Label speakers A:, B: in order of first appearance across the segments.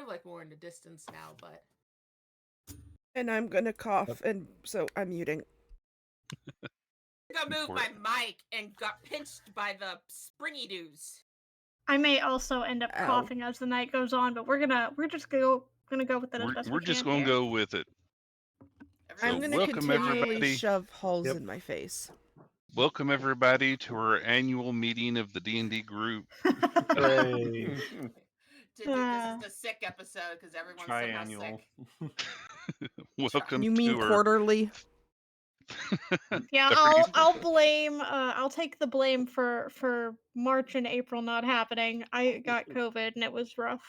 A: of like more in the distance now, but
B: And I'm gonna cough, and so I'm muting.
A: I moved my mic and got pinched by the springy doos.
C: I may also end up coughing as the night goes on, but we're just gonna go with it as best we can.
D: We're just gonna go with it.
B: I'm gonna
D: welcome
B: continually
D: everybody.
B: shove holes in my face.
D: Welcome everybody to our annual meeting of the D&D group.
E: Hooray.
A: This is a sick episode because everyone's somehow sick.
D: Welcome
B: You mean
D: to our
B: quarterly?
C: Yeah, I'll blame. I'll take the blame for March and April not happening. I got COVID and it was rough.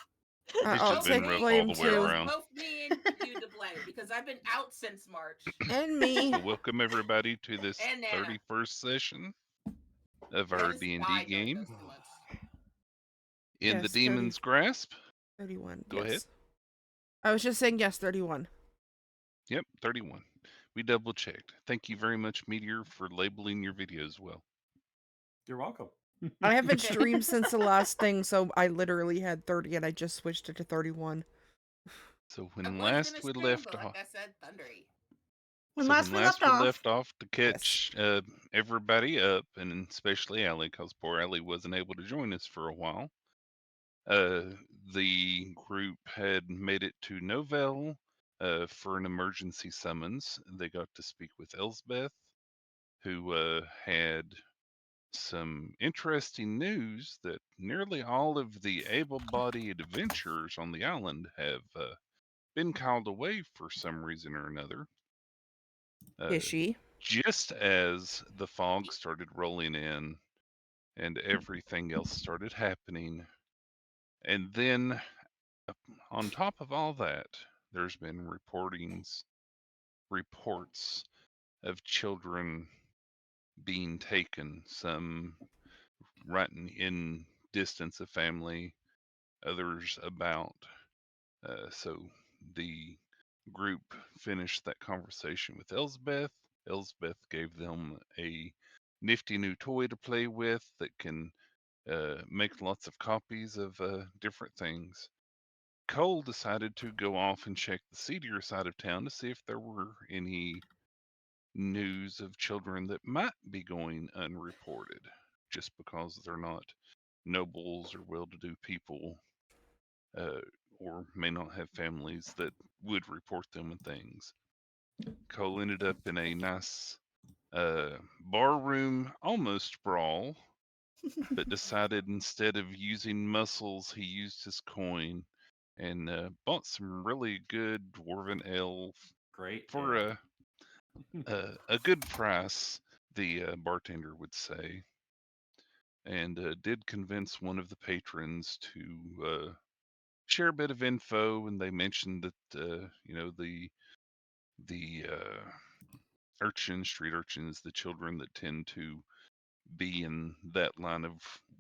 B: I'll take blame too.
A: Both me and you to blame because I've been out since March.
B: And me.
D: So welcome everybody to this
A: And Nana.
D: 31st session of our D&D game. In
B: Yes,
D: the Demon's Grasp.
B: 31.
D: Go ahead.
B: I was just saying yes, 31.
D: Yep, 31. We double checked. Thank you very much, Meteor, for labeling your videos well.
E: You're welcome.
B: I haven't streamed since the last thing, so I literally had 30 and I just switched it to 31.
D: So when last we left off,
A: like I said, thundery.
C: When last we left
D: off to catch everybody up, and especially Allie, because poor Allie wasn't able to join us for a while. The group had made it to Novell for an emergency summons. They got to speak with Elsbeth, who had some interesting news that nearly all of the able-bodied adventurers on the island have been called away for some reason or another.
B: Is she?
D: Just as the fog started rolling in and everything else started happening. And then on top of all that, there's been reports of children being taken, some right in distance of family, others about. So the group finished that conversation with Elsbeth. Elsbeth gave them a nifty new toy to play with that can make lots of copies of different things. Cole decided to go off and check the seedier side of town to see if there were any news of children that might be going unreported, just because they're not nobles or well-to-do people, or may not have families that would report them and things. Cole ended up in a nice bar room, almost brawl, but decided instead of using muscles, he used his coin and bought some really good dwarven ale.
E: Great
D: for
E: ale.
D: a good price, the bartender would say, and did convince one of the patrons to share a bit of info. And they mentioned that the street urchins, the children that tend to be in that line of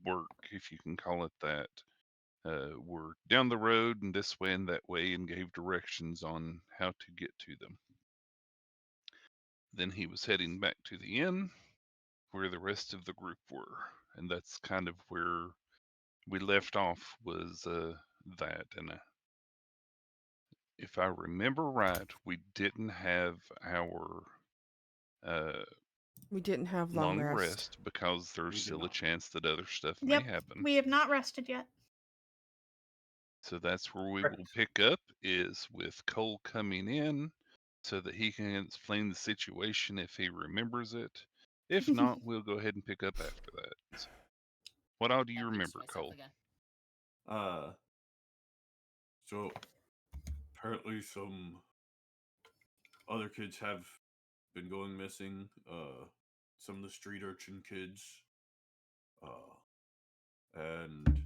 D: work, if you can call it that, were down the road and this way and that way, and gave directions on how to get to them. Then he was heading back to the inn where the rest of the group were, and that's kind of where we left off, was that. And if I remember right, we didn't have our
B: we didn't have long rest
D: because there's still a chance that other stuff may
C: Yep,
D: happen.
C: we have not rested yet.
D: So that's where we will pick up, is with Cole coming in so that he can explain the situation if he remembers it. If not, we'll go ahead and pick up after that. So, what all do you remember, Cole?
F: So apparently some other kids have been going missing. Some of the street urchin kids. And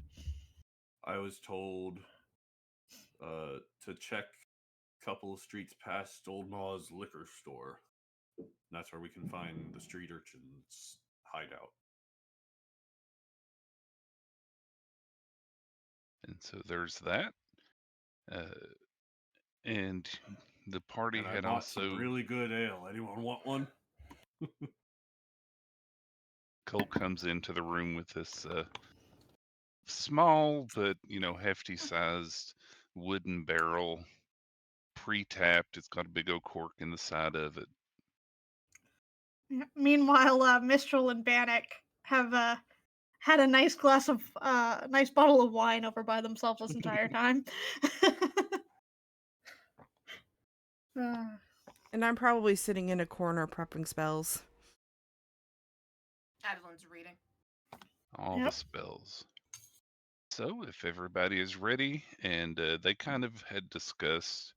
F: I was told to check a couple of streets past Old Ma's liquor store. And that's where we can find the street urchins' hideout.
D: And so there's that. And the party
F: and
D: had
F: I bought
D: also
F: some really good ale. Anyone want one?
D: Cole comes into the room with this small but hefty sized wooden barrel, pre-tapped. It's got a big old cork in the side of it.
C: Meanwhile, Mistral and Bannock have had a nice nice bottle of wine over by themselves this entire time. Uh,
B: And I'm probably sitting in a corner prepping spells.
A: Adelyn's reading.
D: All the spells. So, if everybody is ready, and they kind of had discussed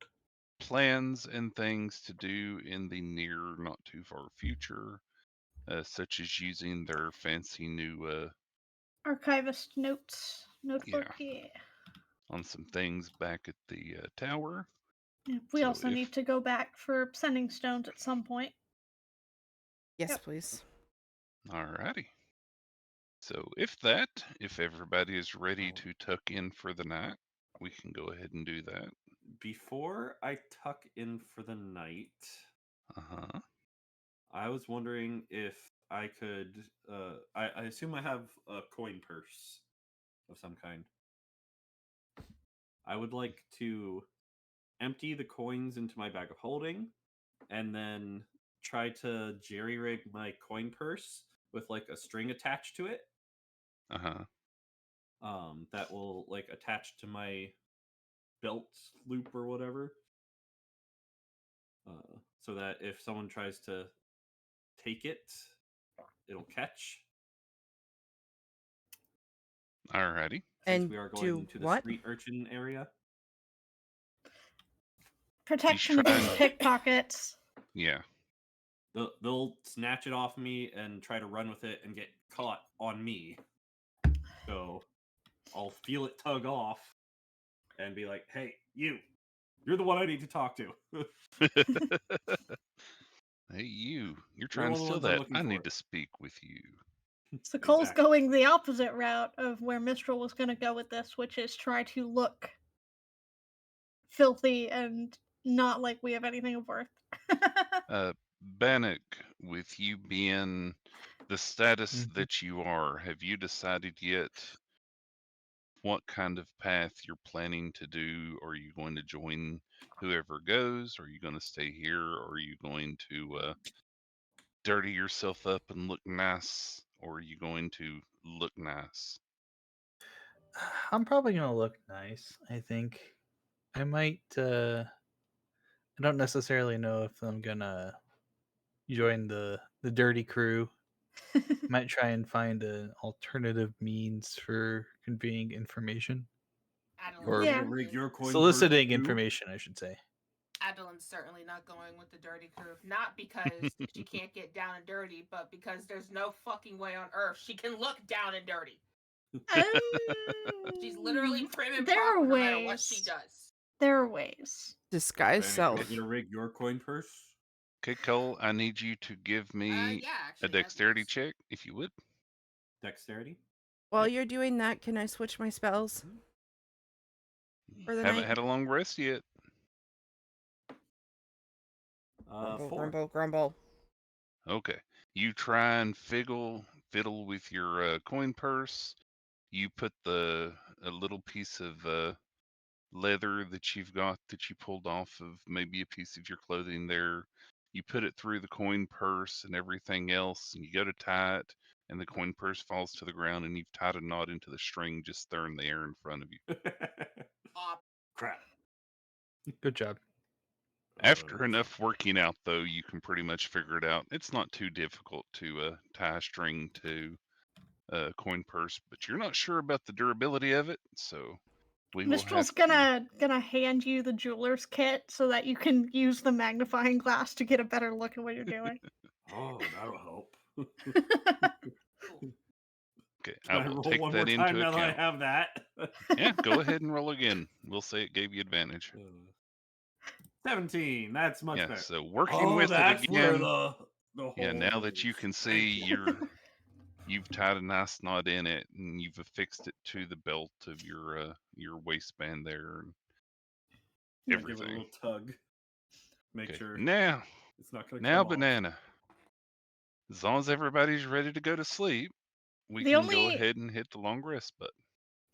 D: plans and things to do in the near, not too far future, such as using their fancy new,
C: Archivist notes notebook. Yeah.
D: on some things back at the tower.
C: We
D: So
C: also need to go back for sending stones at some point.
B: Yes,
C: Yep.
B: please.
D: Alrighty. So if everybody is ready to tuck in for the night, we can go ahead and do that.
F: Before I tuck in for the night,
D: Uh-huh.
F: I was wondering if I could. I assume I have a coin purse of some kind. I would like to empty the coins into my bag of holding, and then try to jerry rig my coin purse with like a string attached to it.
D: Uh-huh.
F: That will like attach to my belt loop or whatever. So that if someone tries to take it, it'll catch.
D: Alrighty.
F: Since
B: And
F: we are
B: do
F: going to the
B: what?
F: street urchin area.
C: Protection
D: trying-
C: against pickpockets.
D: Yeah.
F: They'll snatch it off me and try to run with it and get caught on me. So I'll feel it tug off and be like, "Hey, you're the one I need to talk to."
D: Hey, you're trying
F: one
D: to
F: of the
D: steal
F: ones I'm
D: that.
F: looking
D: I
F: for.
D: need to speak with you.
C: So Cole's
F: Exactly.
C: going the opposite route of where Mistral was going to go with this, which is try to look filthy and not like we have anything of worth.
D: Bannock, with you being the status
G: Mhm.
D: that you are, have you decided yet what kind of path you're planning to do? Are you going to join whoever goes? Are you going to stay here? Or are you going to dirty yourself up and look nice? Or are you going to look nice?
G: I'm probably gonna look nice. I think I might. I don't necessarily know if I'm gonna join the dirty crew. Might try and find an alternative means for conveying information
A: Adelyn's
G: or
C: Yeah.
F: Rig your coin
G: soliciting
F: purse too?
G: information, I should say.
A: Adelyn's certainly not going with the dirty crew. Not because she can't get down and dirty, but because there's no fucking way on earth she can look down and dirty. She's literally prim and
C: There are
A: proper no matter what she
C: ways.
A: does.
C: There are ways.
B: Disguise
F: Bannock, you
B: self.
F: want me to rig your coin purse?
D: Okay, Cole, I need you to give me
A: Yeah,
D: a
A: actually.
D: dexterity check, if you would.
F: Dexterity?
B: While you're doing that, can I switch my spells? For the
D: Haven't
B: night?
D: had a long rest yet.
B: Grumble,
F: 4.
B: grumble, grumble.
D: Okay. You try and fiddle with your coin purse. You put a little piece of leather that you've got that you pulled off of maybe a piece of your clothing there. You put it through the coin purse and everything else, and you go to tie it, and the coin purse falls to the ground, and you've tied a knot into the string just there in the air in front of you.
F: Crap.
G: Good job.
D: After enough working out, though, you can pretty much figure it out. It's not too difficult to tie a string to a coin purse, but you're not sure about the durability of it, so we will
C: Mistral's
D: have to...
C: gonna hand you the jeweler's kit so that you can use the magnifying glass to get a better look at what you're doing.
F: Oh, that'll help.
D: Okay,
F: Can I
D: I will
F: roll
D: take
F: one
D: that
F: more time
D: into
F: now that I
D: account.
F: have that?
D: Yeah, go ahead and roll again. We'll say it gave you advantage.
F: 17. That's much
D: Yeah,
F: better.
D: so working
F: Oh,
D: with it
F: that's where
D: again.
F: the hole
D: Yeah, now that you
F: is.
D: can see you've tied a nice knot in it and you've affixed it to the belt of your waistband there and
F: Yeah, give it a
D: everything.
F: little tug. Make
D: Okay,
F: sure
D: now
F: it's not going to come off.
D: Banana. As long as everybody's ready to go to sleep, we
C: The
D: can go
C: only-
D: ahead and hit the long rest button.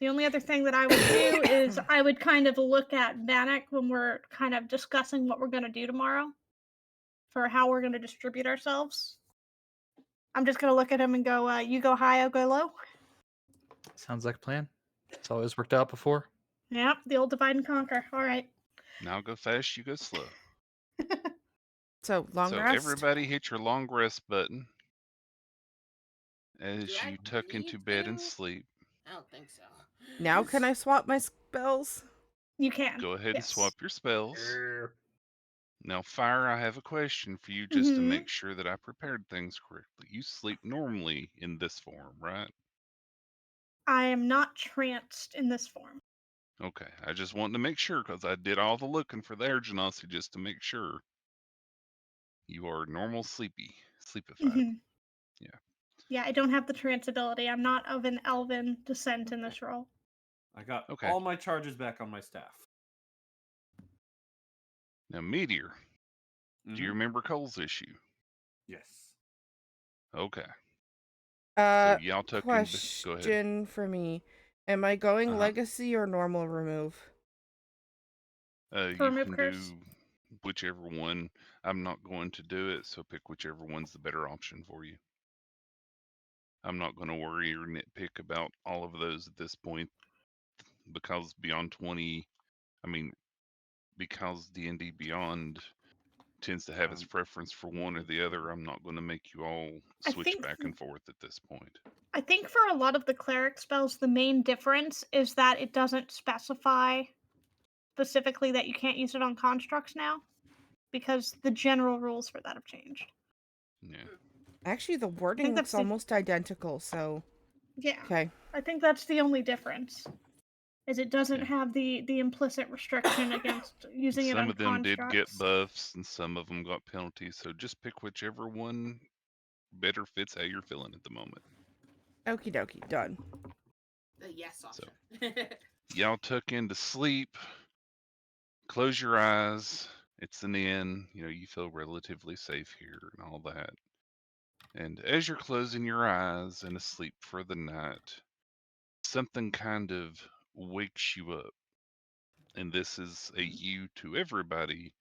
C: The only other thing that I would do is I would kind of look at Bannock when we're kind of discussing what we're going to do tomorrow for how we're going to distribute ourselves. I'm just going to look at him and go, you go high, I'll go low.
G: Sounds like a plan. It's always worked out before.
C: Yep, the old divide and conquer. All right.
D: Now go fast, you go slow.
B: So, long
D: So
B: rest.
D: everybody hit your long rest button as
A: Do I
D: you tuck into
A: need
D: bed and
A: to?
D: sleep.
A: I don't think so.
B: Now can I swap my spells?
C: You can.
D: Go ahead and
C: Yes.
D: swap your spells. Now, Fire, I have a question for you just to
C: Mhm.
D: make sure that I prepared things correctly. You sleep normally in this form, right?
C: I am not tranced in this form.
D: Okay, I just wanted to make sure because I did all the looking for the air genasi just to make sure you are normal sleepified.
C: Mhm.
D: Yeah.
C: Yeah, I don't have the trance ability. I'm not of an elven descent in this role.
F: I got
D: Okay.
F: all my charges back on my staff.
D: Now, Meteor, do you
F: Mhm.
D: remember Cole's issue?
F: Yes.
D: Okay. So y'all tuck in. Go ahead.
B: Question for me. Am I going
F: Uh-huh.
B: legacy or normal remove?
D: You
C: remove
D: can
C: curse?
D: do whichever one. I'm not going to do it, so pick whichever one's the better option for you. I'm not going to worry or nitpick about all of those at this point because Beyond 20, I mean, because D&D Beyond tends to have its preference for one or the other, I'm not going to make you all
C: I
D: switch
C: think
D: back and forth at this point.
C: I think for a lot of the cleric spells, the main difference is that it doesn't specify specifically that you can't use it on constructs now, because the general rules for that have changed.
D: Yeah.
B: Actually, the
C: I think
B: wording
C: that's
B: looks almost identical, so...
C: Yeah.
B: Okay.
C: I think that's the only difference. Is it doesn't
D: Yeah.
C: have the implicit restriction against using it on
D: Some of them did get
C: constructs.
D: buffs and some of them got penalties, so just pick whichever one better fits how you're feeling at the moment.
B: Okie dokie, done.
A: The yes option.
D: Y'all tuck into sleep, close your eyes. It's an inn, you feel relatively safe here and all that. And as you're closing your eyes and asleep for the night, something kind of wakes you up. And this is a you to everybody,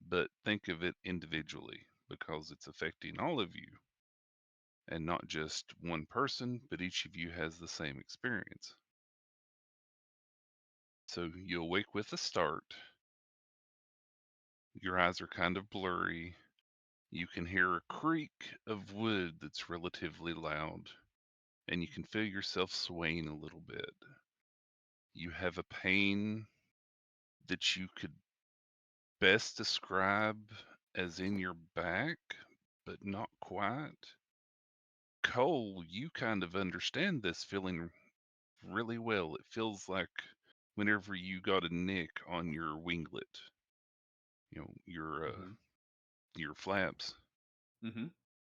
D: but think of it individually because it's affecting all of you. And not just one person, but each of you has the same experience. So you awake with a start. Your eyes are kind of blurry. You can hear a creak of wood that's relatively loud, and you can feel yourself swaying a little bit. You have a pain that you could best describe as in your back, but not quite. Cole, you kind of understand this feeling really well. It feels like whenever you got a nick on your winglet, your flaps.
F: Mm-hmm.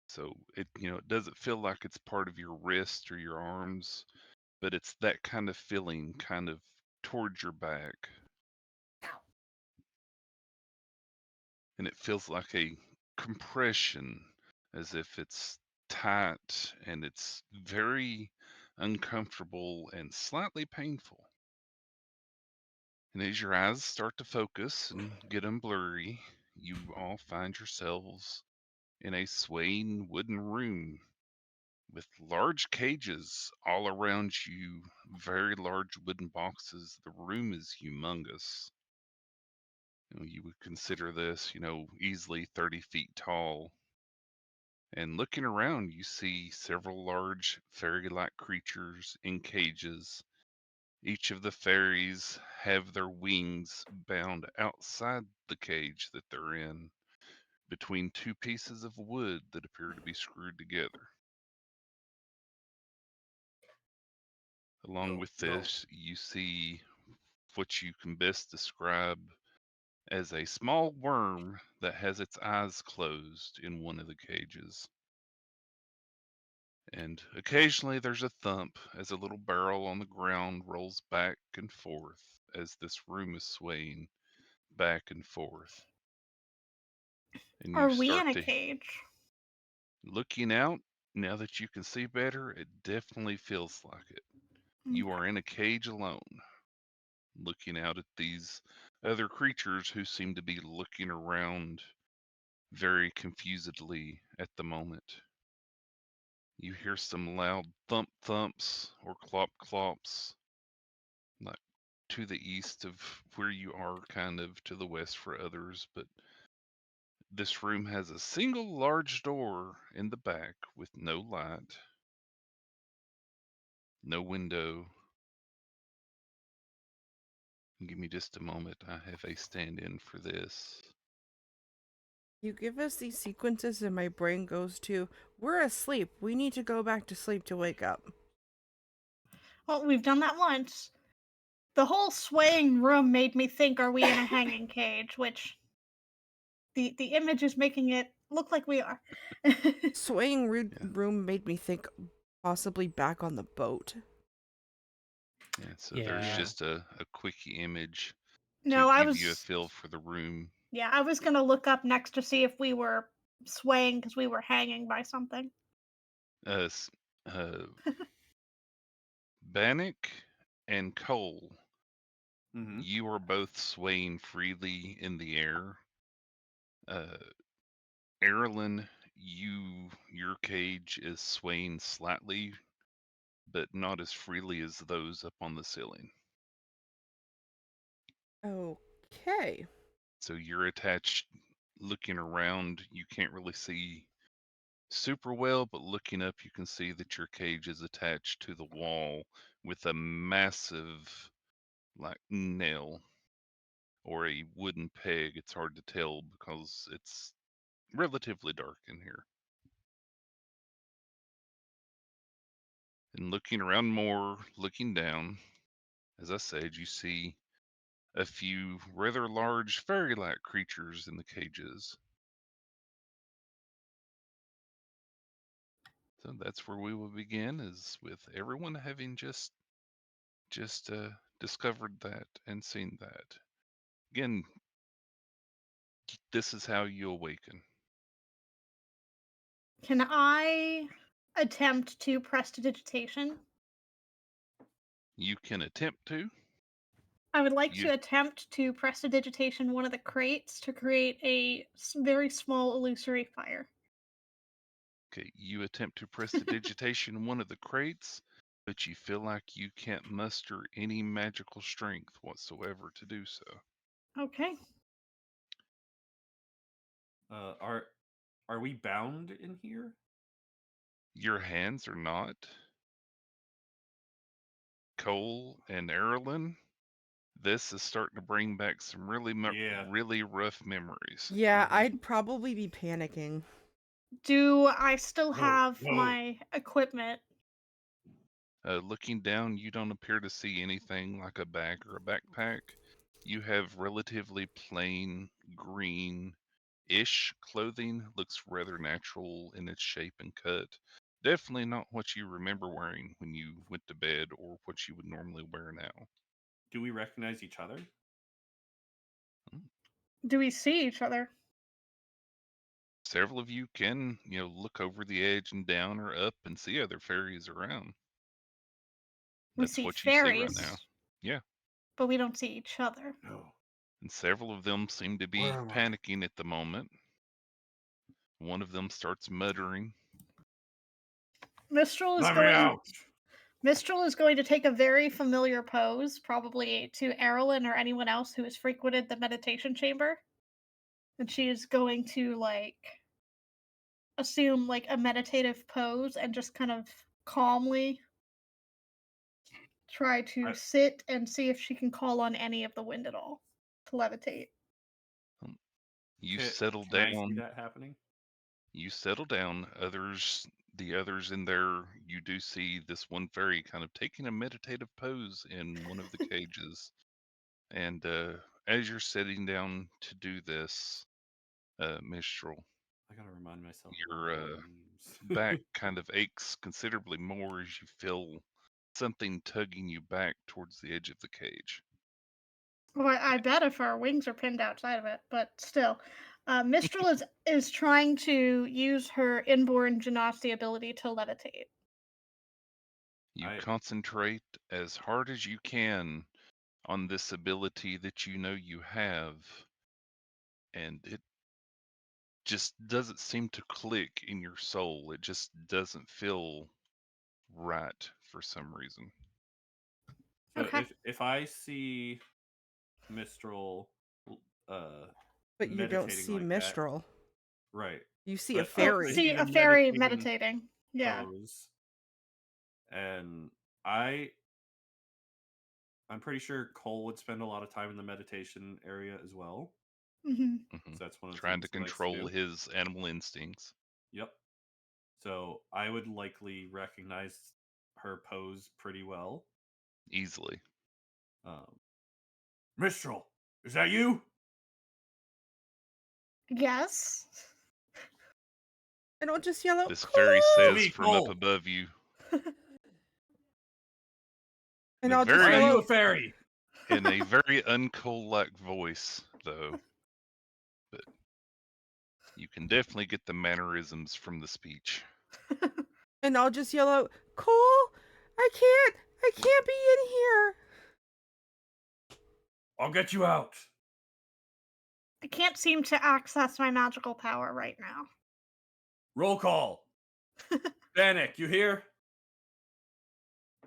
D: So it doesn't feel like it's part of your wrist or your arms, but it's that kind of feeling kind of towards your back.
A: Ow.
D: And it feels like a compression as if it's tight and it's very uncomfortable and slightly painful. And as your eyes start to focus and get them blurry, you all find yourselves in a swaying wooden room with large cages all around you, very large wooden boxes. The room is humongous. You would consider this, easily 30 feet tall. And looking around, you see several large fairy like creatures in cages. Each of the fairies have their wings bound outside the cage that they're in, between two pieces of wood that appear to be screwed together. Along with this, you see what you can best describe as a small worm that has its eyes closed in one of the cages. And occasionally there's a thump as a little barrel on the ground rolls back and forth as this room is swaying back and forth. And you
C: Are we in
D: start
C: a
D: to
C: cage?
D: looking out, now that you can see better, it definitely feels like it. You are in a cage alone, looking out at these other creatures who seem to be looking around very confusedly at the moment. You hear some loud thump thumps or clop clops, like to the east of where you are, kind of to the west for others, but this room has a single large door in the back with no light, no window. Give me just a moment. I have a stand in for this.
B: You give us these sequences, and my brain goes to, we're asleep. We need to go back to sleep to wake up.
C: Well, we've done that once. The whole swaying room made me think, are we in a hanging cage? Which the image is making it look like we are.
B: Swaying
D: Yeah.
B: room made me think possibly back on the boat.
D: Yeah, so
G: Yeah.
D: there's just a quickie image
C: No,
D: to
C: I
D: give you a
C: was
D: feel for the room.
C: yeah, I was gonna look up next to see if we were swaying because we were hanging by something.
D: Uh, s- uh, Bannock and Cole,
F: Mm-hmm.
D: you are both swaying freely in the air. Aerilyn, your cage is swaying slightly, but not as freely as those up on the ceiling.
B: Okay.
D: So you're attached, looking around. You can't really see super well, but looking up, you can see that your cage is attached to the wall with a massive, like, nail or a wooden peg. It's hard to tell because it's relatively dark in here. And looking around more, looking down, as I said, you see a few rather large fairy-like creatures in the cages. So that's where we will begin, is with everyone having just discovered that and seen that. Again, this is how you awaken.
C: Can I attempt to prestidigitation?
D: You can attempt to.
C: I would like
D: You
C: to attempt to prestidigitation one of the crates to create a very small illusory fire.
D: Okay, you attempt to prestidigitation in one of the crates, but you feel like you can't muster any magical strength whatsoever to do so.
C: Okay.
F: Are we bound in here?
D: Your hands are not. Cole and Aerilyn, this is starting to bring back some
F: Yeah.
D: really rough memories.
B: Yeah,
F: Mhm.
B: I'd probably be panicking.
C: Do I still
F: No,
C: have
F: no.
C: my equipment?
D: Looking down, you don't appear to see anything like a bag or a backpack. You have relatively plain green-ish clothing. Looks rather natural in its shape and cut. Definitely not what you remember wearing when you went to bed or what you would normally wear now.
F: Do we recognize each other?
C: Do we see each other?
D: Several of you can, look over the edge and down or up and see other fairies around.
C: We
D: That's
C: see
D: what you see right now.
C: fairies,
D: Yeah.
C: but we don't see each other.
F: No.
D: And several of them seem to
F: Where
D: be
F: am I?
D: panicking at the moment. One of them starts muttering.
C: Mistral is
F: Let me
C: going.
F: out!
C: Mistral is going to take a very familiar pose, probably to Aerilyn or anyone else who has frequented the meditation chamber. And she is going to assume a meditative pose and just kind of calmly try to
F: I-
C: sit and see if she can call on any of the wind at all to levitate.
D: You
F: Can,
D: settle
F: can I see
D: down.
F: that happening?
D: You settle down. The others in there, you do see this one fairy kind of taking a meditative pose in one of the cages. And as you're sitting down to do this, Mistral,
F: I gotta remind myself
D: your
F: of all the names.
D: back kind of aches considerably more as you feel something tugging you back towards the edge of the cage.
C: Well, I bet if our wings are pinned outside of it, but still. Mistral is trying to use her inborn genasi ability to levitate.
D: You
F: I
D: concentrate as hard as you can on this ability that you know you have, and it just doesn't seem to click in your soul. It just doesn't feel right for some reason.
F: so
C: Okay.
F: if I see Mistral
B: But you don't
F: meditating
B: see
F: like that,
B: Mistral.
F: right?
B: You see a
F: But I
B: fairy.
F: see
C: See
F: the
C: a fairy
F: meditating
C: meditating. Yeah.
F: pose, and I'm pretty sure Cole would spend a lot of time in the meditation area as well.
C: hmm
D: Mhm.
F: So that's one of the
D: Trying
F: things
D: to
F: he likes to
D: control
F: do.
D: his animal instincts.
F: Yep. So I would likely recognize her pose pretty well.
D: Easily.
F: Mistral, is that you?
C: Yes.
B: And I'll just yell out,
D: This
B: "Cool!"
D: fairy
F: To
D: says
F: me,
D: from up
F: Cole.
D: above you,
B: And
D: in a
B: I'll just
F: Why are
B: yell
F: you a
B: out,
F: fairy?
D: in a very uncole-like voice, though. But you can definitely get the mannerisms from the speech.
B: and I'll just yell out, "Cole, I can't be in here."
F: I'll get you out.
C: I can't seem to access my magical power right now.
F: Roll call. Vanek, you here?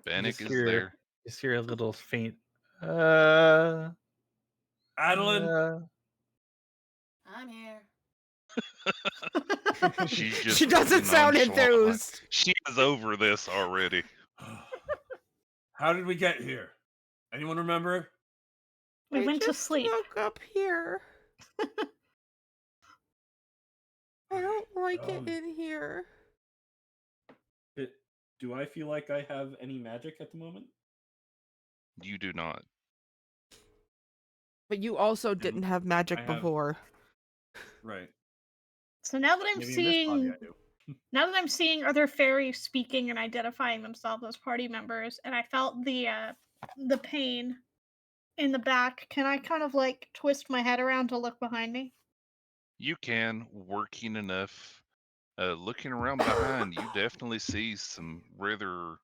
D: Bannock is
G: Just
D: there.
G: hear a little faint. Uh,
F: Adeline?
A: I'm here.
D: She's just
B: She doesn't
D: really
B: sound
D: nonchalant, like
B: enthused.
D: she is over this already.
F: How did we get here? Anyone remember?
C: We
B: I
C: went to
B: just
C: sleep.
B: woke up here. I don't like it in here.
F: Do I feel like I have any magic at the moment?
D: You do not.
B: But you also didn't have magic
F: I have-
B: before.
F: Right.
C: So now that I'm
F: Maybe in this body
C: seeing,
F: I do.
C: now that I'm seeing other fairies speaking and identifying themselves as party members, and I felt the pain in the back, can I kind of like twist my head around to look behind me?
D: You can, working enough. Looking around behind, you definitely see some rather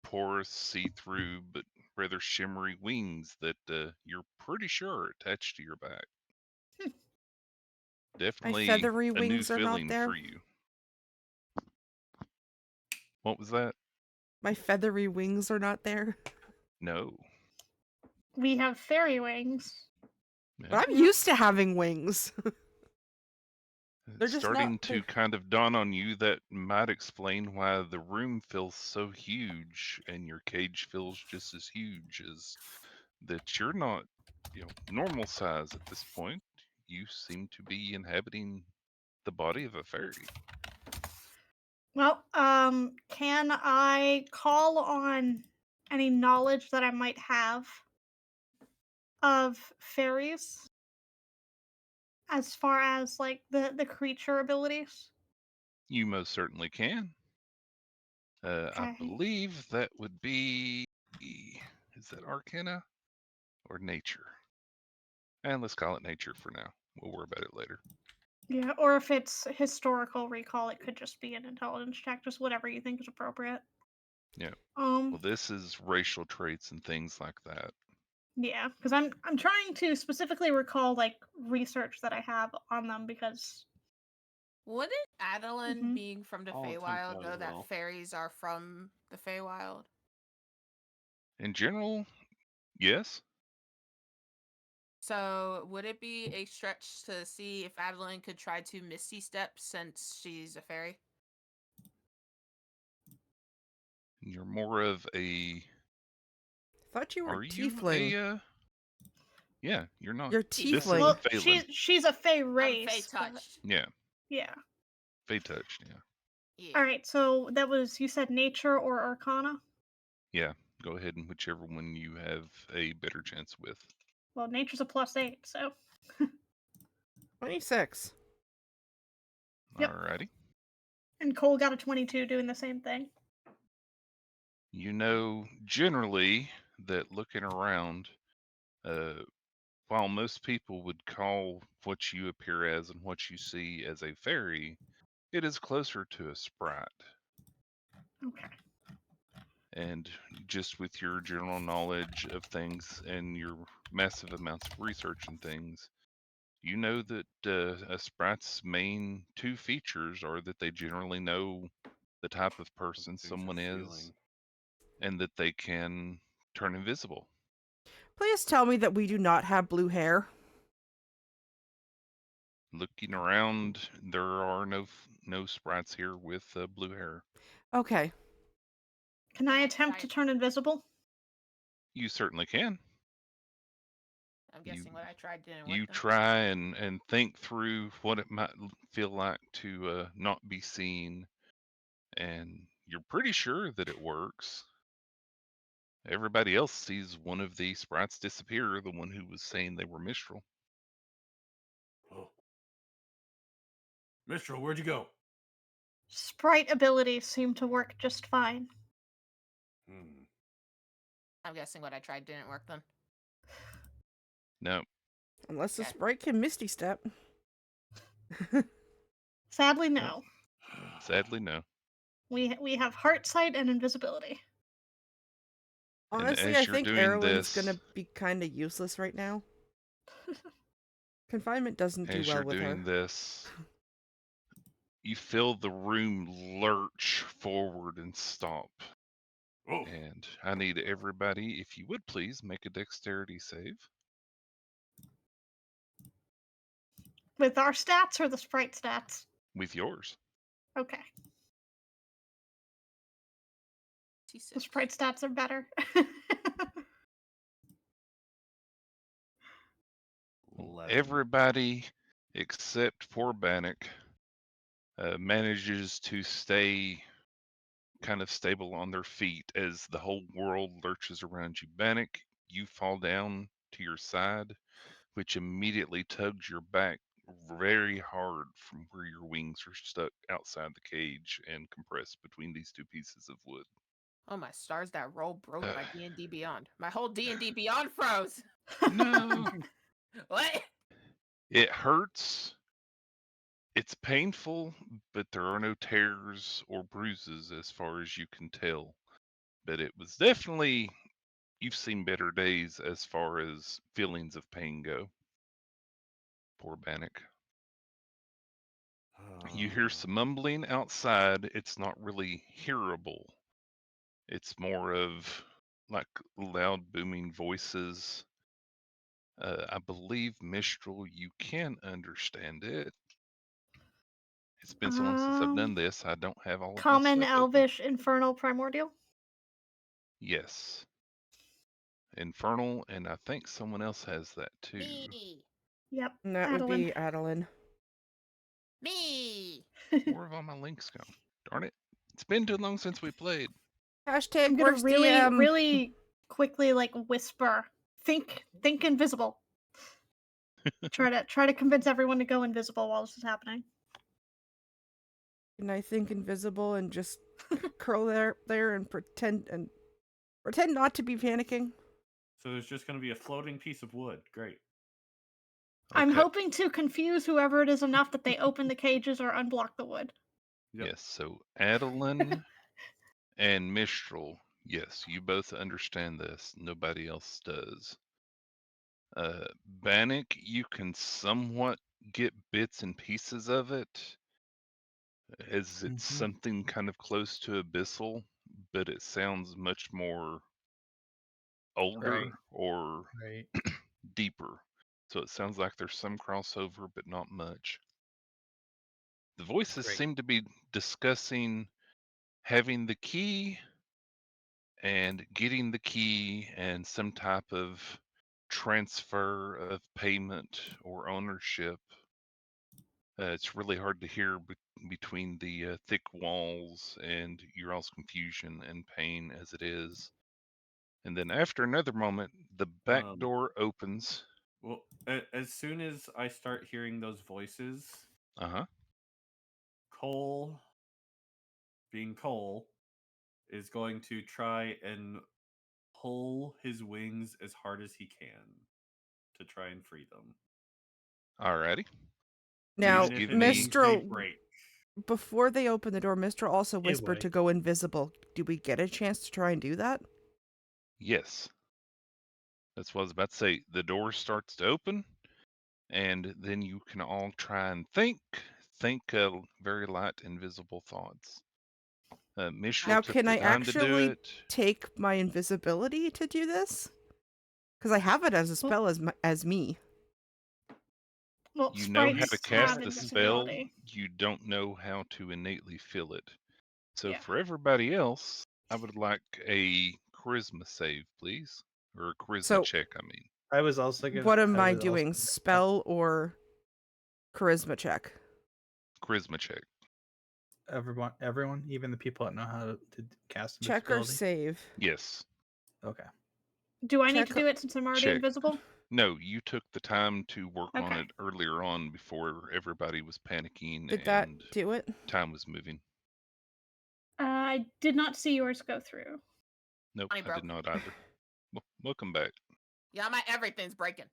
D: porous, see-through, but rather shimmery wings that you're pretty sure are attached to your back.
C: Hmm.
D: Definitely
B: feathery
D: a new
B: wings are not
D: feeling
B: there?
D: for you. What was that?
B: My feathery wings are not there.
D: No.
C: We have fairy wings.
B: But I'm
C: Yeah.
B: used to having wings. They're
D: It's
B: just
D: starting
B: not.
D: to kind of dawn on you that might explain why the room feels so huge and your cage feels just as huge as that you're not, normal size at this point. You seem to be inhabiting the body of a fairy.
C: Well, can I call on any knowledge that I might have of fairies as far as like the creature abilities?
D: You most certainly can. I
C: Okay.
D: believe that would be, is that Arcana or Nature? And let's call it Nature for now. We'll worry about it later.
C: Yeah, or if it's historical recall, it could just be an intelligence check, just whatever you think is appropriate.
D: Yeah.
C: Um,
D: Well, this is racial traits and things like that.
C: yeah, because I'm trying to specifically recall like research that I have on them because
A: Wouldn't Adeline,
C: Mhm.
A: being from the
F: I'll attempt
A: Feywild,
F: that
A: know
F: as
A: that
F: well.
A: fairies are from the Feywild?
D: In general, yes.
A: So would it be a stretch to see if Adeline could try to Misty Step since she's a fairy?
D: You're more of a.
B: Thought you were
D: Are you
B: tiefling.
D: a? Yeah, you're not.
B: You're
D: This
B: tiefling.
D: is
C: well,
D: Phelan.
C: she's a fey
A: I'm Fey
C: race. but-
A: touched.
D: Yeah,
C: Yeah.
D: Fey touched. Yeah,
A: Yeah.
C: All right. So that was you said nature or arcana.
D: yeah. Go ahead and whichever one you have a better chance with.
C: Well, nature's a +8, so
B: 26.
C: Yep.
D: Alrighty.
C: and Cole got a 22 doing the same thing.
D: You know generally that looking around, while most people would call what you appear as and what you see as a fairy, it is closer to a sprite.
C: Okay.
D: And just with your general knowledge of things and your massive amounts of research and things, you know that a sprite's main two features are that they generally know the type of person
F: Things are
D: someone is
F: feeling.
D: and that they can turn invisible.
B: Please tell me that we do not have blue hair.
D: Looking around, there are no sprites here with blue hair.
B: Okay.
C: Can I attempt to turn invisible?
D: You certainly can.
A: I'm
D: You-
A: guessing what I tried didn't
D: You
A: work. Then.
D: try and think through what it might feel like to not be seen, and you're pretty sure that it works. Everybody else sees one of the sprites disappear, the one who was saying they were Mistral.
F: Oh. Mistral, where'd you go?
C: Sprite abilities seem to work just fine.
F: Hmm.
A: I'm guessing what I tried didn't work then.
D: No,
B: Unless the
A: Okay.
B: sprite can Misty Step.
C: Sadly, no.
D: sadly, no.
C: We have heart sight and invisibility.
D: And
B: Honestly,
D: as
B: I
D: you're
B: think
D: doing
B: Aerilyn's
D: this,
B: gonna be kind of useless right now. Confinement doesn't do
D: as
B: well
D: you're
B: with her.
D: doing this, you feel the room lurch forward and stop.
F: Oh.
D: And I need everybody, if you would please, make a dexterity save
C: With our stats or the sprite stats?
D: with yours.
C: Okay. The
A: T6.
C: sprite stats are better.
F: 11.
D: Everybody except poor Bannock manages to stay kind of stable on their feet as the whole world lurches around you. Bannock, you fall down to your side, which immediately tugs your back very hard from where your wings are stuck outside the cage and compressed between these two pieces of wood.
A: Oh my stars! That roll broke my D&D Beyond. My whole D&D Beyond froze.
D: No,
A: What?
D: it hurts. It's painful, but there are no tears or bruises as far as you can tell. But it was definitely, you've seen better days as far as feelings of pain go. Poor Bannock. You hear some mumbling outside. It's not really hearable. It's more of like loud booming voices. I believe Mistral, you can understand it. It's been so long since I've done this, I don't have all of my
C: Common,
D: stuff open.
C: Elvish, Infernal, Primordial.
D: Yes. Infernal, and I think someone else has that too.
A: Me.
C: Yep.
B: And that would be Adeline.
A: Me.
D: Where have all my links gone? Darn it. It's been too long since we played.
B: Hashtag
C: I'm gonna
B: worst
C: really,
B: DM.
C: really quickly like whisper. Think invisible. try to convince everyone to go invisible while this is happening.
B: Can I think invisible and just curl there and pretend not to be panicking?
F: So there's just going to be a floating piece of wood. Great.
C: I'm
D: Okay.
C: hoping to confuse whoever it is enough that they open the cages or unblock the wood.
F: Yep.
D: Yes, so Adeline and Mistral, yes, you both understand this. Nobody else does. Bannock, you can somewhat get bits and pieces of it, as it's
G: Mhm.
D: something kind of close to abyssal, but it sounds much more older
G: Right.
D: or
G: Right.
D: deeper. So it sounds like there's some crossover, but not much. The voices
G: Great.
D: seem to be discussing having the key and getting the key and some type of transfer of payment or ownership. It's really hard to hear between the thick walls and your all's confusion and pain as it is. And then after another moment, the back door opens.
F: Well, as soon as I start hearing those voices,
D: Uh-huh.
F: Cole, being Cole, is going to try and pull his wings as hard as he can to try and free them.
D: Alrighty.
B: Now,
F: Even if it means they
B: Mistral,
F: break.
B: before they open the door, Mr. also
G: Hey,
B: whispered
G: boy.
B: to go invisible. Do we get a chance to try and do that?
D: Yes. That's what I was about to say. The door starts to open, and then you can all try and think very light, invisible thoughts. Mishra
B: Now,
D: took
B: can
D: the
B: I
D: time to do
B: actually
D: it.
B: take my invisibility to do this? Because I have it as a spell as me.
C: Well,
D: You know how to
C: sprites
D: cast
C: have
D: the spell.
C: invisibility.
D: You don't know how to innately feel it. So
C: Yeah.
D: for everybody else, I would like a charisma save, please, or a charisma
B: So-
D: check. I mean,
G: I was also gonna.
B: What am I
G: was also
B: doing?
G: gonna-
B: Spell or charisma check?
D: charisma check.
G: Everyone, even the people that know how to cast
B: Check or
G: invisibility.
B: save?
D: Yes.
G: Okay.
C: Do I need
B: Check
C: to
B: her-
C: do it since I'm already
D: Check.
C: invisible?
D: No, you took the time to work on
C: Okay.
D: it earlier on before everybody was panicking
B: Did that
D: and
B: do it?
D: time was moving.
C: I did not see yours go through.
D: Nope,
A: Money
D: I did
A: broke.
D: not either. Welcome back.
A: Yeah, my everything's breaking.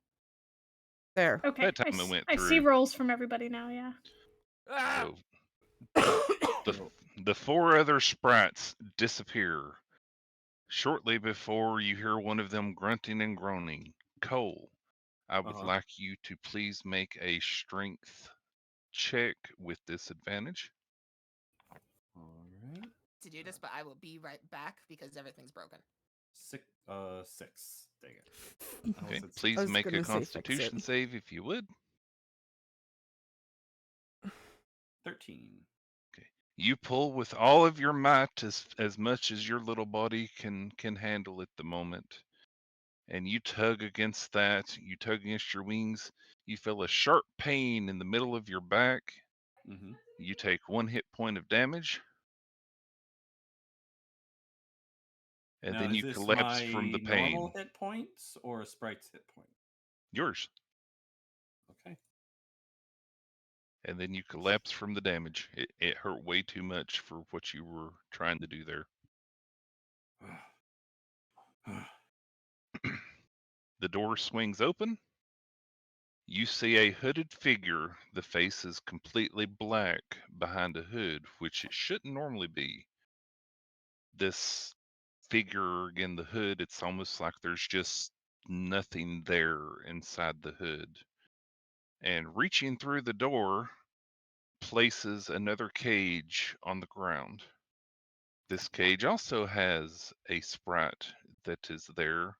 B: There.
C: Okay.
D: That time it went
C: I see
D: through.
C: rolls from everybody now, yeah.
A: Ah!
D: So the four other sprites disappear shortly before you hear one of them grunting and groaning. Cole, I would
F: Uh-huh.
D: like you to please make a strength check with disadvantage.
F: All right.
A: To do this, but I will be right back because everything's broken.
F: 6. Dang it. I
D: Okay,
F: almost said
D: please
B: was
D: make a
B: gonna say fix
D: Constitution
B: it.
D: save if you would.
F: 13.
D: You pull with all of your might as much as your little body can handle at the moment. And you tug against that, you tug against your wings, you feel a sharp pain in the middle of your back.
F: Mm-hmm.
D: You take 1 hit point of damage. And
F: Now,
D: then
F: is
D: you
F: this
D: collapse
F: my
D: from the
F: normal
D: pain.
F: hit points or a sprite's hit point?
D: Yours.
F: Okay.
D: And then you collapse from the damage. It hurt way too much for what you were trying to do there. The door swings open. You see a hooded figure. The face is completely black behind a hood, which it shouldn't normally be. This figure, again, the hood, it's almost like there's just nothing there inside the hood. And reaching through the door, places another cage on the ground. This cage also has a sprite that is there,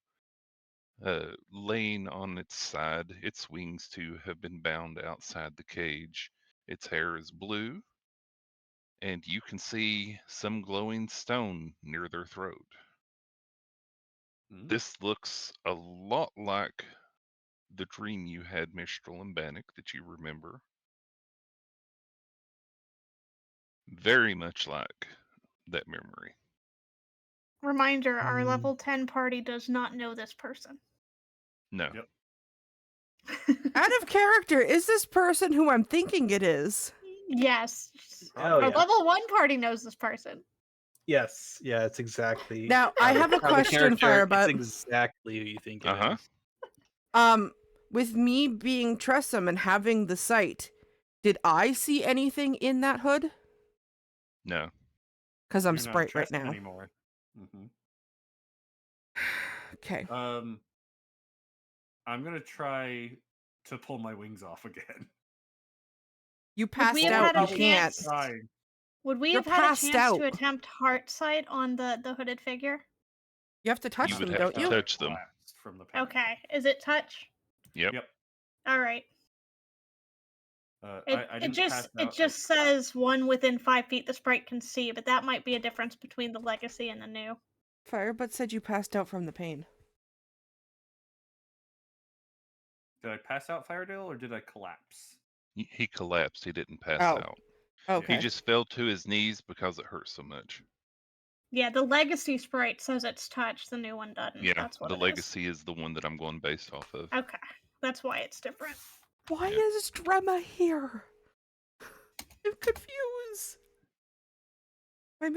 D: laying on its side. Its wings, too, have been bound outside the cage. Its hair is blue, and you can see some glowing stone near their throat.
F: Mm.
D: This looks a lot like the dream you had, Mistral and Bannock, that you remember. Very much like that memory.
C: Reminder, our level 10 party does not know this person.
D: No.
F: Yep.
B: Out of character, is this person who I'm thinking it is?
C: Yes.
G: Oh,
C: Our
G: yeah.
C: level 1 party knows this person.
G: Yes. Yeah. It's exactly.
B: Now, I have a
G: out of
B: question,
G: character,
B: Firebutt.
G: It's exactly who you think it
D: Uh-huh.
G: is.
B: With me being Tressum and having the sight, did I see anything in that hood?
D: No.
B: Because I'm
F: You're not
B: Sprite right
F: trusting
B: now.
F: anymore. Mm-hmm.
B: Okay.
F: I'm gonna try to pull my wings off again.
B: You passed
C: we have
B: out.
C: had a
B: You can't.
C: chance-
F: Trying.
C: Would we
B: You're
C: have had a
B: passed
C: chance
B: out.
C: to attempt heart sight on the hooded figure?
B: You have to touch
D: You would
B: them,
D: have
B: don't
D: to
B: you?
D: touch them.
F: Collapsed from the pain.
C: Okay. Is it touch?
D: Yep.
F: Yep.
C: All right.
F: I didn't pass
C: It
F: out.
C: just says one within 5 feet the sprite can see, but that might be a difference between the legacy and the new.
B: Firebutt said you passed out from the pain.
F: Did I pass out, Firedale, or did I collapse?
D: He collapsed. He didn't pass
B: Oh.
D: out.
B: Okay.
D: He just fell to his knees because it hurt so much.
C: Yeah, the legacy sprite says it's touch, the new one doesn't.
D: Yeah,
C: That's what
D: the
C: it
D: legacy is the one that I'm going based off of.
C: is. Okay. That's why it's different.
B: Why
D: Yeah.
B: is Drema here? I'm confused. I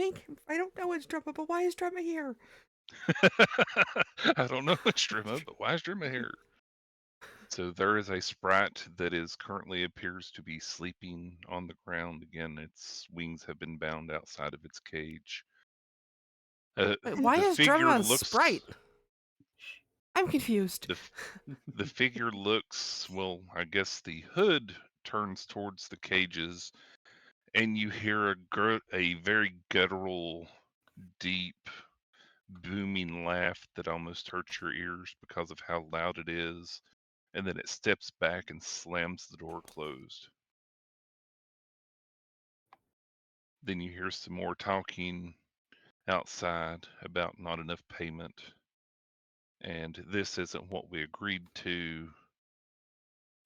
B: don't know it's Drema, but why is Drema here?
D: I don't know which Drima, but why is Drima here? So there is a sprite that is currently appears to be sleeping on the ground. Again, its wings have been bound outside of its cage.
B: Wait, why
D: The
B: is
D: figure
B: Drum on
D: looks
B: Sprite? I'm confused.
D: the figure looks, well, I guess the hood turns towards the cages, and you hear a very guttural, deep, booming laugh that almost hurts your ears because of how loud it is, and then it steps back and slams the door closed. Then you hear some more talking outside about not enough payment, and this isn't what we agreed to.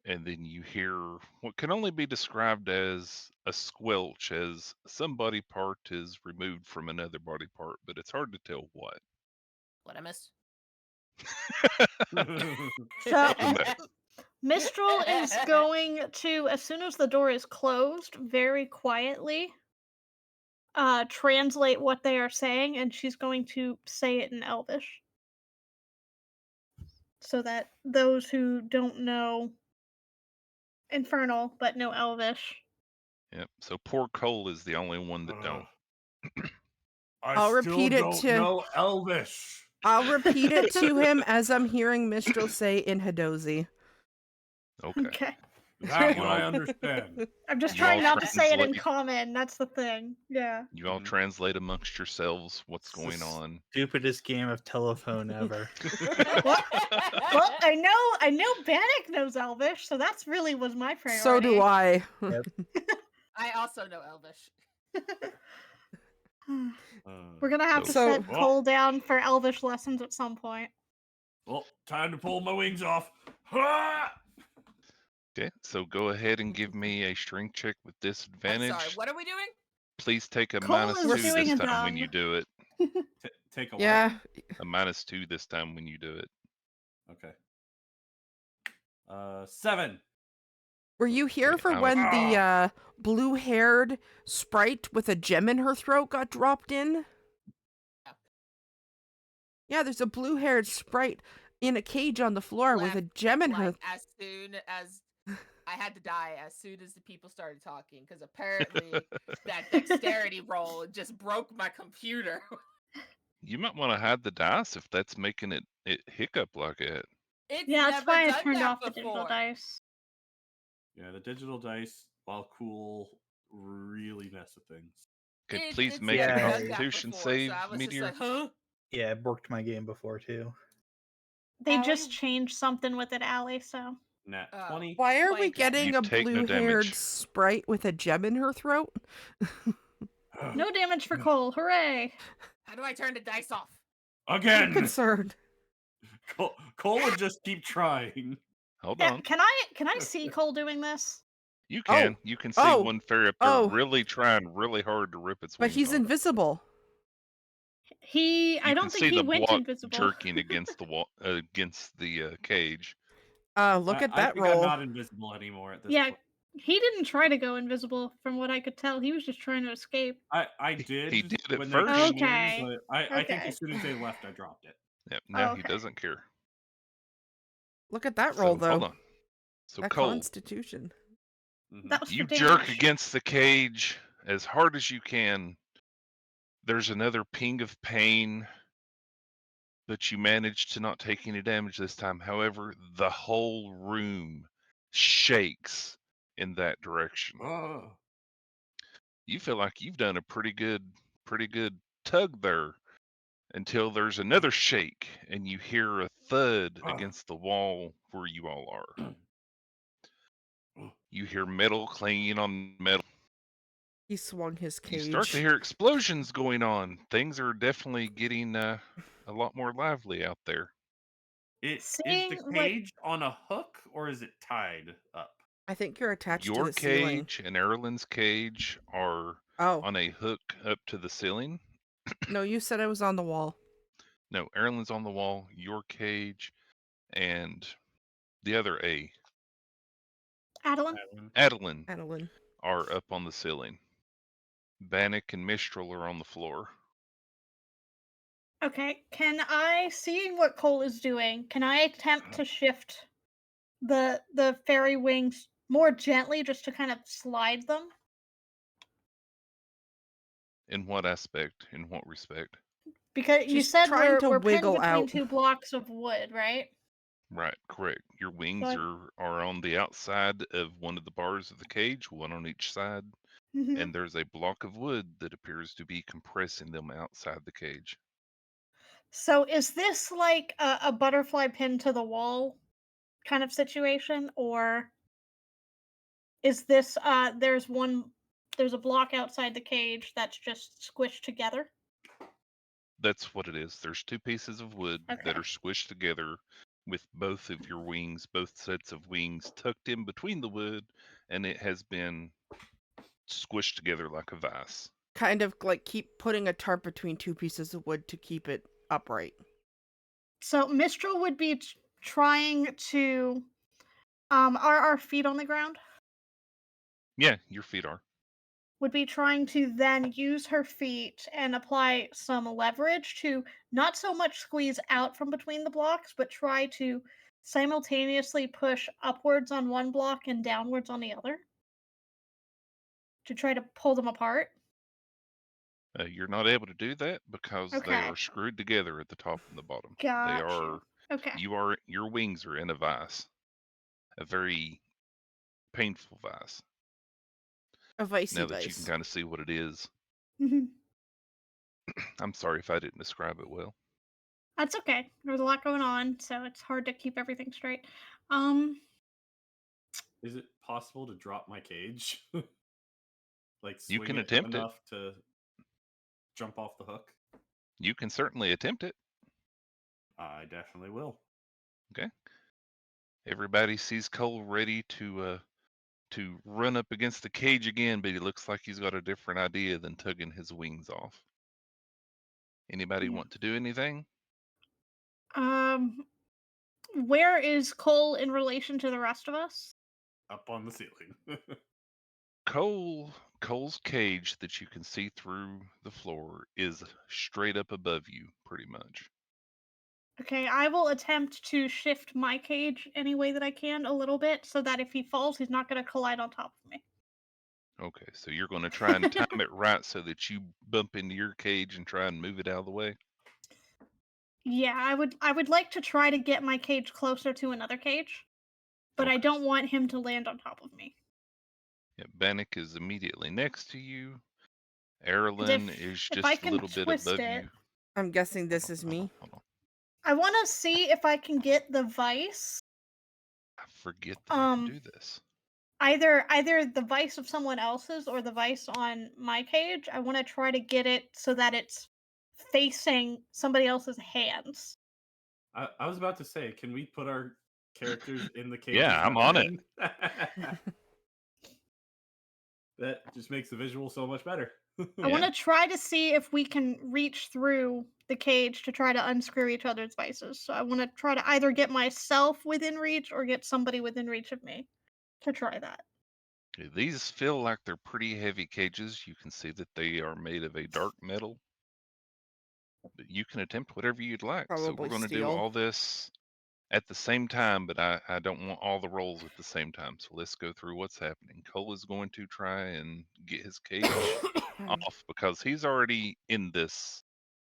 D: And then you hear what can only be described as a squelch, as some body part is removed from another body part, but it's hard to tell what.
A: What I missed?
C: So
D: Come back.
C: Mistral is going to, as soon as the door is closed, very quietly translate what they are saying, and she's going to say it in Elvish. So that those who don't know Infernal but know Elvish.
D: Yep. So poor Cole is the only one that don't.
B: I'll repeat it to-
F: know Elvish.
B: I'll repeat it to him as I'm hearing Mistral say in Hadozi.
D: Okay.
C: Okay.
F: That one I understand.
C: I'm just
D: You
C: trying
D: all
C: not to say it in
D: translate-
C: common. That's the thing. Yeah.
D: You all translate amongst yourselves what's going on.
G: Stupidest game of telephone ever.
C: Well, I know Bannock knows Elvish, so that's really was my priority.
B: So do I.
A: I also know Elvish.
C: We're gonna have to
B: So-
C: set Cole down for Elvish lessons at some point.
F: Well, time to pull my wings off. Ha!
D: Okay, so go ahead and give me a strength check with
A: I'm
D: disadvantage.
A: sorry, what are we doing?
D: Please take a
C: Cole
D: minus
C: is
D: 2
C: doing
D: this
C: a
D: time when
C: done.
D: you do it.
F: Take a
B: Yeah.
D: A minus 2 this time when you do it.
F: what? Okay. 7.
B: Were you here
D: Okay,
B: for
D: I'll-
B: when the blue-haired sprite with a gem in her throat got dropped in? Yeah, there's a blue-haired sprite in a cage on the floor with a
A: Left,
B: gem in her.
A: Like, as soon as I had to die, as soon as the people started talking, because apparently that dexterity roll just broke my computer.
D: You might want to hide the dice if that's making it hiccup like it.
A: It's
C: Yeah, that's
A: never
C: why I
A: done
C: turned
A: that
C: off the digital
A: before.
C: dice.
F: Yeah, the digital dice, while cool, really mess with things.
D: Okay,
A: It's
D: please make
G: never
D: a
G: done
A: that
D: Constitution
A: before,
D: save,
A: so I was
D: Meteor.
A: just like, huh?
G: Yeah, it worked my game before too.
C: They
A: Allie?
C: just changed something with it, Allie, so.
F: Nat
A: Oh.
F: 20.
B: Why are we
A: Blanket.
B: getting
D: You
B: a
D: take no
B: blue-haired
D: damage.
B: sprite with a gem in her throat?
C: No damage for Cole, hooray!
A: How do I turn the dice off?
B: I'm
F: Again!
B: concerned.
F: Cole would just keep trying.
D: Hold
C: Yeah,
D: on.
C: can I see Cole doing this?
D: You can. You can see
B: Oh.
D: one fairy up there
B: Oh.
D: really trying really hard to rip its
B: But
D: wings
B: he's
D: off.
B: invisible.
C: I
D: You
C: don't
D: can
C: think
D: see
C: he
D: the
C: went
D: block
C: invisible.
D: jerking against the wall, against the cage.
B: Look at
F: I
B: that
F: think
B: roll.
F: I'm not invisible anymore at this
C: Yeah,
F: point.
C: he didn't try to go invisible from what I could tell. He was just trying to escape.
F: I did.
D: He did at
F: when
D: first.
F: They came
C: Okay.
F: in, but I think
C: Okay.
F: as soon as they left, I dropped it.
D: Yep. Now he
C: Okay.
D: doesn't care.
B: Look at that roll,
D: So,
B: though.
D: hold on. So
B: That
D: Cole,
B: Constitution.
F: Mhm.
C: That was
D: you
C: for
D: jerk
C: damage.
D: against the cage as hard as you can. There's another ping of pain, but you manage to not take any damage this time. However, the whole room shakes in that direction.
F: Oh.
D: You feel like you've done a pretty good tug there until there's another shake and you hear a thud against the wall where you all are. You hear metal clanging on metal.
B: He swung his
D: You
B: cage.
D: start to hear explosions going on. Things are definitely getting a lot more lively out there.
F: Is the
C: Seeing what-
F: cage on a hook or is it tied up?
B: I think you're attached to
D: Your
B: the ceiling.
D: cage and Aerilyn's cage are
B: Oh,
D: on a hook up to the ceiling.
B: no, you said I was on the wall.
D: No, Aerilyn's on the wall. Your cage and the other
C: Adeline?
D: Adeline,
B: Adeline.
D: are up on the ceiling. Bannock and Mistral are on the floor.
C: Okay. Can I, seeing what Cole is doing, can I attempt to shift the fairy wings more gently, just to kind of slide them?
D: In what aspect? In what respect?
C: Because you
B: She's
C: said
B: trying to
C: we're pinned
B: wiggle
C: between
B: out.
C: 2 blocks of wood, right?
D: Right, correct. Your
C: So
D: wings are on the outside of one of the bars of the cage, one on each side,
C: Mhm.
D: and there's a block of wood that appears to be compressing them outside the cage.
C: So is this like a butterfly pinned to the wall kind of situation, or is this there's a block outside the cage that's just squished together?
D: That's what it is. There's two pieces of wood that
C: Okay.
D: are squished together with both of your wings, both sets of wings tucked in between the wood, and it has been squished together like a vise.
B: Kind of like keep putting a tarp between two pieces of wood to keep it upright.
C: So Mistral would be trying to are our feet on the ground?
D: Yeah, your feet are.
C: Would be trying to then use her feet and apply some leverage to not so much squeeze out from between the blocks, but try to simultaneously push upwards on one block and downwards on the other to try to pull them apart.
D: You're not able to do that because they
C: Okay.
D: are screwed together at the top and the bottom. They
C: Got
D: are.
C: you. Okay.
D: Your wings are in a vise, a very painful vise.
B: A vicey
D: Now that you can
B: vice.
D: kind of see what it is,
C: Mhm.
D: I'm sorry if I didn't describe it well.
C: That's okay. There's a lot going on, so it's hard to keep everything straight. Um,
F: Is it possible to drop my cage? Like
D: You
F: swing
D: can
F: it
D: attempt it.
F: enough to jump off the hook?
D: You can certainly attempt it.
F: I definitely will.
D: Okay. Everybody sees Cole ready to run up against the cage again, but he looks like he's got a different idea than tugging his wings off. Anybody
C: yeah.
D: want to do anything?
C: Um, where is Cole in relation to the rest of us?
F: Up on the ceiling.
D: Cole's cage that you can see through the floor is straight up above you, pretty much.
C: Okay, I will attempt to shift my cage any way that I can a little bit so that if he falls, he's not going to collide on top of me.
D: Okay, so you're going to try and time it right so that you bump into your cage and try and move it out of the way.
C: Yeah, I would like to try to get my cage closer to another cage, but I
D: Okay.
C: don't want him to land on top of me.
D: Yeah, Bannock is immediately next to you.
C: And
D: Aerilyn is
C: if I
D: just a
C: can
D: little bit
C: twist
D: above
C: it,
D: you.
B: I'm guessing this is me.
D: Hold on.
C: I want to see if I can get the vice
D: I forget that I can do this.
C: either the vice of someone else's or the vice on my cage. I want to try to get it so that it's facing somebody else's hands.
F: I was about to say, can we put our characters in the cages
D: Yeah, I'm
F: that
D: on
F: we're
D: it.
F: in? That just makes the visual so much better.
C: I want to try to see if we can reach through the cage to try to unscrew each other's vices. So I want to try to either get myself within reach or get somebody within reach of me to try that.
D: Okay, these feel like they're pretty heavy cages. You can see that they are made of a dark metal. But you can attempt whatever you'd like. So we're
B: Probably
D: going to do
B: steel.
D: all this at the same time, but I don't want all the rolls at the same time. So let's go through what's happening. Cole is going to try and get his cage off because he's already in this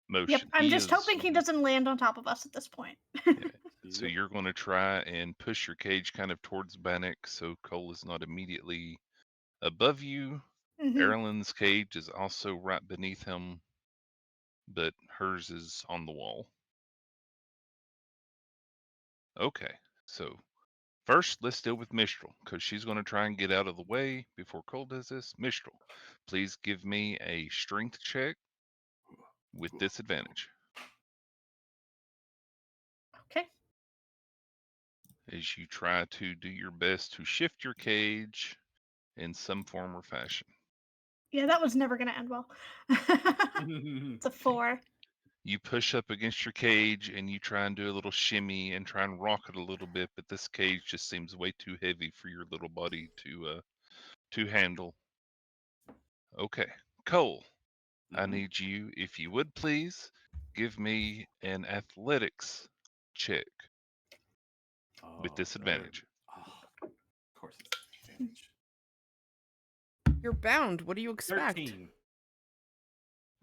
C: Yep,
D: motion.
C: I'm
D: He
C: just
D: is.
C: hoping he doesn't land on top of us at this point.
D: Yeah. So
F: Yep.
D: you're going to try and push your cage kind of towards Bannock so Cole is not immediately above you.
C: Mhm.
D: Aerilyn's cage is also right beneath him, but hers is on the wall. Okay, so first let's deal with Mistral because she's going to try and get out of the way before Cole does this. Mistral, please give me a strength check with disadvantage
C: Okay.
D: as you try to do your best to shift your cage in some form or fashion.
C: Yeah, that was never going to end well. It's a 4.
D: You push up against your cage and you try and do a little shimmy and try and rock it a little bit, but this cage just seems way too heavy for your little body to handle. Okay, Cole, I need you, if you would please, give me an athletics check with
F: Oh,
D: disadvantage.
B: You're bound. What do you expect?
F: 13.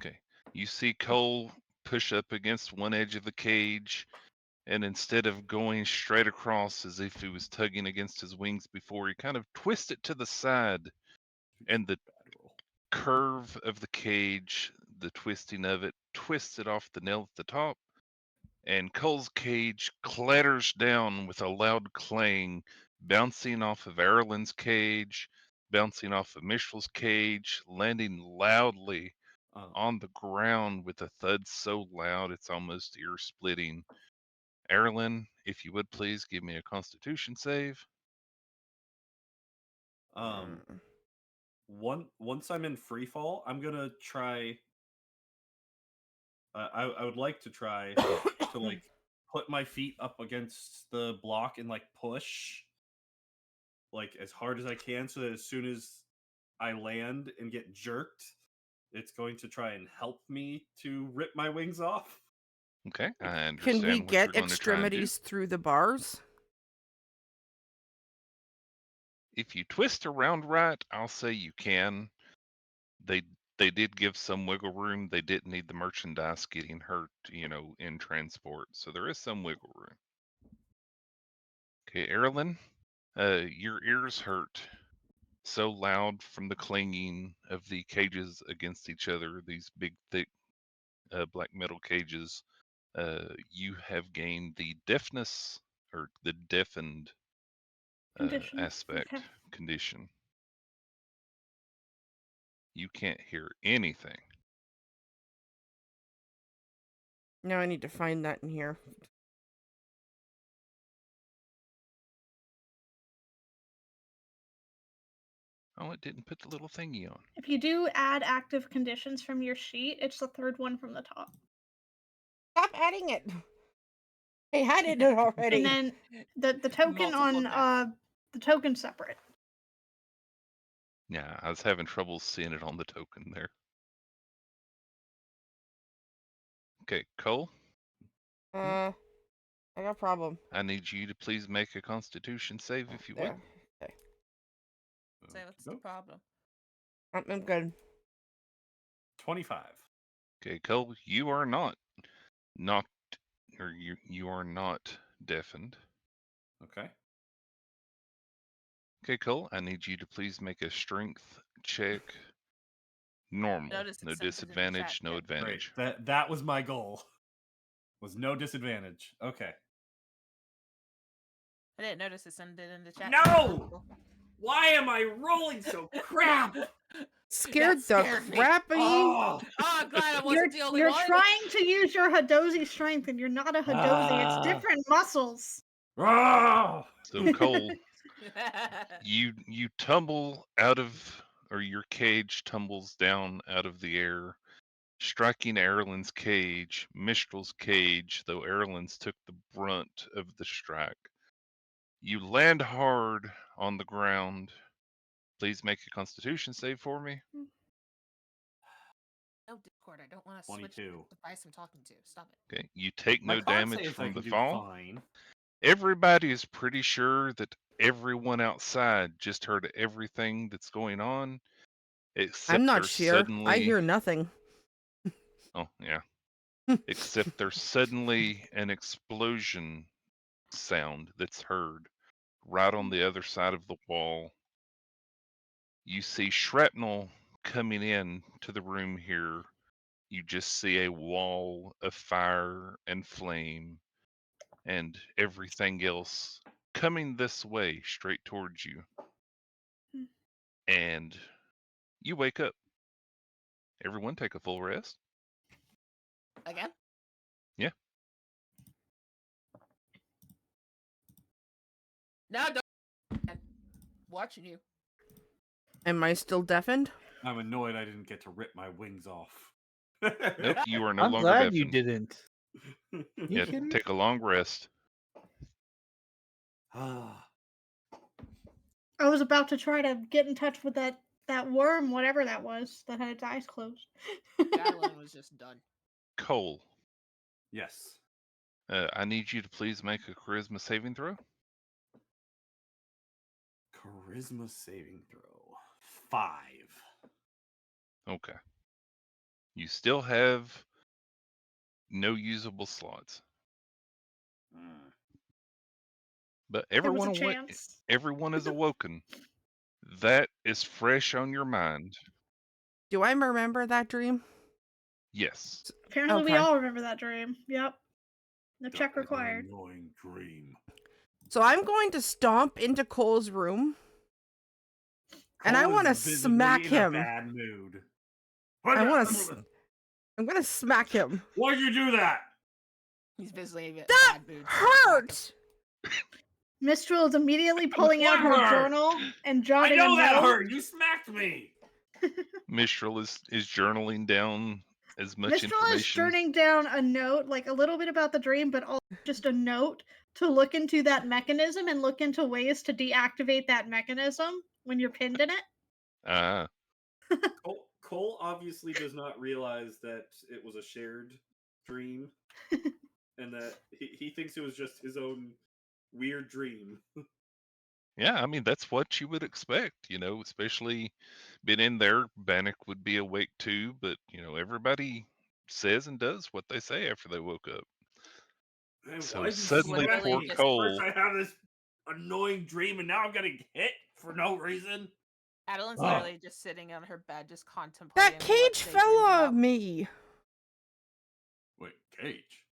D: Okay. You see Cole push up against one edge of the cage, and instead of going straight across as if he was tugging against his wings before, he kind of twists it to the side, and the
F: Bad roll.
D: curve of the cage, the twisting of it, twists it off the nail at the top, and Cole's cage clatters down with a loud clang, bouncing off of Aerilyn's cage, bouncing off of Misthal's cage, landing loudly on the ground with a thud so loud it's almost ear splitting. Aerilyn, if you would please give me a Constitution save.
F: Once I'm in free fall, I'm gonna try. I would like to try to like put my feet up against the block and like push like as hard as I can, so that as soon as I land and get jerked, it's going to try and help me to rip my wings off.
D: Okay, I understand
B: Can we
D: what you're
B: get
D: going to try and do.
B: extremities through the bars?
D: If you twist around right, I'll say you can. They did give some wiggle room. They didn't need the merchandise getting hurt, in transport. So there is some wiggle room. Okay, Aerilyn, your ears hurt so loud from the clanging of the cages against each other, these big, thick black metal cages. You have gained the deafness or the deafened
C: Condition.
D: aspect
C: Okay.
D: condition. You can't hear anything.
B: Now I need to find that in here.
D: Oh, it didn't put the little thingy on.
C: If you do add active conditions from your sheet, it's the third one from the top.
B: Stop adding it. I had it already.
C: And then the token
A: Multiple
C: on the token separate.
D: Yeah, I was having trouble seeing it on the token there. Okay, Cole,
B: I got a problem.
D: I need you to please make a Constitution save if you would.
B: There. Okay.
A: Say what's the problem?
B: I'm good.
F: 25.
D: Okay, Cole, you are not, or you are not deafened.
F: Okay.
D: Okay, Cole, I need you to please make a strength check. Normal,
A: Notice it
D: no
A: sent it in the
D: disadvantage,
A: chat,
D: no
A: too.
D: advantage.
F: Great. That was my goal. Was no disadvantage. Okay.
A: I didn't notice it sent it in the chat.
F: No! Why am I rolling so crap?
B: Scared
A: That
B: the
A: scared me.
B: crap out of you?
F: Oh,
A: I'm glad I wasn't the only
C: You're
A: one.
C: trying to use your Hadozi strength, and you're not a Hadozi. It's different muscles.
F: oh!
D: So Cole, you tumble out of, or your cage tumbles down out of the air, striking Aerilyn's cage, Mistral's cage, though Aerilyn's took the brunt of the strike. You land hard on the ground. Please make a Constitution save for me.
A: No, Discord, I don't want to switch
F: 22.
A: the device I'm talking to. Stop it.
D: Okay, you take
F: My
D: no
F: con
D: damage
F: saves I
D: from
F: can
D: the
F: do
D: fall.
F: fine.
D: Everybody is pretty sure that everyone outside just heard everything that's going on, except
B: I'm not
D: there's
B: sure.
D: suddenly.
B: I hear nothing.
D: Oh yeah. Except there's suddenly an explosion sound that's heard right on the other side of the wall. You see shrapnel coming in to the room here. You just see a wall of fire and flame and everything else coming this way straight towards you. And you wake up. Everyone take a full rest.
A: Again?
D: Yeah.
A: No, don't. I'm watching you.
B: Am I still deafened?
F: I'm annoyed I didn't get to rip my wings off.
D: Nope, you are no
G: I'm
D: longer
G: glad you
D: deafened.
G: didn't.
D: Yeah,
G: kidding me?
D: take a long rest.
F: Ah,
C: I was about to try to get in touch with that worm, whatever that was, that had its eyes closed.
A: Adeline was just done.
D: Cole,
F: yes.
D: I need you to please make a charisma saving throw.
F: Charisma saving throw. 5.
D: Okay. You still have no usable slots. But
C: There was
D: everyone
C: a chance.
D: everyone is awoken. That is fresh on your mind.
B: Do I remember that dream?
D: Yes.
C: Apparently, we
B: Okay.
C: all remember that dream. Yep. No check
F: That was an
C: required.
F: annoying dream.
B: So I'm going to stomp into Cole's room. And I
F: Cole
B: want to
F: is visibly
B: smack
F: in a
B: him.
F: bad mood.
B: I'm gonna smack him.
F: Why'd you do that?
A: He's visibly in a
B: That
A: bad mood.
B: hurt!
C: Mistral is immediately pulling out her
F: What hurt?
C: journal and
F: I
C: jotting
F: know
C: a
F: that
C: note.
F: hurt. You smacked me.
D: Mistral is journaling down as much
C: Mistral is
D: information.
C: jotting down a note, like a little bit about the dream, but also just a note to look into that mechanism and look into ways to deactivate that mechanism when you're pinned in it.
D: Ah,
F: Cole obviously does not realize that it was a shared dream, and that he thinks it was just his own weird dream.
D: yeah. I mean, that's what you would expect, especially been in there. Bannock would be awake too, but everybody says and does what they say after they woke up.
F: Man,
D: So
F: why'd you
D: suddenly,
F: smack
A: literally
D: poor
F: me?
A: just-
D: Cole.
F: First I have this annoying dream, and now I'm getting hit for no reason.
A: Adelyn's
F: Ugh.
A: literally just sitting on her bed, just contemplating.
B: That
A: what
B: cage
A: they
B: fell
A: dreamed
B: on
A: about.
B: me.
F: Wait, Cage?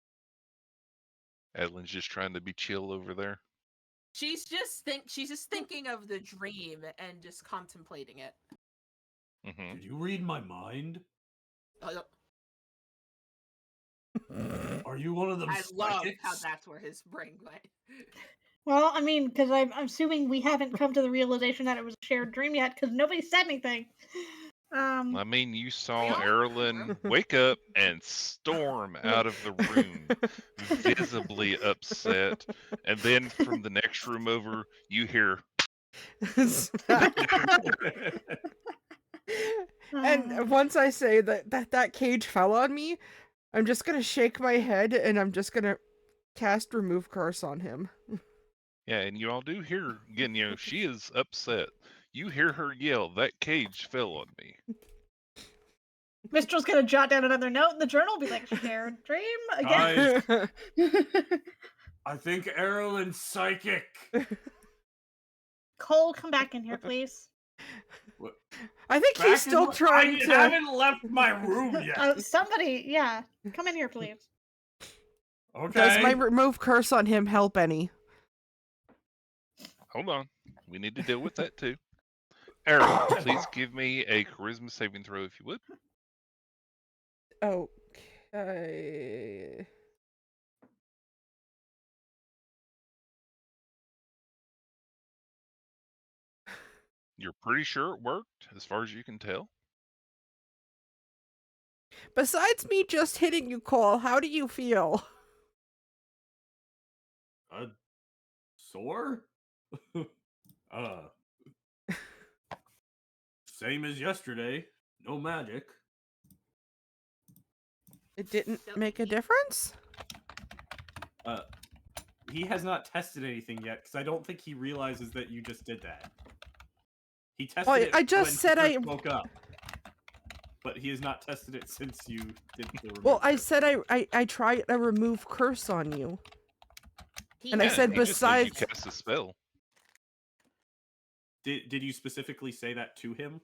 D: Adelyn's just trying to be chill over there.
A: She's just thinking of the dream and just contemplating it.
D: Hmm.
F: Did you read my mind? Are you one of them
A: I love
F: psychics?
A: how that's where his brain went.
C: Well, I mean, because I'm assuming we haven't come to the realization that it was a shared dream yet, because nobody said anything.
D: I mean, you saw
A: all-
D: Aerilyn wake up and storm out of the room, visibly upset. And then from the next room over, you hear,
B: And once I say that cage fell on me, I'm just gonna shake my head and I'm just gonna cast remove curse on him.
D: yeah, and you all do hear, again, she is upset. You hear her yell, that cage fell on me.
C: Mistral's gonna jot down another note in the journal, be like, shared dream again.
F: Guys, I think Aerilyn's psychic.
C: Cole, come back in here, please.
F: What?
B: I think he's still trying
F: I
B: to.
F: haven't left my room yet.
C: Somebody, yeah, come in here, please.
F: Okay.
B: Does my remove curse on him help any?
D: Hold on. We need to deal with that too. Aerilyn, please give me a charisma saving throw if you would.
B: Okay.
D: You're pretty sure it worked, as far as you can tell.
B: Besides me just hitting you, Cole, how do you feel?
F: Sore? Same as yesterday. No magic.
B: It didn't make a difference?
F: He has not tested anything yet, because I don't think he realizes that you just did that. He tested
B: Well,
F: it
B: I just
F: when
B: said
F: he
B: I
F: first woke up. But he has not tested it since you did the remove
B: Well, I
F: curse.
B: said I tried a remove curse on you. And I
A: Yeah,
B: said
D: he just said you
B: besides-
D: cast a spell.
F: Did you specifically say that to him?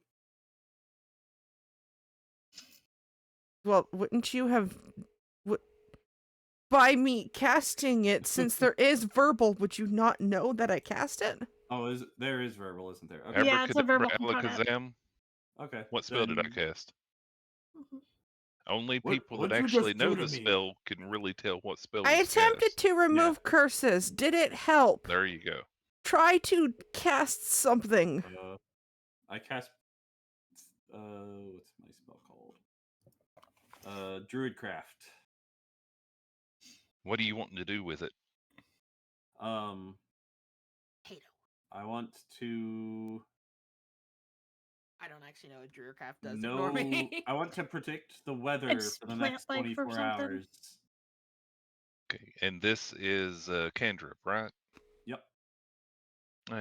B: Well, wouldn't you have... By me casting it, since there is verbal, would you not know that I cast it?
F: Oh, there is verbal, isn't there? Okay.
C: Yeah, it's a verbal
D: Abracadabra,
C: component.
D: alakazam.
F: Okay.
D: What spell did I
F: then-
D: cast? Only
F: What-
D: people
F: what'd
D: that
F: you
D: actually
F: just
D: know
F: do
D: the
F: to me?
D: spell can really tell what spell
B: I
D: was
B: attempted
D: cast.
B: to remove curses. Did it help?
D: There you go.
B: Try to cast something.
F: I cast. What's my spell called? Druidcraft.
D: What are you wanting to do with it?
F: I want to.
A: I don't actually know what Druidcraft does.
F: No,
A: Ignore me.
F: I want to predict the weather
C: It's
F: for the next
C: plant-like or
F: 24
C: something.
F: hours.
D: Okay, and this is cantrip, right?
F: Yep.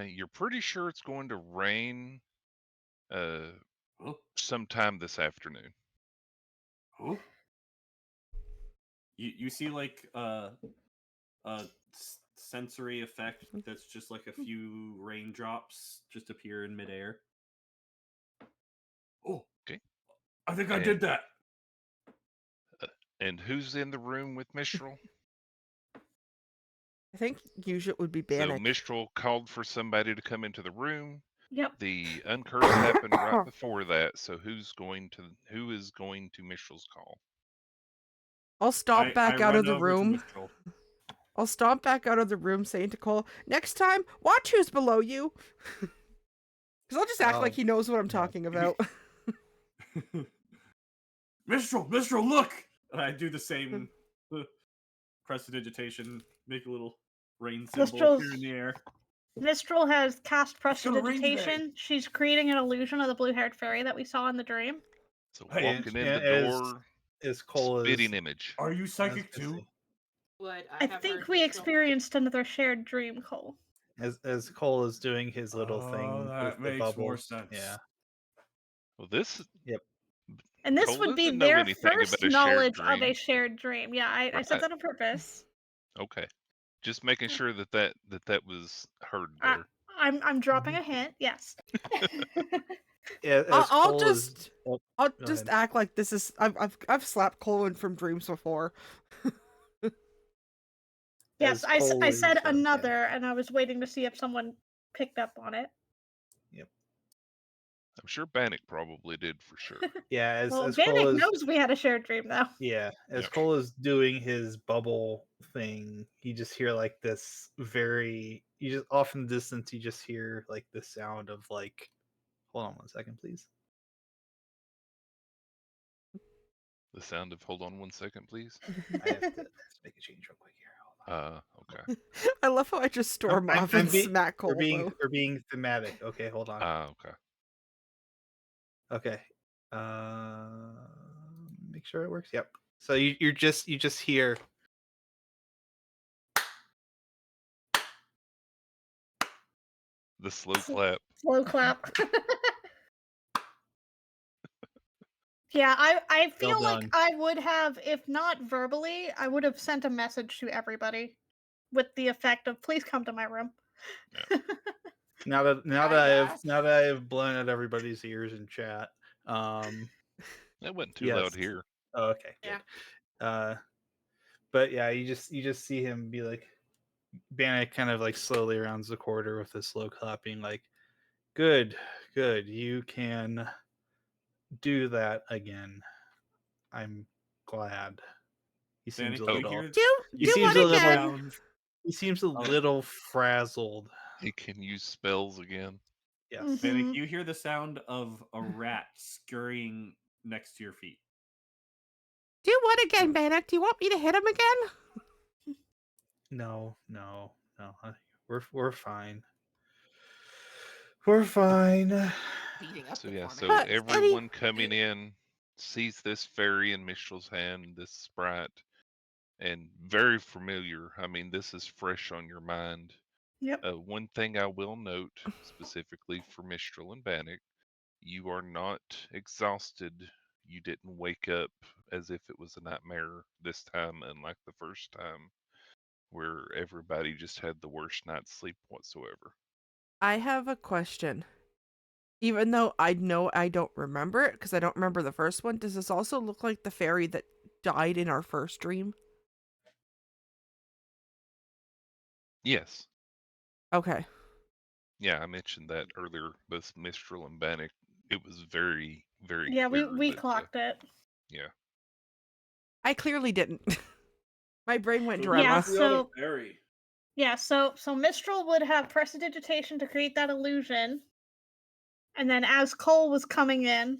D: You're pretty sure it's going to rain
F: Huh?
D: sometime this afternoon.
F: Huh? You see like sensory effect that's just like a few raindrops just appear in midair. Oh,
D: Okay.
F: I think I did
D: And-
F: that.
D: And who's in the room with Mistral?
B: I think usually it would be
D: So
B: Bannock.
D: Mistral called for somebody to come into the room.
C: Yep.
D: The uncurse happened right before that. So who is going to Mistral's call?
B: I'll stomp back
F: I
B: out of
F: run
B: the
F: over to
B: room.
F: Mistral.
B: I'll stomp back out of the room saying to Cole, next time, watch who's below you. Because I'll just act like he knows what I'm talking about.
F: Mistral, look! And I do the same prestidigitation, make a little rain symbol appear in the air.
C: Mistral has cast
F: It's gonna rain today.
C: prestidigitation. She's creating an illusion of the blue-haired fairy that we saw in the dream.
D: So
F: Hey,
D: walking in
G: and
D: the door,
G: As Cole
D: spitting
G: is,
D: image.
F: Are you
G: I was
F: psychic
G: gonna
F: too?
G: say,
A: Would
C: I
A: have
C: think
A: heard
C: we
A: Mistral-
C: experienced another shared dream, Cole.
G: as Cole is doing his little
F: Oh,
G: thing
F: that
G: with the
F: makes
G: bubbles.
F: more sense.
G: Yeah.
D: Well, this
C: And this
D: Cole
C: would be
D: doesn't know
C: their
D: anything
C: first
D: about a shared
C: knowledge of a
D: dream.
C: shared dream. Yeah, I said
D: Right.
C: that on purpose.
D: Okay. Just making sure that was heard
C: I-
D: there.
C: I'm dropping a hint. Yes.
G: Yeah, as
B: I'll
G: Cole
B: just
G: is, oh,
B: I'll
G: go
B: just
G: ahead.
B: act like this is I've slapped Colin from dreams before.
C: Yes,
G: as
C: I
G: Cole
C: said
G: is,
C: another, and I was waiting to see if someone picked up on it.
D: I'm sure Bannock probably did for sure.
G: Yeah, as
C: Well,
G: Cole
C: Bannock
G: is,
C: knows we had a shared dream, though.
G: yeah, as
D: Yep.
G: Cole is doing his bubble thing, you just hear like this you just off in the distance, you just hear like the sound of like, hold on 1 second, please.
D: The sound of hold on 1 second, please.
G: I have to make a change real quick here. Hold on.
D: Okay.
B: I love how I just storm off and smack Cole.
G: We're being thematic. Okay, hold on.
D: Okay.
G: Okay. Make sure it works. Yep. So you just hear
D: The slow clap.
C: Slow clap. Yeah, I feel
G: Well
C: like
G: done.
C: I would have, if not verbally, I would have sent a message to everybody with the effect of "Please come to my room."
G: now that
A: Yes.
G: I have blown out everybody's ears in chat.
D: That wasn't too
G: Yes.
D: loud here.
G: Oh, okay.
A: Yeah.
G: Good. But yeah, you just see him be like, Bannock kind of like slowly rounds the corridor with a slow clapping, like, good, you can do that again. I'm glad. He seems
F: Bannock,
G: a
F: you
G: little.
F: hear-
B: Do
G: He seems
B: what
G: a little.
B: again?
F: sound
G: He seems a little frazzled.
D: He can use spells again.
G: Yes.
C: Mhm.
F: Bannock, you hear the sound of a rat scurrying next to your feet.
B: Do what again, Bannock? Do you want me to hit him again?
G: No. We're fine. We're fine.
A: Beating up
D: So
A: the
D: yeah,
A: poor
D: so
A: man.
D: everyone coming in sees this fairy in Mistral's hand, this sprite, and very familiar. I mean, this is fresh on your mind.
C: Yep.
D: One thing I will note specifically for Mistral and Bannock, you are not exhausted. You didn't wake up as if it was a nightmare this time, unlike the first time, where everybody just had the worst night's sleep whatsoever.
B: I have a question. Even though I know I don't remember it because I don't remember the first one, does this also look like the fairy that died in our first dream?
D: Yes.
B: Okay.
D: Yeah, I mentioned that earlier. Both Mistral and Bannock, it was very, very
C: Yeah,
D: clear
C: we
D: that,
C: clocked it.
D: yeah.
B: I clearly didn't. My brain went
F: So
B: drama.
C: Yeah,
F: who's the other
C: so-
F: fairy?
C: Yeah, so Mistral would have prestidigitation to create that illusion, and then as Cole was coming in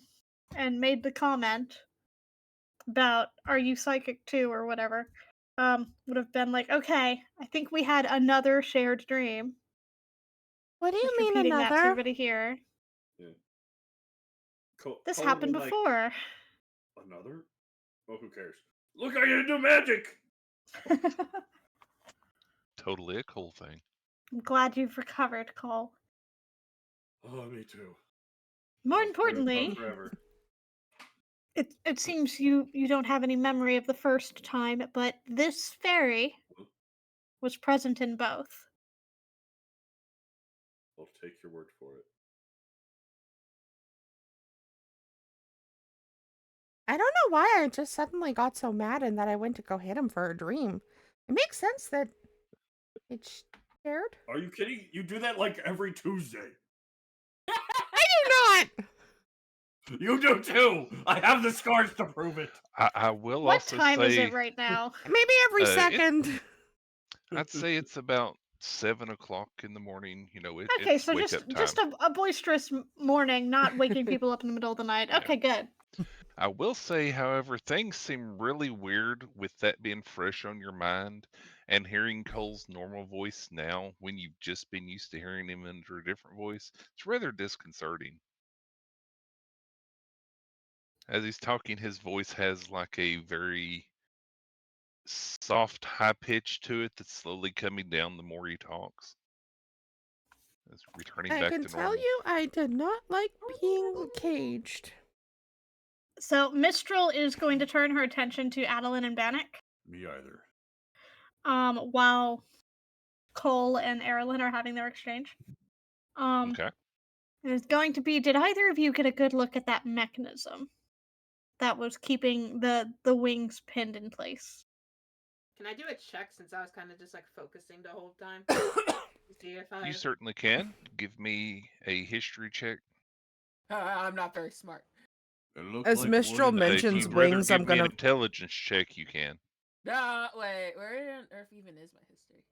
C: and made the comment about "Are you psychic too?" or whatever, would have been like, "Okay, I think we had another shared dream."
B: What do you
C: Just
B: mean
C: repeating that to
B: another?
C: everybody here.
F: Yeah.
C: This
F: Cole
C: happened
F: would, like,
C: before.
F: Another? Oh, who cares? Look, I can do magic!
D: Totally a Cole thing.
C: I'm glad you've recovered, Cole.
F: Oh, me too.
C: More
F: I'll spread it
C: importantly,
F: out forever.
C: it seems you don't have any memory of the first time, but this fairy was present in both.
F: I'll take your word for it.
B: I don't know why I just suddenly got so mad and that I went to go hit him for a dream. It makes sense that it's scared.
F: Are you kidding? You do that like every Tuesday.
B: I do not!
F: You do too. I have the scars to prove it.
D: I will
C: What
D: also
C: time is
D: say,
C: it right now?
B: Maybe every second.
D: I'd say it's about 7 o'clock in the morning. You know,
C: Okay,
D: it's
C: so
D: wake up time.
C: just a boisterous morning, not waking people up in the middle of the night.
D: Yeah.
C: Okay, good.
D: I will say, however, things seem really weird with that being fresh on your mind and hearing Cole's normal voice now when you've just been used to hearing him under a different voice. It's rather disconcerting. As he's talking, his voice has like a very soft, high pitch to it that's slowly coming down the more he talks. It's returning
B: I
D: back
B: can
D: to
B: tell
D: normal.
B: you I did not like being caged.
C: So Mistral is going to turn her attention to Adeline and Bannock,
F: Me either.
C: while Cole and Aerilyn are having their exchange.
D: Okay.
C: And it's going to be, did either of you get a good look at that mechanism that was keeping the wings pinned in place?
A: Can I do a check since I was kind of just like focusing the whole time? See if I.
D: You certainly can. Give me a history check.
A: I'm not very smart.
F: It looked
B: As
F: like
B: Mistral
F: wood
D: If
B: mentions
D: you'd rather
B: wings,
D: give
B: I'm
D: me
B: gonna.
D: an intelligence check, you can.
A: Wait, where on earth even is my history?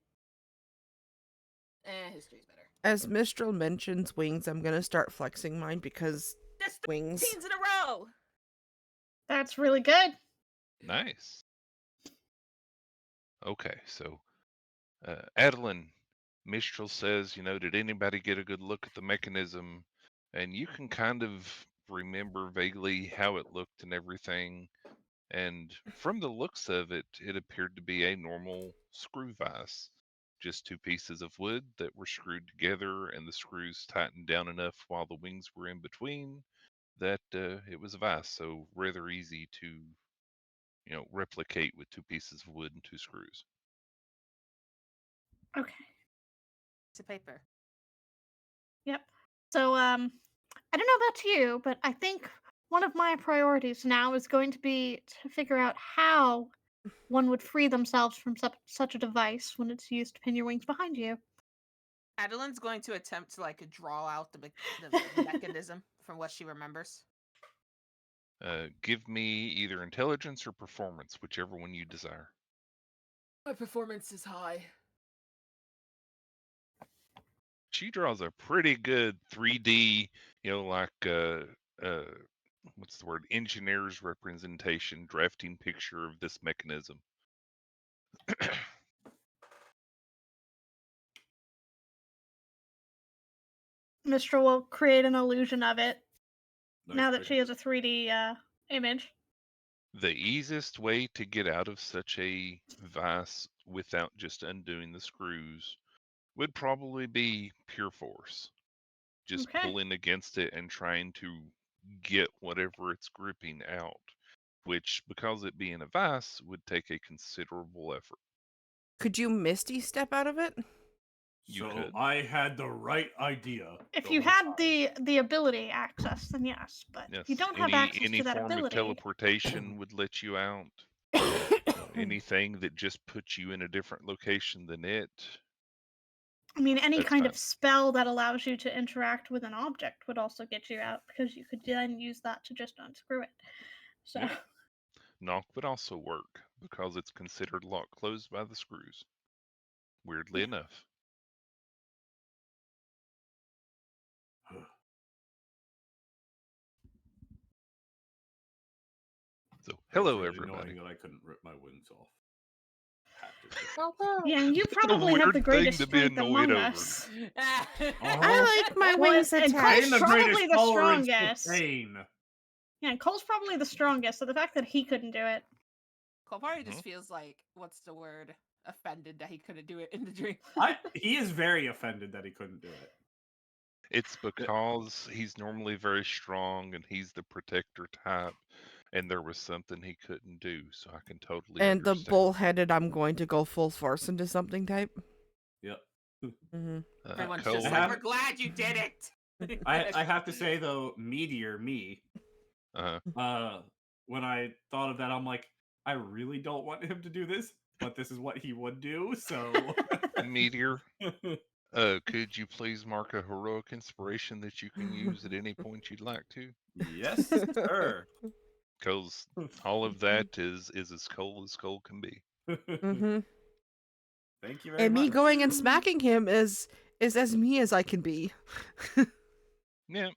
A: History's better.
B: As Mistral mentions wings, I'm gonna start flexing mine because
A: That's
B: wings.
A: 13s in a row.
C: That's really good.
D: Nice. Okay, so Adeline, Mistral says, did anybody get a good look at the mechanism? And you can kind of remember vaguely how it looked and everything. And from the looks of it, it appeared to be a normal screw vise. Just two pieces of wood that were screwed together, and the screws tightened down enough while the wings were in between that it was a vise. So rather easy to, replicate with two pieces of wood and two screws.
C: Okay.
A: It's a paper.
C: Yep. So, I don't know about you, but I think one of my priorities now is going to be to figure out how one would free themselves from such a device when it's used to pin your wings behind you.
A: Adeline's going to attempt to like draw out the mechanism from what she remembers.
D: Give me either intelligence or performance, whichever one you desire.
A: My performance is high.
D: She draws a pretty good 3D, like what's the word? Engineer's representation, drafting picture of this mechanism.
C: Mistral will create an illusion of it
F: Nice
C: now that she has
F: picture.
C: a 3D image.
D: The easiest way to get out of such a vise without just undoing the screws would probably be pure force. Just
C: Okay.
D: pulling against it and trying to get whatever it's gripping out, which, because it being a vise, would take a considerable effort.
B: Could you Misty step out of it?
D: You
F: So
D: could.
F: I had the right idea.
C: If
F: the
C: you
F: whole
C: had
F: time.
C: the ability access, then yes. But if you
D: Yes.
C: don't have
D: Any
C: access to that
D: form of
C: ability,
D: teleportation would let you out. Anything that just puts you in a different location than it.
C: I mean, any
D: That's
C: kind
D: fine.
C: of spell that allows you to interact with an object would also get you out because you could then use that to just unscrew it. So,
F: Yeah.
D: Knock would also work because it's considered locked closed by the screws. Weirdly enough. So,
F: It was
D: hello
F: really
D: everybody.
F: annoying that I couldn't rip my wings off. Had to.
C: yeah, and you
D: It's a
C: probably have the
D: weird thing
C: greatest
D: to be
C: strength
D: annoyed
C: among
D: over.
C: us.
B: I like my
C: Well,
B: wings
C: and
B: attached.
C: Cole's
F: And the
C: probably
F: greatest
C: the
F: tolerance to
C: strongest.
F: pain.
C: Yeah, and Cole's probably the strongest, so the fact that he couldn't do it.
A: Cole probably just feels like, what's the word? Offended that he couldn't do it in the dream.
F: He is very offended that he couldn't do it.
D: It's because he's normally very strong and he's the protector type, and there was something he couldn't do, so I can totally
B: And the
D: understand.
B: bullheaded, I'm going to go full force into something type.
F: Yep.
B: Mm-hmm.
A: Everyone's
D: Cole,
A: just
F: I
A: like,
F: have-
A: we're glad you did it.
F: I have to say though, Meteor me.
D: uh,
F: When I thought of that, I'm like, I really don't want him to do this, but this is what he would do. So,
D: Meteor, could you please mark a heroic inspiration that you can use at any point you'd like to?
F: yes, sir.
D: Because all of that is as cold can be.
B: Mm-hmm.
F: Thank you very
B: And
F: much.
B: me going and smacking him is as me as I can be.
D: Yeah,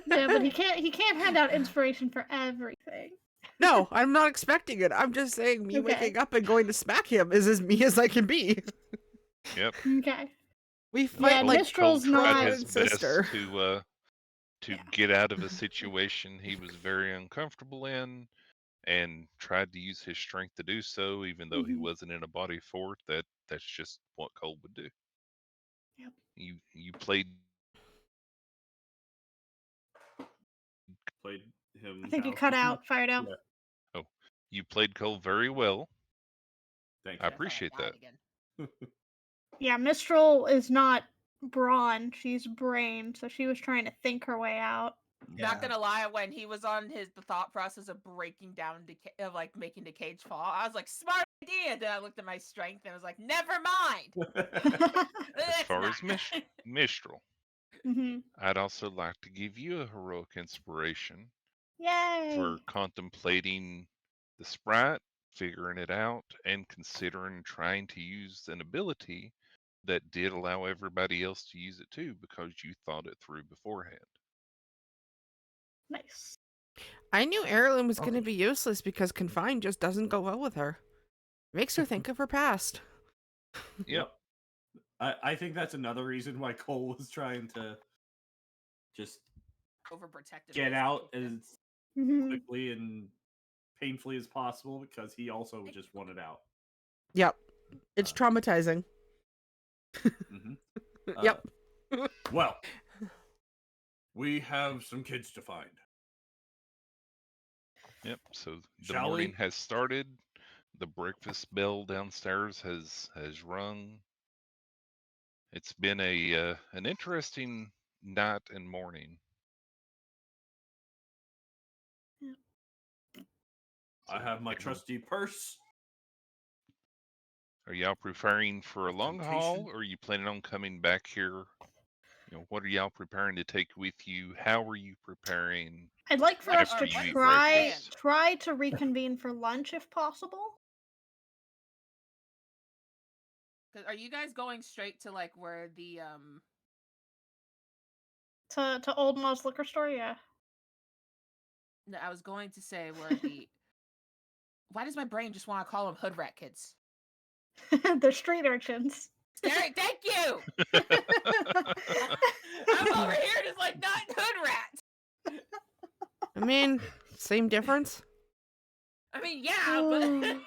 C: Yeah, but he can't hand out inspiration for everything.
B: No, I'm not expecting it. I'm just saying me
C: Okay.
B: waking up and going to smack him is as me as I can be.
D: yep.
C: Okay.
B: We fight
C: Yeah,
B: like
C: Mistral's
D: Cole tried
C: not-
D: his
B: and
D: best
B: sister.
D: to
C: Yeah.
D: get out of a situation he was very uncomfortable in, and tried to use his strength to do so, even though he
C: Mhm.
D: wasn't in a body fort. That's just what Cole would do.
C: Yep.
D: You played
F: Played him.
C: I think you
F: how-
C: cut out, fired out.
F: Yeah.
D: oh, you played Cole very well.
F: Thank
D: I
F: you.
A: I thought
D: appreciate
A: died
D: that.
A: again.
C: Yeah, Mistral is not brawn, she's brain, so she was trying to think her way out.
A: Not gonna lie, when he was on the thought process of breaking down, of like making the cage fall, I was like, smart idea. Then I looked at my strength and I was like, never mind.
D: As far as Mistral,
C: hmm
D: I'd also like to give you a heroic inspiration
C: Yay!
D: for contemplating the sprite, figuring it out, and considering trying to use an ability that did allow everybody else to use it too, because you thought it through beforehand.
C: Nice.
B: I knew Aerilyn was going to
F: Okay.
B: be useless because confined just doesn't go well with her. Makes her think of her past.
D: Yep.
F: I think that's another reason why Cole was trying to just
A: Overprotective.
F: get out as
C: hmm
F: quickly and painfully as possible because he also just wanted out.
B: Yep. It's traumatizing.
F: Mhm.
B: Yep.
F: Well, we have some kids to find.
D: Yep. So the
F: Shall
D: morning
F: we?
D: has started. The breakfast bell downstairs has rung. It's been a an interesting night and morning.
F: I
D: So,
F: have my trusty purse.
D: are y'all preparing for a long haul,
F: Temptation.
D: or are you planning on coming back here? What are y'all preparing to take with you? How are you preparing?
C: I'd like for us
D: After
C: to
D: you eat
C: try
D: breakfast.
C: to reconvene for lunch if possible.
A: Are you guys going straight to like where the
C: To Old Mo's liquor store, yeah.
A: No, I was going to say where the. Why does my brain just want to call them hood rat kids?
C: They're street urchins.
A: Thank you. I'm over here just like not hood rat.
B: I mean, same difference.
A: I mean, yeah, but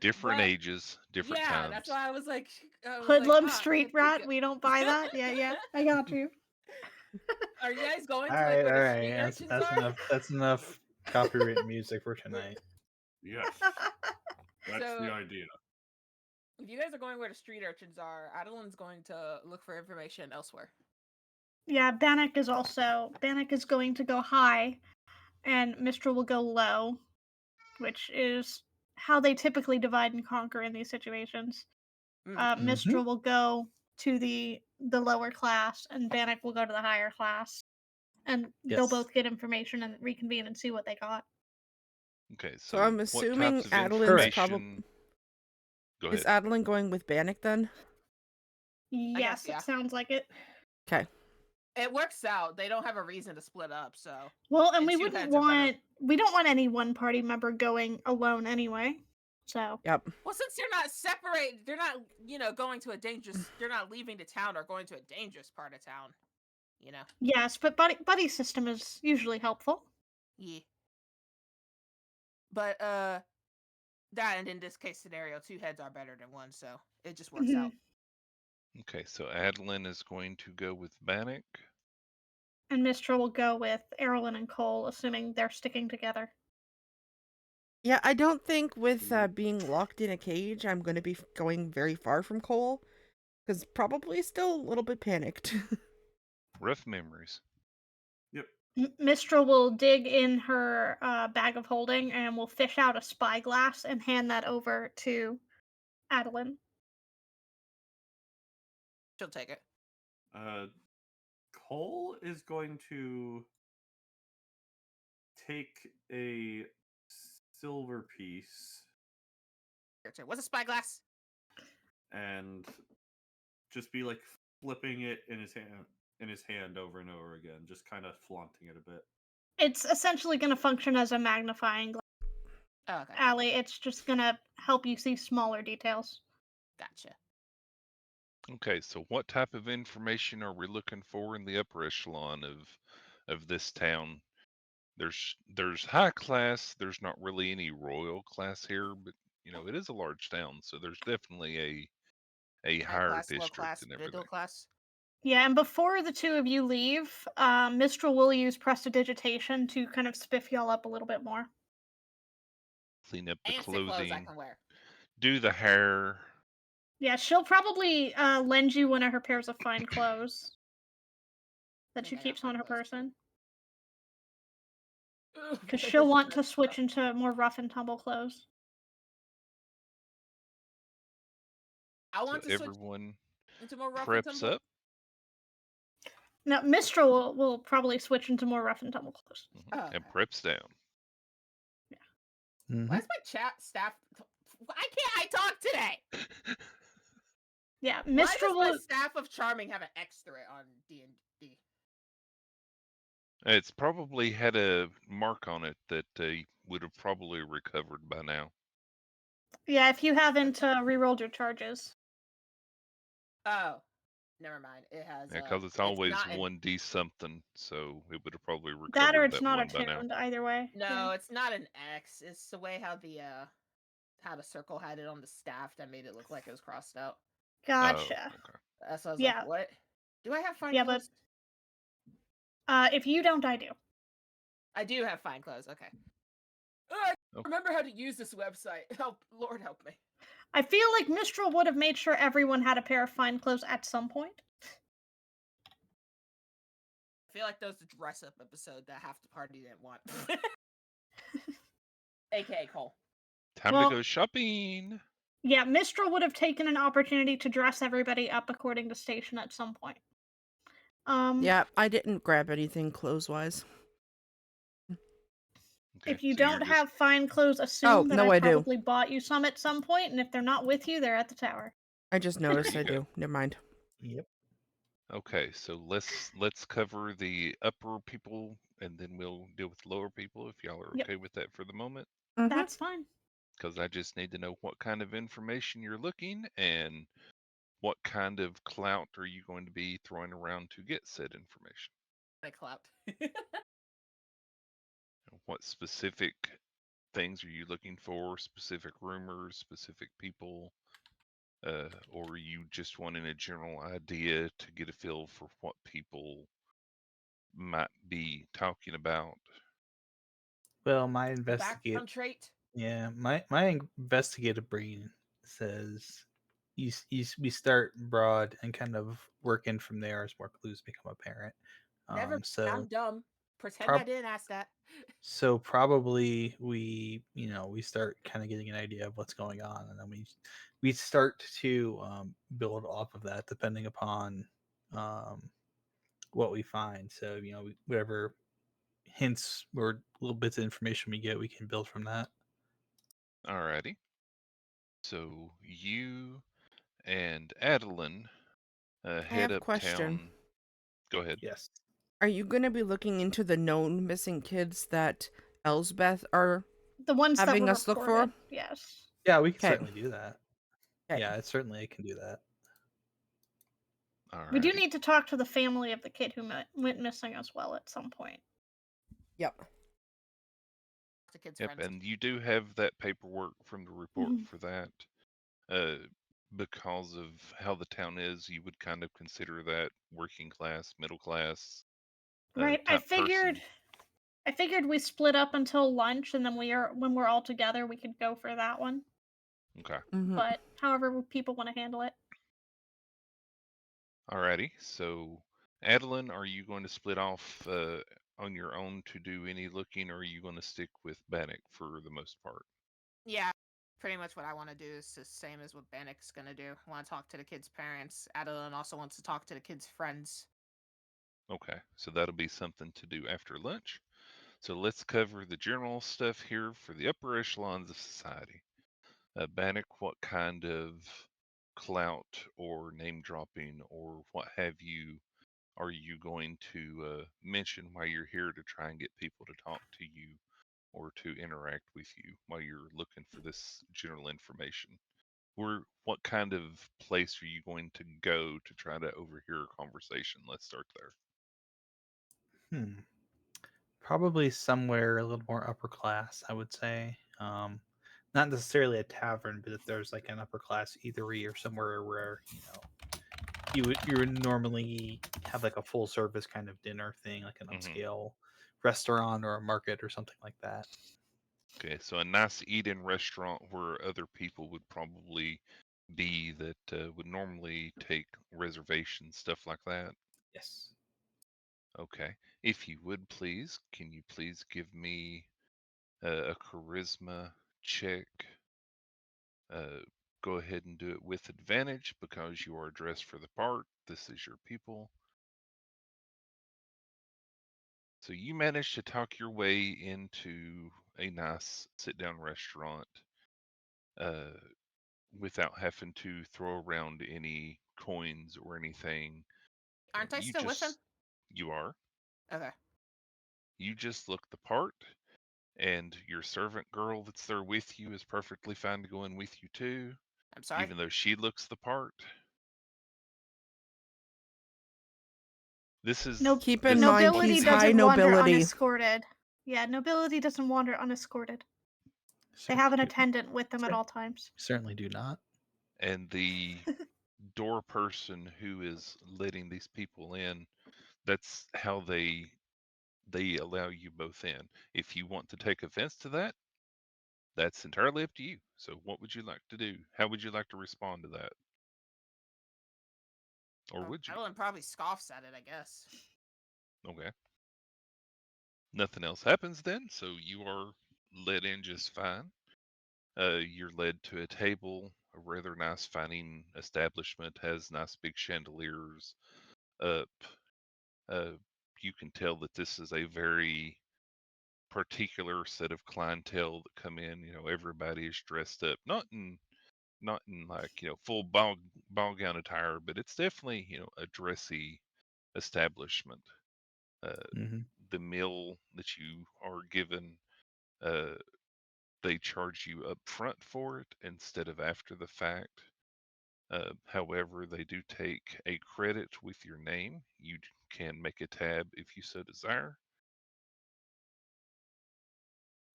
D: Different
A: But-
D: ages, different
A: yeah,
D: times.
A: that's why I was like,
C: Hoodlum
A: I
C: street
A: think
C: rat. We don't buy that. Yeah. I got you.
A: Are you guys going
G: All
A: to like
G: right,
A: where
G: all
A: the
G: right.
A: street
G: That's,
A: urchins
G: that's
A: are?
G: enough. That's enough copyright music for tonight.
F: Yes, that's
A: So-
F: the idea.
A: If you guys are going where the street urchins are, Adelyn's going to look for information elsewhere.
C: Yeah, Bannock is going to go high, and Mistral will go low, which is how they typically divide and conquer in these situations. Mistral will go to the lower class, and Bannock will go to the higher class, and they'll
G: Yes.
C: both get information and reconvene and see what they got.
D: Okay,
B: So I'm
D: what
B: assuming
D: types of
B: Adelyn's
D: information? Go
B: Is
D: ahead.
B: Aerilyn going with Bannock then?
C: Yes,
A: yeah.
C: it sounds like it.
B: Okay.
A: It works out. They don't have a reason to split up, so.
C: Well, and
A: And
C: we
A: two
C: wouldn't
A: heads are better.
C: we don't want any one party member going alone anyway. So
B: Yep.
A: Well, since they're not separated, they're not, going to they're not leaving the town or going to a dangerous part of town.
C: yes, but buddy system is usually helpful.
A: Yeah. But, that and in this case scenario, two heads are better than one, so it just works out.
D: Okay, so Adeline is going to go with Bannock.
C: And Mistral will go with Aerilyn and Cole, assuming they're sticking together.
B: Yeah, I don't think with being locked in a cage, I'm going to be going very far from Cole, because probably still a little bit panicked.
D: Rough memories.
F: Yep.
C: Mistral will dig in her bag of holding and will fish out a spyglass and hand that over to Adeline.
A: She'll take it.
F: Cole is going to take a silver piece
A: Your turn. What's a spyglass?
F: and just be like flipping it in his hand over and over again, just kind of flaunting it a bit.
C: It's essentially going to function as a magnifying glass.
A: Oh, okay.
C: Allie, it's just going to help you see smaller details.
A: Gotcha.
D: Okay, so what type of information are we looking for in the upper echelon of this town? There's high class. There's not really any royal class here, but it is a large town, so there's definitely a
A: High
D: higher
A: class, low
D: district
A: class,
D: and
A: middle
D: everything.
A: class.
C: Yeah, and before the two of you leave, Mistral will use prestidigitation to kind of spiff y'all up a little bit more.
D: Clean up the
A: And fit clothes I
D: clothing,
A: can wear.
D: do the hair.
C: Yeah, she'll probably lend you one of her pairs of fine clothes that she
A: think I got
C: keeps on
A: fine
C: her
A: clothes.
C: person.
A: Ugh,
C: Because
A: that
C: she'll
A: doesn't
C: want to
A: match
C: switch
A: stuff.
C: into more rough and tumble clothes.
A: I
D: So
A: want to switch
D: everyone
A: into more rough and
D: preps
A: tumble.
D: up.
C: Now, Mistral will probably switch into more rough and tumble clothes.
A: Oh,
D: and
A: okay.
D: preps down.
G: Mhm.
A: Why is my chat staff? Why can't I talk today?
C: Yeah,
A: Why
C: Mistral
A: does my
C: will.
A: staff of charming have an X through it on D&D?
D: It's probably had a mark on it that would have probably recovered by now.
C: Yeah, if you haven't rerolled your charges.
A: Oh, never mind. It has.
D: Because it's
A: It's
D: always
A: not an.
D: 1d something, so it would have probably
C: That or
D: recovered
C: it's
D: that
C: not
D: one by now.
C: attuned either way.
A: No,
C: Yeah.
A: it's not an X. It's the way how the circle had it on the staff that made it look like it was crossed out.
C: Gotcha.
D: Oh, okay.
A: So I was
C: Yeah.
A: like, what? Do I have fine
C: Yeah,
A: clothes?
C: If you don't, I do.
A: I do have fine clothes. Okay. I
D: Oh.
A: remember how to use this website. Help, Lord help me.
C: I feel like Mistral would have made sure everyone had a pair of fine clothes at some point.
A: I feel like that was the dress up episode that half the party didn't want. AKA Cole.
D: Time
C: Well-
D: to go shopping.
C: Yeah, Mistral would have taken an opportunity to dress everybody up according to station at some point.
B: Yeah, I didn't grab anything clothes-wise.
D: Okay,
C: If you
D: so you're
C: don't
D: just-
C: have fine clothes, assume that
B: no,
C: I
B: I do.
C: probably bought you some at some point, and if they're not with you, they're at the tower.
B: I just noticed
D: you
B: I
D: go.
B: do. Never mind.
G: Yep.
D: Okay, so let's cover the upper people, and then we'll deal with lower people if y'all are
C: Yep.
D: okay with that for the moment.
B: Mhm.
C: That's fine.
D: Because I just need to know what kind of information you're looking and what kind of clout are you going to be throwing around to get said information.
A: My clout.
D: What specific things are you looking for? Specific rumors, specific people, or are you just wanting a general idea to get a feel for what people might be talking about?
G: Well, my
A: Background
G: investigate.
A: trait.
G: Yeah, my investigative brain says we start broad and kind of work in from there as more clues become apparent.
A: Never. I'm
G: So
A: dumb. Pretend
G: prob-
A: I didn't ask that.
G: so probably we start kind of getting an idea of what's going on, and then we start to build off of that depending upon what we find. So whatever hints or little bits of information we get, we can build from that.
D: Alrighty. So you and Adeline head
B: have a question.
D: uptown. Go ahead.
G: Yes.
B: Are you going to be looking into the known missing kids that Elsbeth are
C: The ones that
B: having
C: were
B: us look for?
C: reported, yes.
G: Yeah, we can
B: 'Kay.
G: certainly do that.
B: 'Kay.
G: Yeah, I can do that.
C: We do
D: Alrighty.
C: need to talk to the family of the kid who went missing as well at some point.
B: Yep.
A: The kid's
D: Yep,
A: friends.
D: and you do have that paperwork from the report
C: Mhm.
D: for that. because of how the town is, you would kind of consider that working class, middle class
C: Right.
D: type person.
C: I figured we split up until lunch, and then when we're all together, we could go for that one.
D: Okay.
B: Mhm.
C: But however people want to handle it.
D: Alrighty. So, Adeline, are you going to split off on your own to do any looking, or are you going to stick with Bannock for the most part?
A: Yeah, pretty much what I want to do is the same as what Bannock's gonna do. I want to talk to the kids' parents. Adeline also wants to talk to the kids' friends.
D: Okay. So that'll be something to do after lunch. So let's cover the general stuff here for the upper echelons of society. Bannock, what kind of clout or name dropping or what have you are you going to mention while you're here to try and get people to talk to you or to interact with you while you're looking for this general information? What kind of place are you going to go to try to overhear a conversation? Let's start there.
G: Probably somewhere a little more upper class, I would say. Not necessarily a tavern, but if there's like an upper class eatery or somewhere where you would normally have like a full service kind of dinner thing, like an
D: Hmm.
G: upscale restaurant or a market or something like that.
D: Okay, so a nice eat-in restaurant where other people would probably be that would normally take reservations, stuff like that.
G: Yes.
D: Okay. If you would please, can you please give me a charisma check? Uh, go ahead and do it with advantage because you are dressed for the part. This is your people. So you managed to talk your way into a nice sit-down restaurant uh, without having to throw around any coins or anything.
A: Aren't I
D: You
A: still with him?
D: just, you are.
A: Okay.
D: You just look the part, and your servant girl that's there with you is perfectly fine to go in with you too,
A: I'm sorry.
D: even though she looks the part. This is
C: No,
B: Keep
D: this,
B: in mind
C: nobility
B: he's high
C: doesn't wander
B: nobility.
C: unescorted. Yeah, nobility doesn't wander unescorted. They have an attendant with them at all times.
G: Certainly do not.
D: and the door person who is letting these people in, that's how they allow you both in. If you want to take offense to that, that's entirely up to you. So what would you like to do? How would you like to respond to that? Or would you?
A: Adeline probably scoffs at it, I guess.
D: Okay. Nothing else happens then, so you are let in just fine. You're led to a table, a rather nice fine establishment, has nice big chandeliers up. Uh, you can tell that this is a very particular set of clientele that come in. You know, everybody is dressed up, not in like full ball gown attire, but it's definitely a dressy establishment. Uh,
G: Hmm.
D: the meal that you are given, uh, they charge you up front for it instead of after the fact. However, they do take a credit with your name. You can make a tab if you so desire,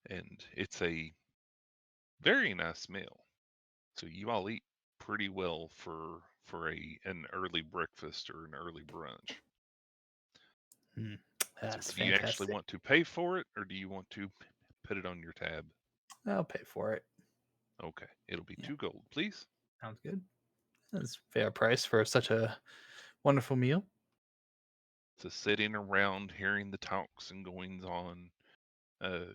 D: and it's a very nice meal. So you all eat pretty well for an early breakfast or an early brunch. So
G: That's
D: do you actually
G: fantastic.
D: want to pay for it or do you want to put it on your tab?
G: I'll pay for it.
D: Okay, it'll be
G: Yeah,
D: 2 gold, please.
G: sounds good. That's fair price for such a wonderful meal.
D: So sitting around hearing the talks and goings on. Uh,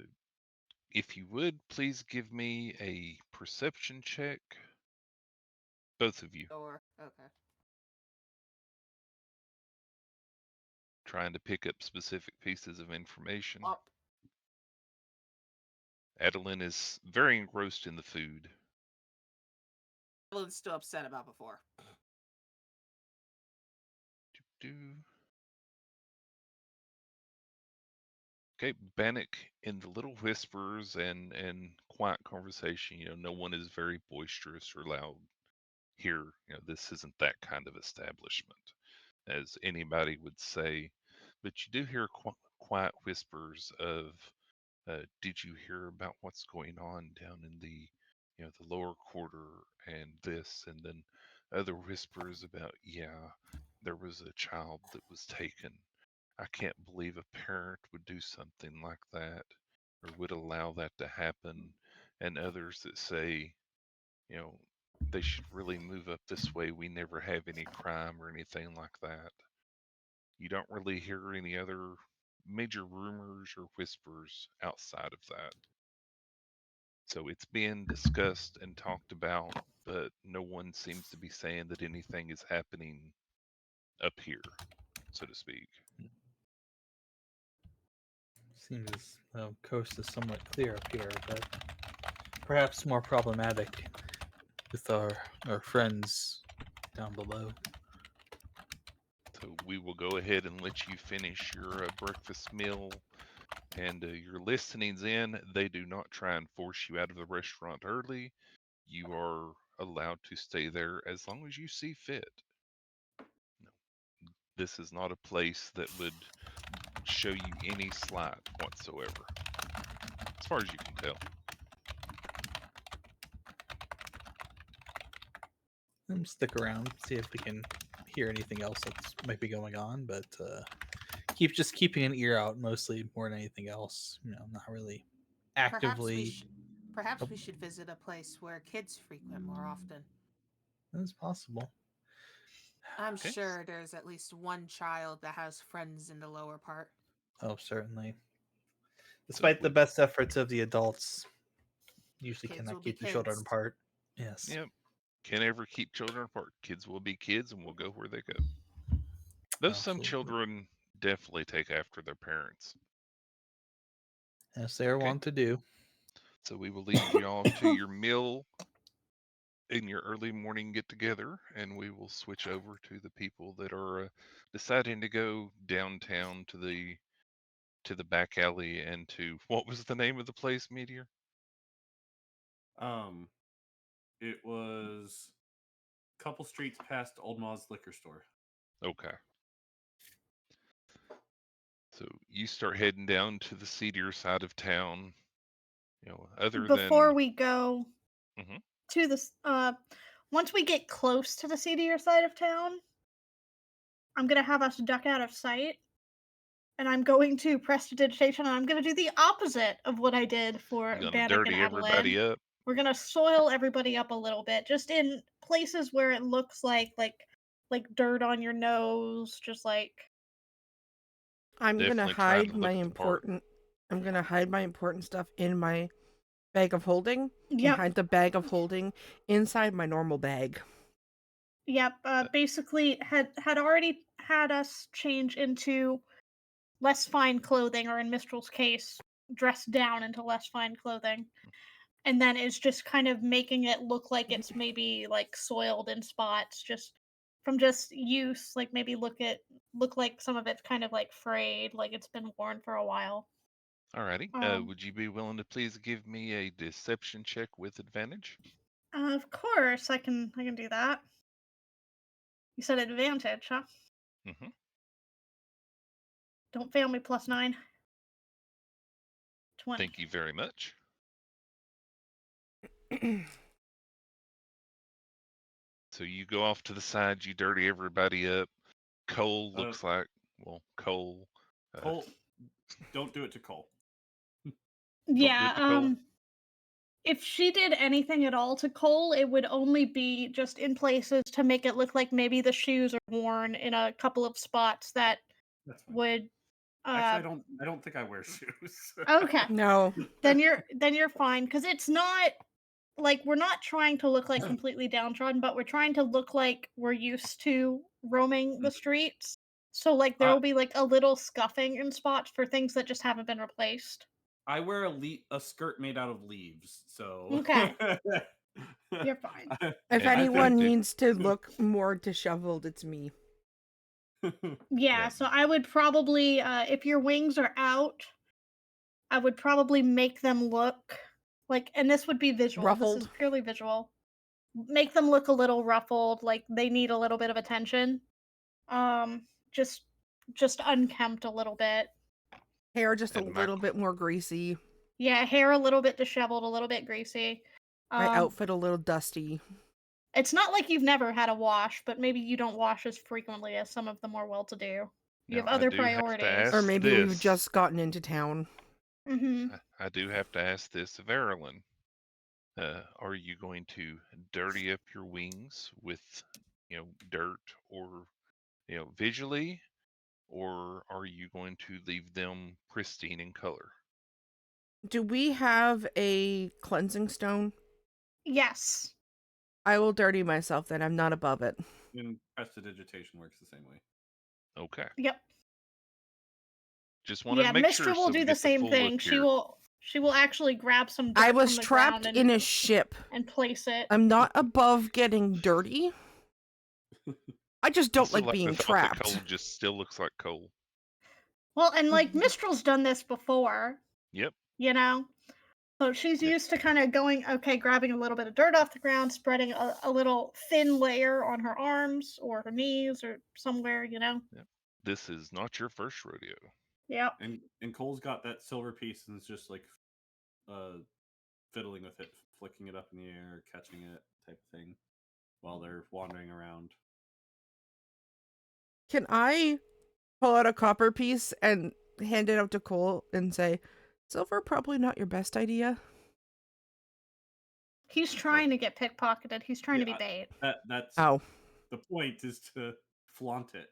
D: if you would, please give me a perception check. Both of you.
A: Or okay.
D: Trying to pick up specific pieces of information.
A: Up.
D: Adeline is very engrossed in the food.
A: Adeline's still upset about before.
D: Do. Okay, Bannock in the little whispers and quiet conversation, no one is very boisterous or loud here. This isn't that kind of establishment, as anybody would say. But you do hear quiet whispers of, did you hear about what's going on down in the the lower quarter and this, and then other whispers about, yeah, there was a child that was taken. I can't believe a parent would do something like that or would allow that to happen. And others that say, you know, they should really move up this way. We never have any crime or anything like that. You don't really hear any other major rumors or whispers outside of that. So it's being discussed and talked about, but no one seems to be saying that anything is happening up here, so to speak.
G: Seems as though coast is somewhat clear up here, but perhaps more problematic with our friends down below.
D: So we will go ahead and let you finish your breakfast meal and your listenings in. They do not try and force you out of the restaurant early. You are allowed to stay there as long as you see fit. No, this is not a place that would show you any slight whatsoever, as far as you can tell.
G: Stick around, see if we can hear anything else that might be going on, but keeping an ear out mostly more than anything else. Not really actively.
A: Perhaps
G: Oh.
A: we should visit a place where kids frequent more often.
G: That's possible.
A: I'm
D: Okay.
A: sure there's at least one child that has friends in the lower part.
G: Oh, certainly. Despite the
D: we-
G: best efforts of the adults, usually
A: Kids
G: cannot
A: will be
G: keep the children
A: kids.
G: apart. Yes.
D: Yep. Can't ever keep children apart. Kids will be kids and will go where they go. Though some
G: Absolutely.
D: children definitely take after their parents.
G: As they are
D: Okay.
G: wont to do.
D: So we will lead you all to your meal in your early morning get together, and we will switch over to the people that are deciding to go downtown to the back alley and to what was the name of the place, Meteor?
F: It was a couple streets past Old Ma's liquor store.
D: Okay. So you start heading down to the seedier side of town. Other
C: Before
D: than
C: we go
D: Mhm.
C: to this, once we get close to the seedier side of town, I'm gonna have us duck out of sight, and I'm going to prestidigitation, and I'm gonna do the opposite of what I did for
D: You're gonna
C: Bannock and
D: dirty
C: Adeline.
D: everybody up.
C: We're gonna soil everybody up a little bit, just in places where it looks like dirt on your nose, just like.
B: I'm gonna
D: Definitely trying
B: hide
D: to
B: my
D: look the part.
B: important stuff in my bag of holding and
C: Yep.
B: hide the bag of holding inside my normal bag.
C: Yep. Basically, had already had us change into less fine clothing, or in Mistral's case, dress down into less fine clothing, and then is just kind of making it look like it's maybe like soiled in spots, just from just use. Like maybe look like some of it's kind of like frayed, like it's been worn for a while.
D: Alrighty. Would you be willing to please give me a deception check with advantage?
C: Of course, I can do that. You said advantage, huh?
D: Mm-hmm.
C: Don't fail me. +9. 20.
D: Thank you very much. So you go off to the side, you dirty everybody up. Cole looks like, well, Cole.
F: Cole, don't do it to Cole.
C: Yeah.
D: Cole.
C: If she did anything at all to Cole, it would only be just in places to make it look like maybe the shoes are worn in a couple of spots that
F: That's fine.
C: would.
F: Actually, I don't think I wear shoes.
C: Okay.
B: No.
C: Then you're fine, because it's not like we're not trying to look like completely downtrodden, but we're trying to look like we're used to roaming the streets. So like there will be like a little scuffing in spots for things that just haven't been replaced.
F: I wear a skirt made out of leaves, so
C: Okay. You're fine.
B: If
D: And I
B: anyone
D: think
B: needs to look more disheveled, it's me.
C: Yeah,
D: Yeah.
C: so I would probably, if your wings are out, I would probably make them look like, and this would be visual. This
B: Ruffled.
C: is purely visual. Make them look a little ruffled, like they need a little bit of attention. Just unkempt a little bit.
B: Hair just a
D: And
B: little bit more greasy.
C: Yeah, hair a little bit disheveled, a little bit greasy.
B: My outfit a little dusty.
C: It's not like you've never had a wash, but maybe you don't wash as frequently as some of the more well-to-do. You have
D: Now, I
C: other
D: do have to
C: priorities.
B: Or
D: ask
B: maybe we've
D: this.
B: just gotten into town.
C: Mm-hmm.
D: I do have to ask this of Aerilyn. Are you going to dirty up your wings with, dirt or, visually, or are you going to leave them pristine in color?
B: Do we have a cleansing stone?
C: Yes.
B: I will dirty myself then. I'm not above it.
F: And prestidigitation works the same way.
D: Okay.
C: Yep.
D: Just wanted
C: Yeah,
D: to make sure
C: Mistra will
D: so we
C: do the
D: get the
C: same
D: full
C: thing.
D: look
C: She
D: here.
C: will actually grab some dirt
B: I was
C: from the
B: trapped
C: ground
B: in a ship.
C: and place it.
B: I'm not above getting dirty. I just
D: I
B: don't
D: still
B: like
D: like the
B: being
D: thought that
B: trapped.
D: coal just still looks like coal.
C: Well, and like Mistral's done this before,
D: Yep.
C: you know? So she's
D: Yeah.
C: used to kind of going, okay, grabbing a little bit of dirt off the ground, spreading a little thin layer on her arms or her knees or somewhere,
D: Yep. This is not your first rodeo.
C: Yep.
F: And Cole's got that silver piece and is just like fiddling with it, flicking it up in the air, catching it, type thing, while they're wandering around.
B: Can I pull out a copper piece and hand it out to Cole and say, silver probably not your best idea?
C: He's trying to get pickpocketed. He's trying to be
F: Yeah,
C: bait.
F: That's
B: Oh,
F: the point, is to flaunt it.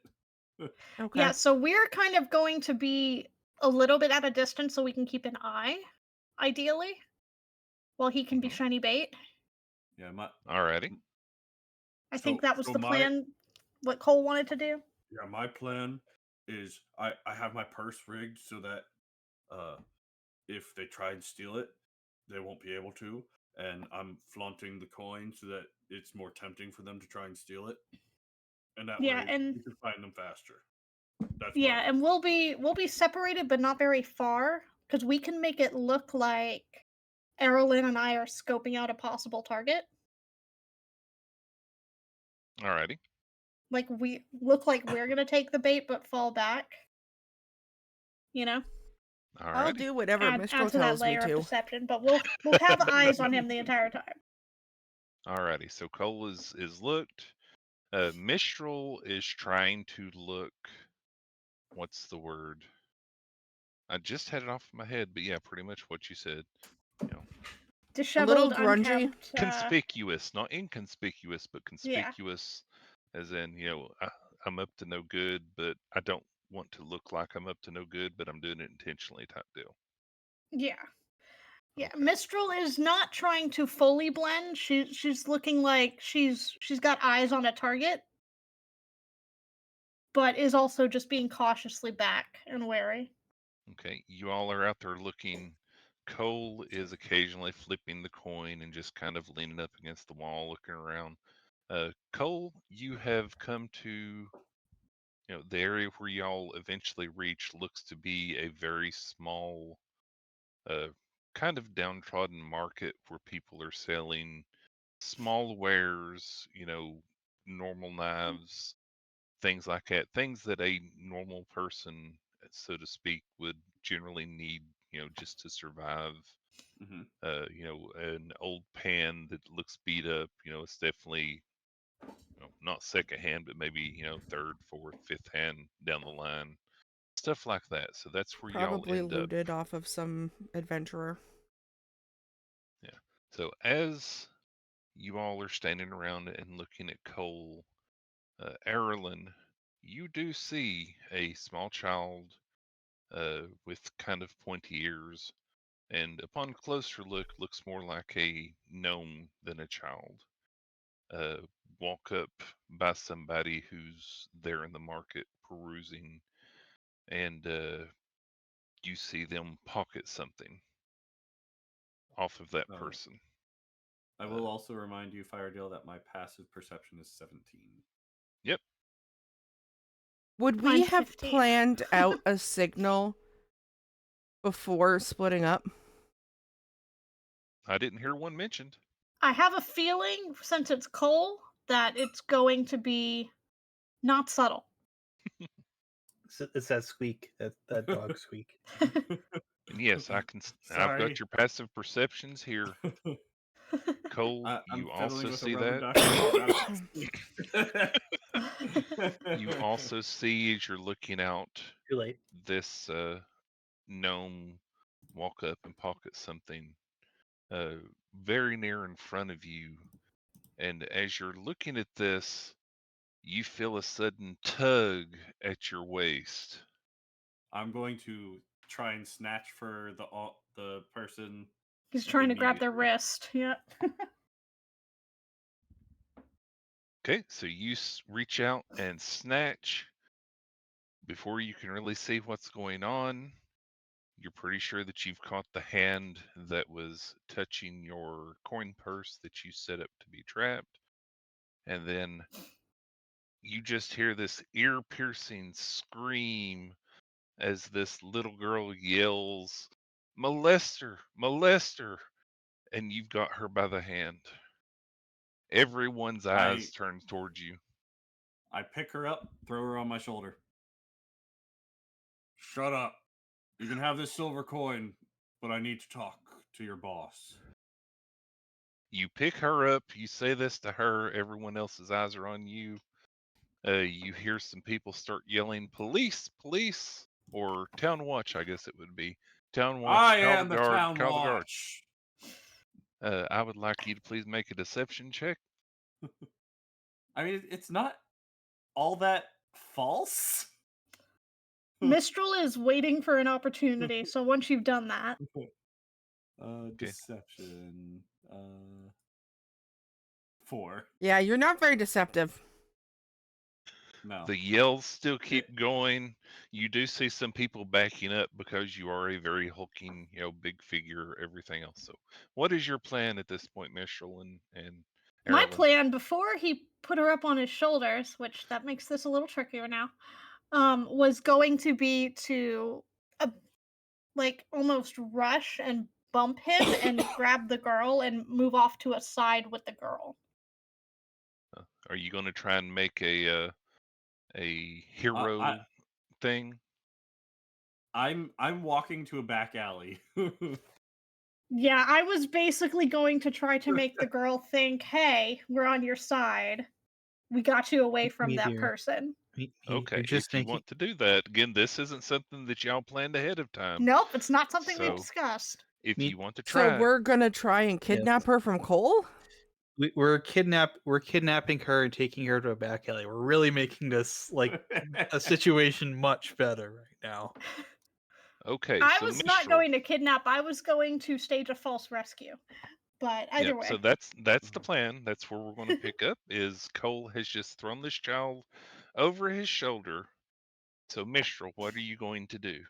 B: okay.
C: Yeah, so we're kind of going to be a little bit at a distance so we can keep an eye, ideally, while he can be shiny bait.
F: Yeah,
D: Alrighty.
C: I think that was
F: so
C: the
F: my-
C: plan, what Cole wanted to do.
F: Yeah, my plan is I have my purse rigged so that if they try and steal it, they won't be able to. And I'm flaunting the coin so that it's more tempting for them to try and steal it. And that
C: Yeah,
F: way
C: and
F: we can find them faster. That's
C: yeah, and we'll be separated but not very far because we can make it look like Aerilyn and I are scoping out a possible target.
D: Alrighty.
C: Like we look like we're gonna take the bait but fall back. You know?
B: I'll
D: Alrighty.
B: do whatever
C: Add
B: Mistral
C: to that
B: tells me
C: layer of
B: to.
C: deception, but we'll have eyes on him the entire time.
D: Alrighty. So Cole is looked. Mistral is trying to look. What's the word? I just had it off my head, but yeah, pretty much what you said.
C: Disheveled,
B: grungy.
C: unkempt.
D: Conspicuous, not inconspicuous, but
C: Yeah.
D: conspicuous, as in, I'm up to no good, but I don't want to look like I'm up to no good, but I'm doing it intentionally type deal.
C: Yeah. Yeah,
D: Okay.
C: Mistral is not trying to fully blend. She's looking like she's got eyes on a target, but is also just being cautiously back and wary.
D: Okay, you all are out there looking. Cole is occasionally flipping the coin and just kind of leaning up against the wall, looking around. Cole, you have come to, the area where y'all eventually reach looks to be a very small, kind of downtrodden market where people are selling small wares, normal knives, things like that, things that a normal person, so to speak, would generally need, just to survive.
F: Mm-hmm.
D: An old pan that looks beat up, it's definitely, not secondhand, but maybe, third, fourth, fifth hand down the line, stuff like that. So that's where y'all
B: Probably
D: end up.
B: looted off of some adventurer.
D: Yeah. So as you all are standing around and looking at Cole, Aerilyn, you do see a small child with kind of pointy ears, and upon closer look, looks more like a gnome than a child. Uh, walk up by somebody who's there in the market perusing, and you see them pocket something off of that person.
F: I will also remind you, Firedeal, that my passive perception is 17.
D: Yep.
B: Would we
C: Mine's
B: have
C: 15.
B: planned out a signal before splitting up?
D: I didn't hear one mentioned.
C: I have a feeling, since it's Cole, that it's going to be not subtle.
G: It's that squeak, that dog squeak.
D: And yes, I can. I've
F: Sorry.
D: got your passive perceptions here. Cole,
F: I'm
D: you
F: fiddling
D: also
F: with a
D: see
F: rubber
D: that.
F: duck.
D: You also see as you're looking out
G: Too late.
D: this gnome walk up and pocket something very near in front of you. And as you're looking at this, you feel a sudden tug at your waist.
F: I'm going to try and snatch for the person.
C: He's trying to grab their
F: Immediately.
C: wrist. Yep.
D: Okay, so you reach out and snatch. Before you can really see what's going on, you're pretty sure that you've caught the hand that was touching your coin purse that you set up to be trapped. And then you just hear this ear piercing scream as this little girl yells, "Molester! Molester!" And you've got her by the hand. Everyone's eyes turn towards you.
F: I pick her up, throw her on my shoulder. Shut up. You can have this silver coin, but I need to talk to your boss.
D: You pick her up, you say this to her, everyone else's eyes are on you. You hear some people start yelling, "Police! Police!" Or Town Watch, I guess it would be. Town Watch,
F: I
D: call the
F: am the
D: guard,
F: town
D: call the guard.
F: watch.
D: I would like you to please make a deception check.
F: I mean, it's not all that false.
C: Mistral is waiting for an opportunity, so once you've done that,
F: Deception. 4.
B: Yeah, you're not very deceptive.
F: No.
D: The yells still keep going. You do see some people backing up because you are a very hulking, big figure, everything else. So, what is your plan at this point, Mistral and
C: my
D: Aerilyn?
C: plan before he put her up on his shoulders, which that makes this a little trickier now, was going to be to like almost rush and bump him and grab the girl and move off to a side with the girl.
D: Are you going to try and make a hero thing?
F: I'm walking to a back alley.
C: Yeah, I was basically going to try to make the girl think, "Hey, we're on your side. We got you away from that
G: Meteor.
C: person."
D: Okay,
G: You're just
D: if you
G: making.
D: want to do that, again, this isn't something that y'all planned ahead of time.
C: Nope, it's not something we've
D: So,
C: discussed.
D: if
G: Me-
D: you want to
B: So
D: try,
B: we're gonna try and kidnap her from Cole?
G: We're kidnapping her and taking her to a back alley. We're really making this like a situation much better right now.
D: okay.
C: I
D: So
C: was
D: Mistral,
C: not going to kidnap. I was going to stage a false rescue. But either way.
D: So that's the plan. That's where we're going to pick up. Is Cole has just thrown this child over his shoulder. So Mistral, what are you going to do?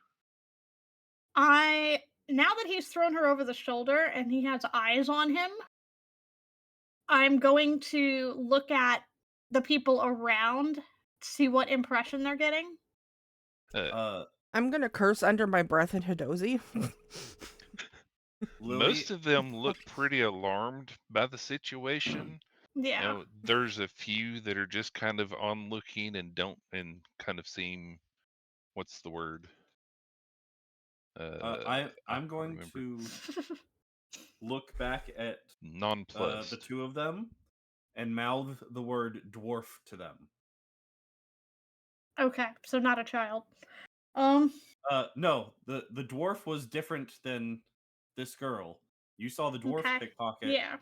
C: Now that he's thrown her over the shoulder and he has eyes on him, I'm going to look at the people around to see what impression they're getting.
B: I'm gonna curse under my breath in Hidozi.
D: Most of them look pretty alarmed by the situation.
C: Yeah.
D: There's a few that are just kind of onlooking and don't and kind of seem, what's the word?
F: I'm going to look back at
D: nonplussed.
F: the two of them and mouth the word dwarf to them.
C: Okay, so not a child.
F: No, the dwarf was different than this girl. You saw the dwarf
C: Okay.
F: pickpocket.
C: Yeah.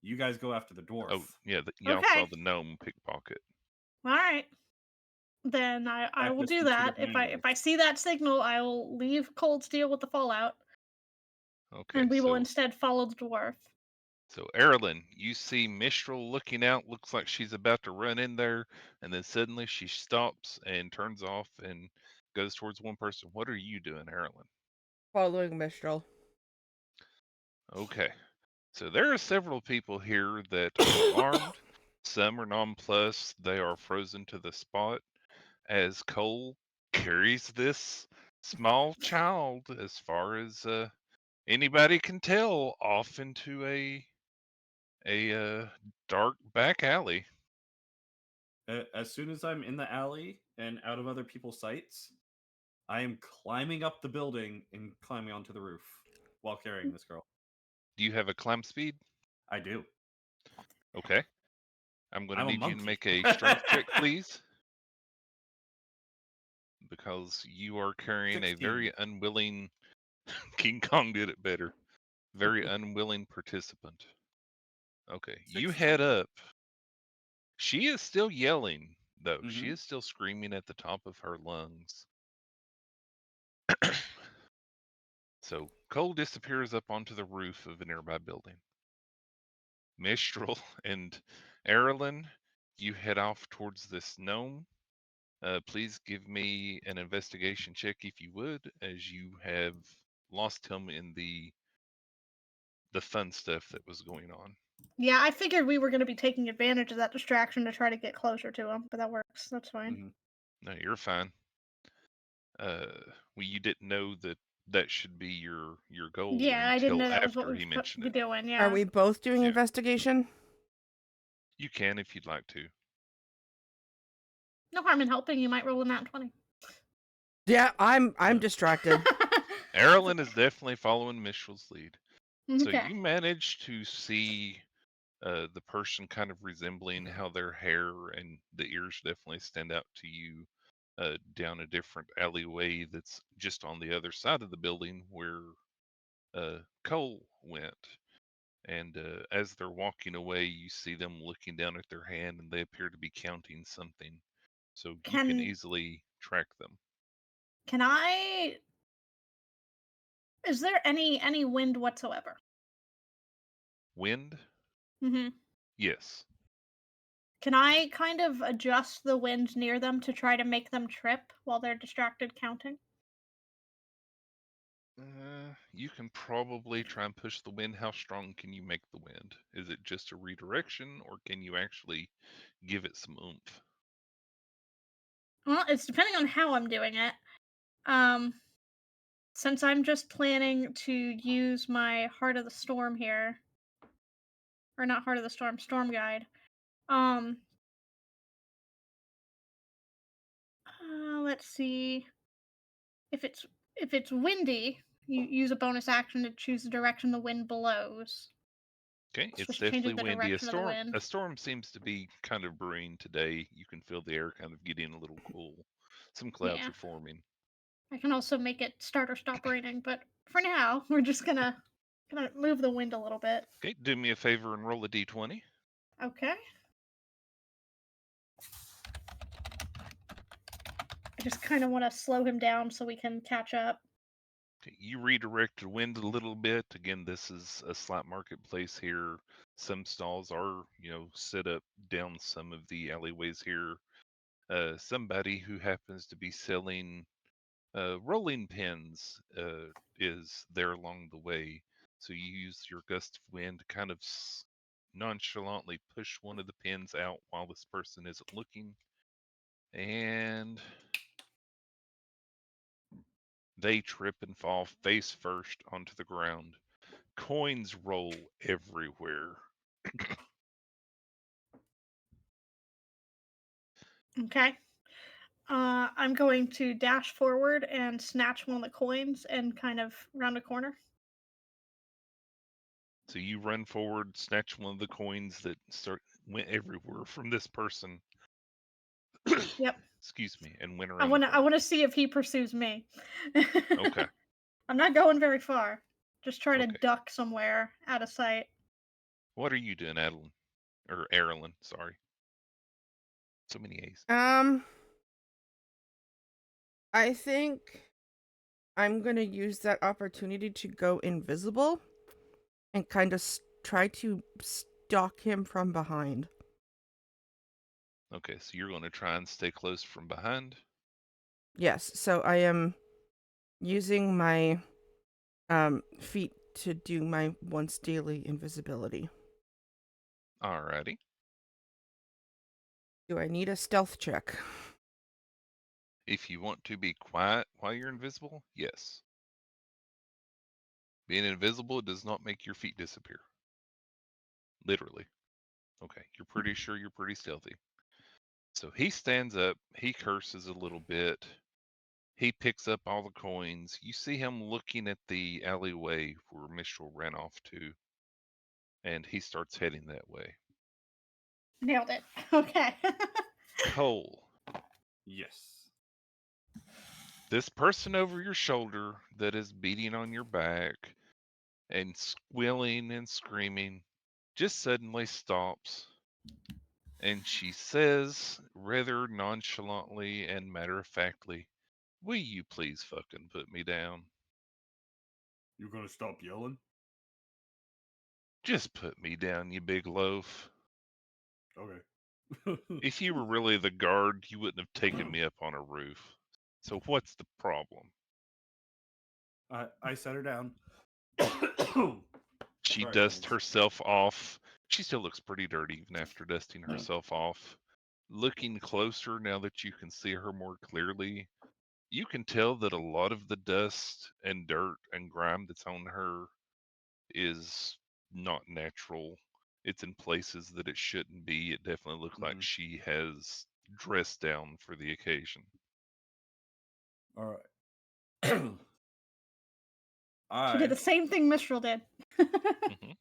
F: You guys go after the dwarf.
D: Oh yeah, y'all
C: Okay.
D: saw the gnome pickpocket.
C: All right. Then I will do that. If I see that signal, I will leave Cold Steel with the fallout.
D: Okay.
C: And we will instead follow the dwarf.
D: So Aerilyn, you see Mistral looking out, looks like she's about to run in there, and then suddenly she stops and turns off and goes towards one person. What are you doing, Aerilyn?
B: Following Mistral.
D: Okay. So there are several people here that are alarmed. Some are nonplussed. They are frozen to the spot as Cole carries this small child, as far as anybody can tell, off into a dark back alley.
F: As soon as I'm in the alley and out of other people's sights, I am climbing up the building and climbing onto the roof while carrying this girl.
D: Do you have a climb speed?
F: I do.
D: Okay. I'm going to
F: I'm a
D: need you to
F: monkey.
D: make a strength check, please. Because you are carrying a
F: 16.
D: very unwilling... King Kong did it better. Very unwilling participant. Okay. You head
F: 16.
D: up. She is still yelling, though. She
F: Mhm.
D: is still screaming at the top of her lungs. So Cole disappears up onto the roof of a nearby building. Mistral and Aerilyn, you head off towards this gnome. Please give me an investigation check if you would, as you have lost him in the fun stuff that was going on.
C: Yeah, I figured we were going to be taking advantage of that distraction to try to get closer to him, but that works. That's fine.
F: Mhm.
D: No, you're fine. Well, you didn't know that that should be your goal
C: Yeah, I didn't
D: until
C: know that was what
D: after
C: we
D: he
C: were supposed to
D: mentioned
C: be
D: it.
C: doing. Yeah.
B: Are we both doing
D: Yeah.
B: investigation?
D: You can if you'd like to.
C: No harm in helping. You might roll a nat 20.
B: Yeah, I'm
D: No.
B: distracted.
D: Aerilyn is definitely following Mistral's lead. So
C: Okay.
D: you managed to see the person kind of resembling how their hair and the ears definitely stand out to you down a different alleyway that's just on the other side of the building where Cole went. And as they're walking away, you see them looking down at their hand and they appear to be counting something. So you can
C: Can
D: easily track them.
C: can I? Is there any wind whatsoever?
D: Wind?
C: Mm-hmm.
D: Yes.
C: Can I kind of adjust the wind near them to try to make them trip while they're distracted counting?
D: You can probably try and push the wind. How strong can you make the wind? Is it just a redirection, or can you actually give it some oomph?
C: Well, it's depending on how I'm doing it. Um, since I'm just planning to use my Heart of the Storm here, or not Heart of the Storm, Storm Guide. Um, let's see. If it's windy, you use a bonus action to choose the direction the wind blows.
D: Okay,
C: So
D: it's
C: which changes
D: definitely
C: the
D: windy.
C: direction of the wind.
D: A storm seems to be kind of brewing today. You can feel the air kind of getting a little cool. Some clouds
C: Yeah.
D: are forming.
C: I can also make it start or stop raining, but for now, we're just gonna move the wind a little bit.
D: Okay, do me a favor and roll a d20.
C: Okay. I just kind of want to slow him down so we can catch up.
D: Okay, you redirect the wind a little bit. Again, this is a slight marketplace here. Some stalls are, set up down some of the alleyways here. Somebody who happens to be selling rolling pins is there along the way. So you use your gust of wind to kind of nonchalantly push one of the pins out while this person isn't looking. And they trip and fall face first onto the ground. Coins roll everywhere.
C: Okay. I'm going to dash forward and snatch one of the coins and kind of round a corner.
D: So you run forward, snatch one of the coins that went everywhere from this person.
C: Yep.
D: Excuse me, and went
C: I
D: around the
C: wanna
D: corner.
C: see if he pursues me.
D: Okay.
C: I'm not going very far. Just try to
D: Okay.
C: duck somewhere out of sight.
D: What are you doing, Adeline? Or Aerilyn, sorry. So many A's.
B: I think I'm gonna use that opportunity to go invisible and kind of try to stalk him from behind.
D: Okay, so you're going to try and stay close from behind.
B: Yes, so I am using my feet to do my once daily invisibility.
D: Alrighty.
B: Do I need a stealth check?
D: If you want to be quiet while you're invisible, yes. Being invisible does not make your feet disappear. Literally. Okay, you're pretty sure you're pretty stealthy. So he stands up, he curses a little bit, he picks up all the coins. You see him looking at the alleyway where Mistral ran off to. and he starts heading that way.
C: Nailed it. Okay.
D: Cole,
F: Yes.
D: this person over your shoulder that is beating on your back and squealing and screaming just suddenly stops, and she says rather nonchalantly and matter-of-factly, "Will you please fucking put me down?
F: You gonna stop yelling?
D: Just put me down, you big loaf.
F: Okay.
D: If you were really the guard, you wouldn't have taken me up on a roof. So what's the problem?"
F: I set her down.
D: She
F: Sorry,
D: dusts
F: guys.
D: herself off. She still looks pretty dirty even after dusting herself off. Looking closer now that you can see her more clearly, you can tell that a lot of the dust and dirt and grime that's on her is not natural. It's in places that it shouldn't be. It definitely looks like
F: Mhm.
D: she has dressed down for the occasion.
F: All right.
C: She did the same thing Mistral did.
D: Hmm.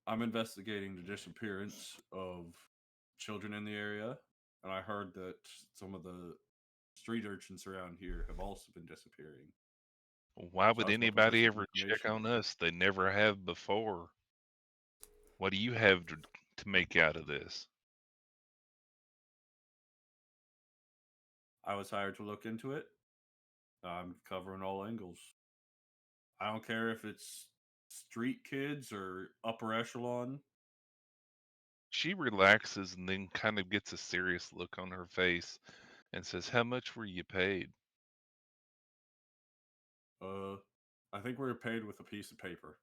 F: I'm investigating the disappearance of children in the area, and I heard that some of the street urchins around here have also been disappearing.
D: Why
F: So I
D: would
F: was hoping for
D: anybody
F: some
D: ever check
F: information.
D: on us? They never have before. What do you have to make out of this?
F: I was hired to look into it. I'm covering all angles. I don't care if it's street kids or upper echelon.
D: She relaxes and then kind of gets a serious look on her face and says, "How much were you paid?"
F: I think we were paid with a piece of paper.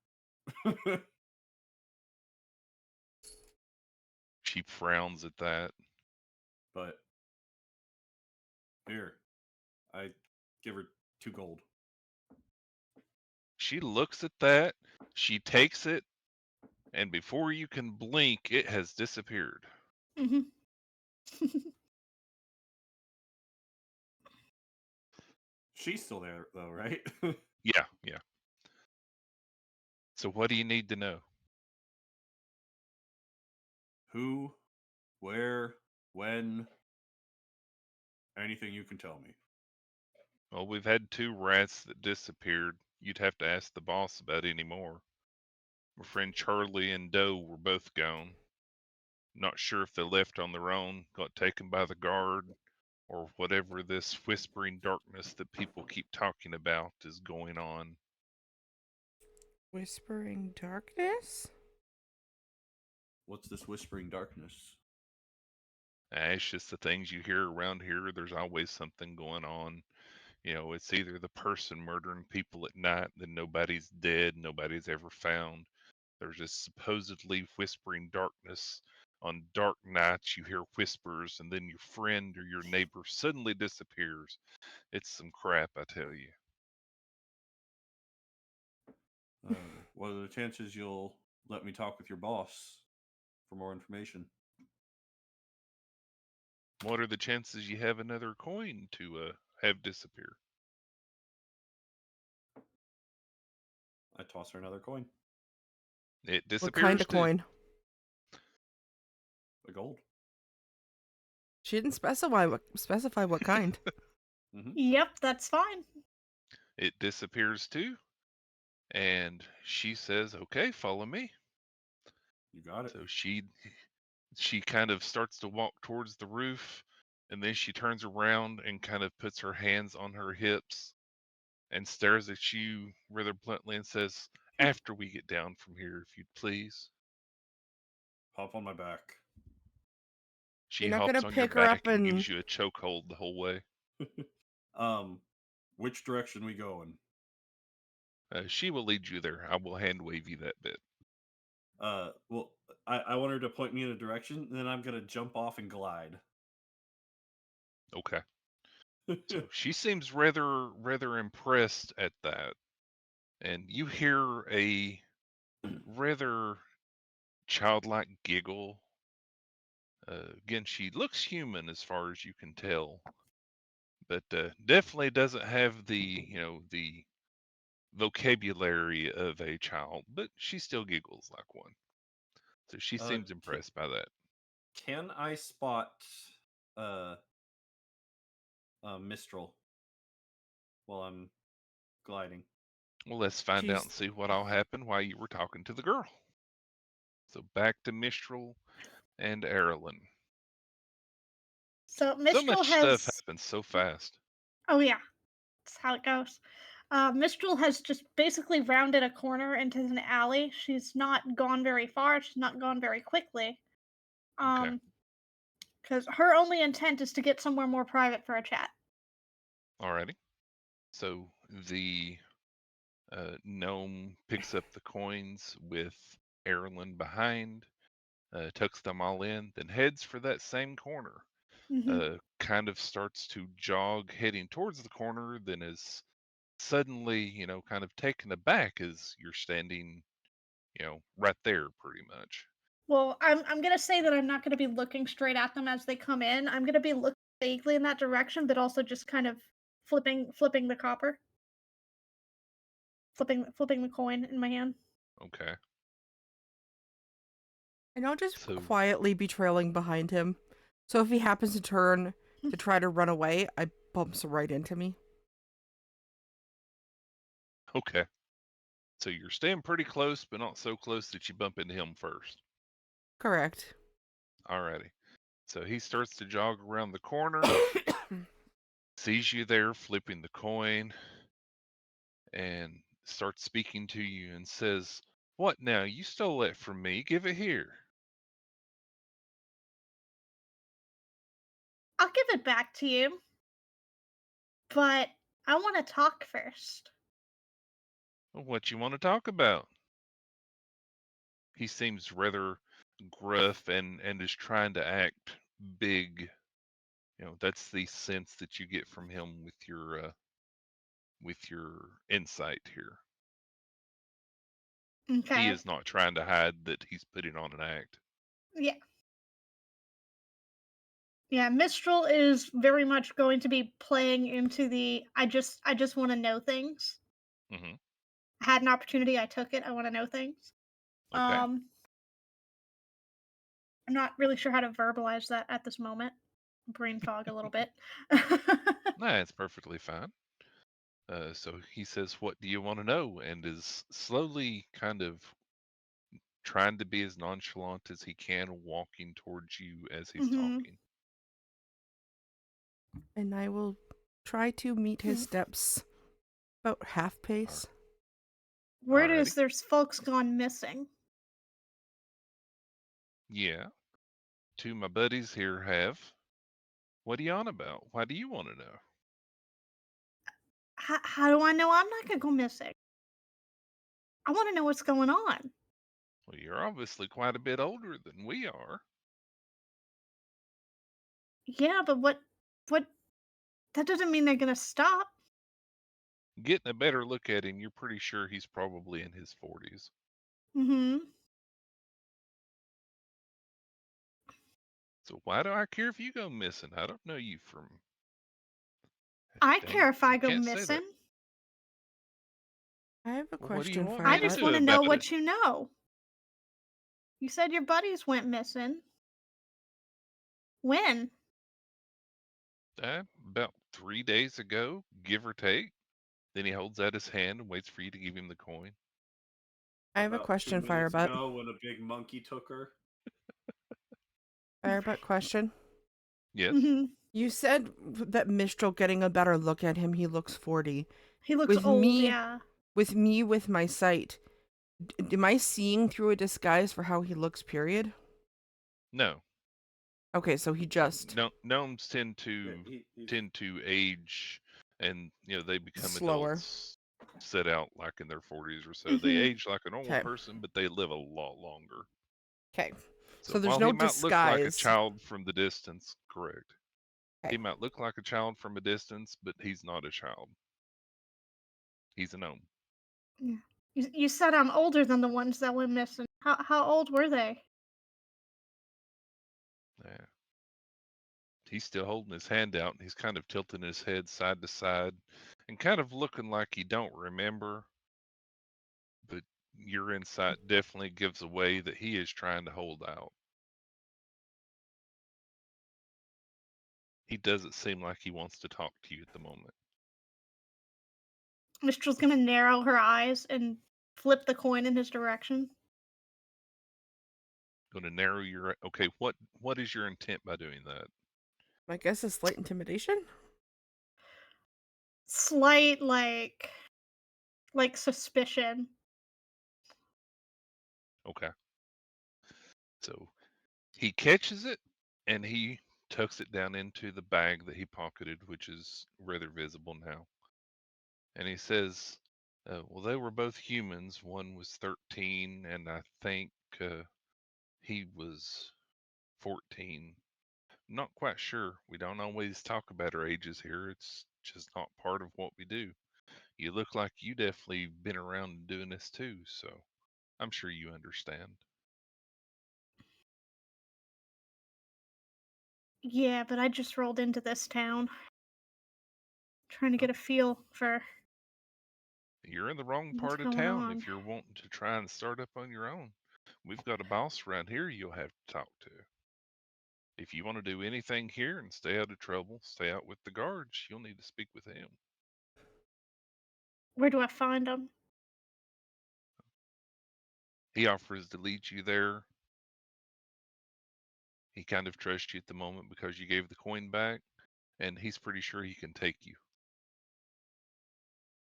D: She frowns at that.
F: But here, I give her 2 gold.
D: She looks at that, she takes it, and before you can blink, it has disappeared.
C: Hmm.
F: She's still there though, right?
D: Yeah, yeah. So what do you need to know?
F: Who, where, when, anything you can tell me.
D: Well, we've had 2 rats that disappeared. You'd have to ask the boss about any more. My friend Charlie and Doe were both gone. Not sure if they left on their own, got taken by the guard, or whatever this whispering darkness that people keep talking about is going on.
B: Whispering darkness?
F: What's this whispering darkness?
D: It's just the things you hear around here. There's always something going on. It's either the person murdering people at night, then nobody's dead, nobody's ever found. There's this supposedly whispering darkness. On dark nights, you hear whispers, and then your friend or your neighbor suddenly disappears. It's some crap, I tell you.
F: What are the chances you'll let me talk with your boss for more information?
D: What are the chances you have another coin to have disappear?
F: I toss her another coin.
D: It
B: What kind
D: disappears
B: of
D: too.
B: coin?
F: A gold.
B: She didn't specify what kind.
F: Mm-hmm.
C: Yep, that's fine.
D: It disappears too. And she says, "Okay, follow me."
F: You got it.
D: So she kind of starts to walk towards the roof, and then she turns around and kind of puts her hands on her hips and stares at you rather bluntly and says, "After we get down from here, if you'd please."
F: Hop on my back.
D: She
B: You're not gonna
D: hops on your
B: pick her up
D: back and
B: and
D: gives you a chokehold the whole way.
F: Which direction we going?
D: She will lead you there. I will hand wave you that bit.
F: Well, I want her to point me in a direction, and then I'm gonna jump off and glide.
D: Okay. So she seems rather impressed at that. And you hear a rather childlike giggle. Again, she looks human as far as you can tell, but definitely doesn't have the vocabulary of a child, but she still giggles like one. So she
F: Uh,
D: seems
F: ca-
D: impressed by that.
F: Can I spot uh, Mistral while I'm gliding?
D: Well, let's find out
B: She's
D: and see what all happened while you were talking to the girl. So back to Mistral and Aerilyn.
C: So
D: So
C: Mistral
D: much stuff
C: has.
D: happens so fast.
C: Oh yeah, that's how it goes. Mistral has just basically rounded a corner into an alley. She's not gone very far. She's not gone very quickly.
D: Okay.
C: Because her only intent is to get somewhere more private for a chat.
D: Alrighty. So the gnome picks up the coins with Aerilyn behind, tucks them all in, then heads for that same corner.
C: Mm-hmm.
D: Kind of starts to jog heading towards the corner, then is suddenly, kind of taken aback as you're standing, right there pretty much.
C: Well, I'm gonna say that I'm not gonna be looking straight at them as they come in. I'm gonna be looking vaguely in that direction, but also just kind of flipping the copper, flipping the coin in my hand.
D: Okay.
B: and I'll just
D: So,
B: quietly be trailing behind him. So if he happens to turn to try to run away, I bumps right into me.
D: okay. So you're staying pretty close, but not so close that you bump into him first.
B: Correct.
D: Alrighty. So he starts to jog around the corner, sees you there flipping the coin, and starts speaking to you and says, "What now? You stole that from me. Give it here."
C: I'll give it back to you, but I want to talk first.
D: "Well, what you want to talk about?" He seems rather gruff and is trying to act big. That's the sense that you get from him with your insight here. He
C: Okay.
D: is not trying to hide that he's putting on an act.
C: Yeah. Yeah, Mistral is very much going to be playing into the I just want to know things.
D: Hmm.
C: I had an opportunity, I took it. I want to know things.
D: Okay.
C: Um I'm not really sure how to verbalize that at this moment. Brain fog a little bit.
D: Nah, it's perfectly fine. So he says, "What do you want to know?" and is slowly kind of trying to be as nonchalant as he can, walking towards you as he's
C: Mhm.
D: talking.
B: And I will try to meet his steps about half pace.
C: Word
D: Alrighty.
C: is there's folks gone missing.
D: Yeah. Two of my buddies here have. What are you on about? Why do you want to know?
C: How do I know I'm not gonna go missing? I want to know what's going on.
D: Well, you're obviously quite a bit older than we are.
C: Yeah, but what? That doesn't mean they're gonna stop.
D: Getting a better look at him, you're pretty sure he's probably in his 40s.
C: Mm-hmm.
D: So why do I care if you go missing? I don't know you from.
C: I
D: Dang,
C: care if I
D: you
C: go
D: can't say that.
C: missing.
B: I have a
D: Well, what do you
B: question,
D: want
B: for
C: I
D: me to
C: just
B: that.
C: want
D: do
C: to know
D: about it?
C: what you know. You said your buddies went missing. When?
D: About 3 days ago, give or take. Then he holds out his hand and waits for you to give him the coin.
B: I have a
F: About
B: question,
F: 2 minutes
B: Firebutt.
F: ago, when a big monkey took her.
B: Firebutt question.
D: Yes.
C: Mm-hmm.
B: You said that Mistral getting a better look at him, he looks 40.
C: He looks
B: With
C: old.
B: me,
C: Yeah.
B: with my sight, am I seeing through a disguise for how he looks, period?
D: No.
B: Okay, so he just
D: No. Gnomes tend
F: Yeah,
D: to
F: he's
D: age, and they become
B: slower.
D: adults, set out like in their 40s or so. They
C: Mm-hmm.
D: age like a normal
B: Okay.
D: person, but they live a lot longer.
B: Okay.
D: So
B: So there's
D: while he
B: no
D: might look like a
B: disguise.
D: child from the distance, correct.
B: Okay.
D: He might look like a child from a distance, but he's not a child. He's a gnome.
C: Yeah. You said I'm older than the ones that went missing. How old were they?
D: Yeah. He's still holding his hand out and he's kind of tilting his head side to side and kind of looking like he don't remember, but your insight definitely gives away that he is trying to hold out. He doesn't seem like he wants to talk to you at the moment.
C: Mistral's gonna narrow her eyes and flip the coin in his direction.
D: Going to narrow your. Okay, what is your intent by doing that?
B: I guess it's slight intimidation.
C: Slight, like suspicion.
D: Okay. So he catches it and he tucks it down into the bag that he pocketed, which is rather visible now. And he says, well, they were both humans. One was 13, and I think he was 14. Not quite sure. We don't always talk about our ages here. It's just not part of what we do. You look like you definitely been around doing this too, so I'm sure you understand.
C: Yeah, but I just rolled into this town. Trying to get a feel for
D: You're in the wrong
C: what's
D: part of
C: going
D: town
C: on.
D: if you're wanting to try and start up on your own. We've got a boss around here you'll have to talk to. If you want to do anything here and stay out of trouble, stay out with the guards, you'll need to speak with him.
C: Where do I find them?
D: He offers to lead you there. He kind of trusts you at the moment because you gave the coin back, and he's pretty sure he can take you.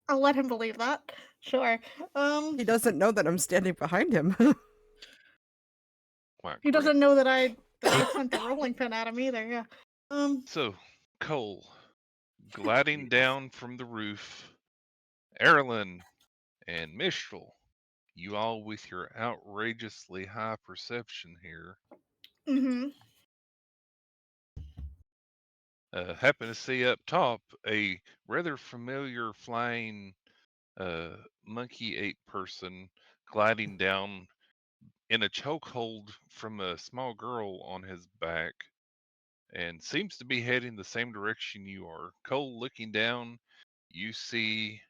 C: I'll let him believe that. Sure.
B: He doesn't know that I'm standing behind him.
D: Quite
C: He
D: correct.
C: doesn't know that I sent the rolling pin at him either. Yeah.
D: So, Cole, gliding down from the roof, Aerilyn and Mistral, you all with your outrageously high perception here,
C: Mm-hmm.
D: happen to see up top a rather familiar flying monkey ape person gliding down in a chokehold from a small girl on his back and seems to be heading the same direction you are. Cole, looking down, you see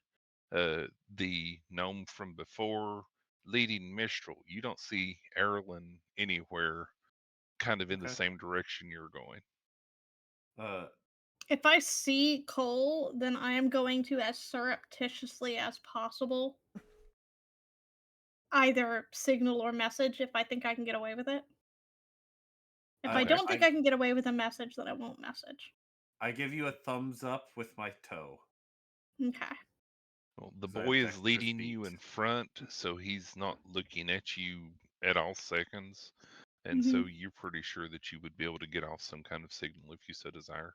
D: the gnome from before leading Mistral. You don't see Aerilyn anywhere, kind of in the
F: Okay.
D: same direction you're going.
C: If I see Cole, then I am going to, as surreptitiously as possible, either signal or message if I think I can get away with it. If I
D: Okay.
C: don't think I can get away with a message, then I won't message.
F: I give you a thumbs up with my toe.
C: Okay.
D: Well, the
F: So I
D: boy
F: have
D: is
F: extra
D: leading you
F: speed.
D: in front, so he's not looking at you at all seconds. And
C: Mm-hmm.
D: so you're pretty sure that you would be able to get off some kind of signal if you so desire.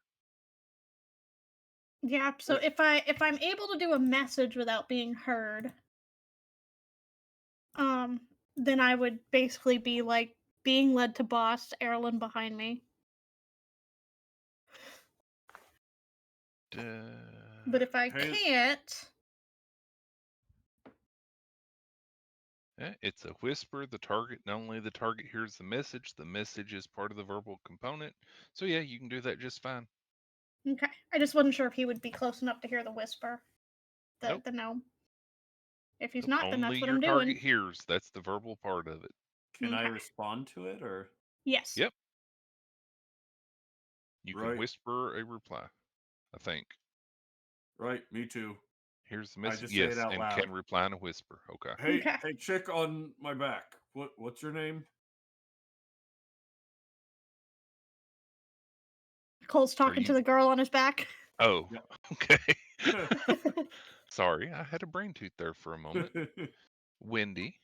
C: Yeah, so if I'm able to do a message without being heard, then I would basically be like being led to boss, Aerilyn behind me. But if I can't,
D: It's a whisper. The target, not only the target hears the message is part of the verbal component. So yeah, you can do that just fine.
C: okay. I just wasn't sure if he would be close enough to hear the whisper,
D: Nope.
C: the gnome. If he's
D: Nope.
C: not, then
D: Only
C: that's what
D: your
C: I'm
D: target
C: doing.
D: hears. That's the verbal part of it.
F: Can I
C: Okay.
F: respond to it or?
C: Yes.
D: Yep. You can
F: Right.
D: whisper a reply, I think.
F: Right, me too.
D: Here's the
F: I
D: message.
F: just say it
D: Yes,
F: out
D: and
F: loud.
D: can reply in a whisper. Okay.
F: Hey,
C: Okay.
F: hey, chick on my back. What's your name?
C: Cole's talking to the girl on his back.
D: Oh,
F: Yep.
D: okay. Sorry, I had a brain tooth there for a moment. Wendy.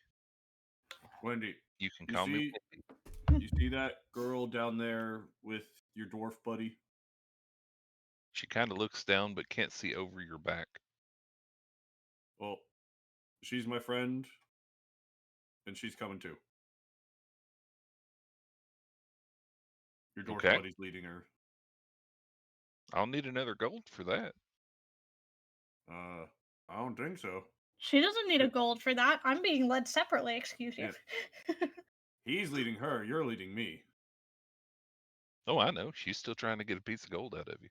F: Wendy.
D: You can
F: You
D: call me
F: see,
D: Wendy.
F: you see that girl down there with your dwarf buddy?
D: She kind of looks down but can't see over your back.
F: Well, she's my friend, and she's coming too. Your dwarf
D: Okay.
F: buddy's leading her.
D: I'll need another gold for that.
F: I don't think so.
C: She doesn't need a gold for that. I'm being led separately, excuse you.
F: Yeah. He's leading her, you're leading me.
D: Oh, I know. She's still trying to get a piece of gold out of you.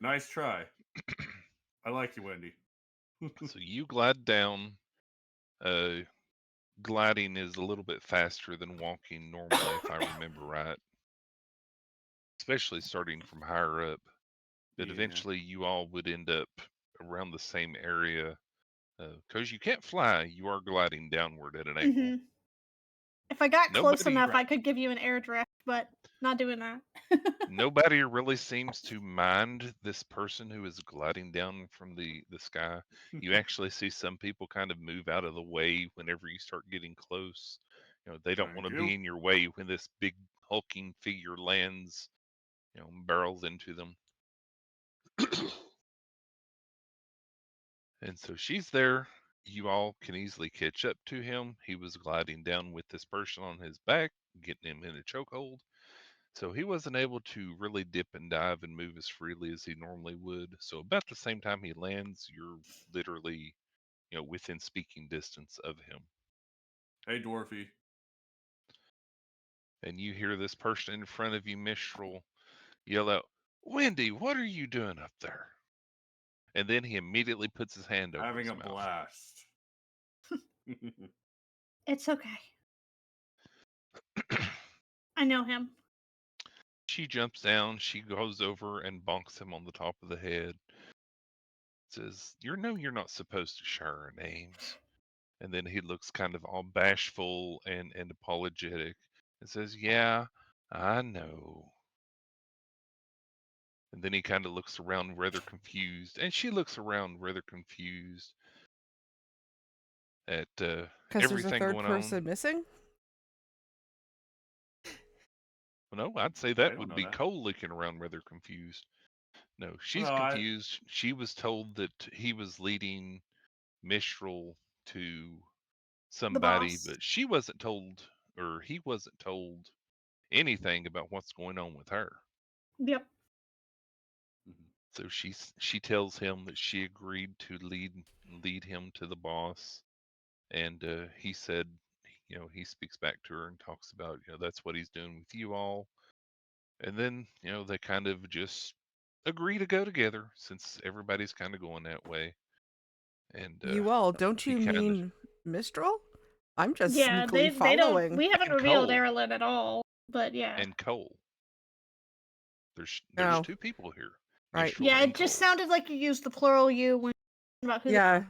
F: Nice try. I like you, Wendy.
D: So you glide down Gliding is a little bit faster than walking normally, if I remember right. Especially starting from higher up. But
F: Yeah.
D: eventually you all would end up around the same area. Because you can't fly, you are gliding downward at an angle.
C: Mhm. If I got close
D: Nobody,
C: enough, I could give you an air drift, but not doing that.
D: nobody really seems to mind this person who is gliding down from the sky. You actually see some people kind of move out of the way whenever you start getting close. They don't want to
F: Thank
D: be
F: you.
D: in your way when this big hulking figure lands, barrels into them. And so she's there. You all can easily catch up to him. He was gliding down with this person on his back, getting him in a chokehold. So he wasn't able to really dip and dive and move as freely as he normally would. So about the same time he lands, you're literally, within speaking distance of him.
F: Hey, Dwarfy.
D: And you hear this person in front of you, Mistral, yell out, "Wendy, what are you doing up there?" And then he immediately puts his hand over
F: Having
D: his
F: a
D: mouth.
F: blast.
C: It's okay. I know him.
D: She jumps down, she goes over and bonks him on the top of the head. Says, you're not supposed to share our names. And then he looks kind of all bashful and apologetic and says, yeah, I know. And then he kind of looks around rather confused, and she looks around rather confused at
B: Because there's a
D: everything
B: third
D: going
B: person
D: on.
B: missing?
D: Well, no, I'd say
F: I
D: that
F: don't
D: would
F: know
D: be
F: that.
D: Cole looking around rather confused. No, she's
F: No,
D: confused. She was told that he was leading Mistral to somebody,
C: boss.
D: but she wasn't told, or he wasn't told anything about what's going on with her.
C: Yep.
D: So she tells him that she agreed to lead him to the boss, and he said, he speaks back to her and talks about, that's what he's doing with you all, and then they kind of just agree to go together since everybody's kind of going that way. And
B: You all, don't
D: he
B: you
D: kind of
B: mean Mistral? I'm just
C: Yeah,
B: sneakily
C: they don't.
B: following.
C: We haven't
D: and
C: revealed
D: Cole
C: Aerilyn at all, but yeah.
D: and Cole. There's
B: Oh,
D: two people here,
B: right.
D: Mistral
C: Yeah,
D: and
C: it just
D: Cole.
C: sounded like you used the plural you when about who.
B: Yeah.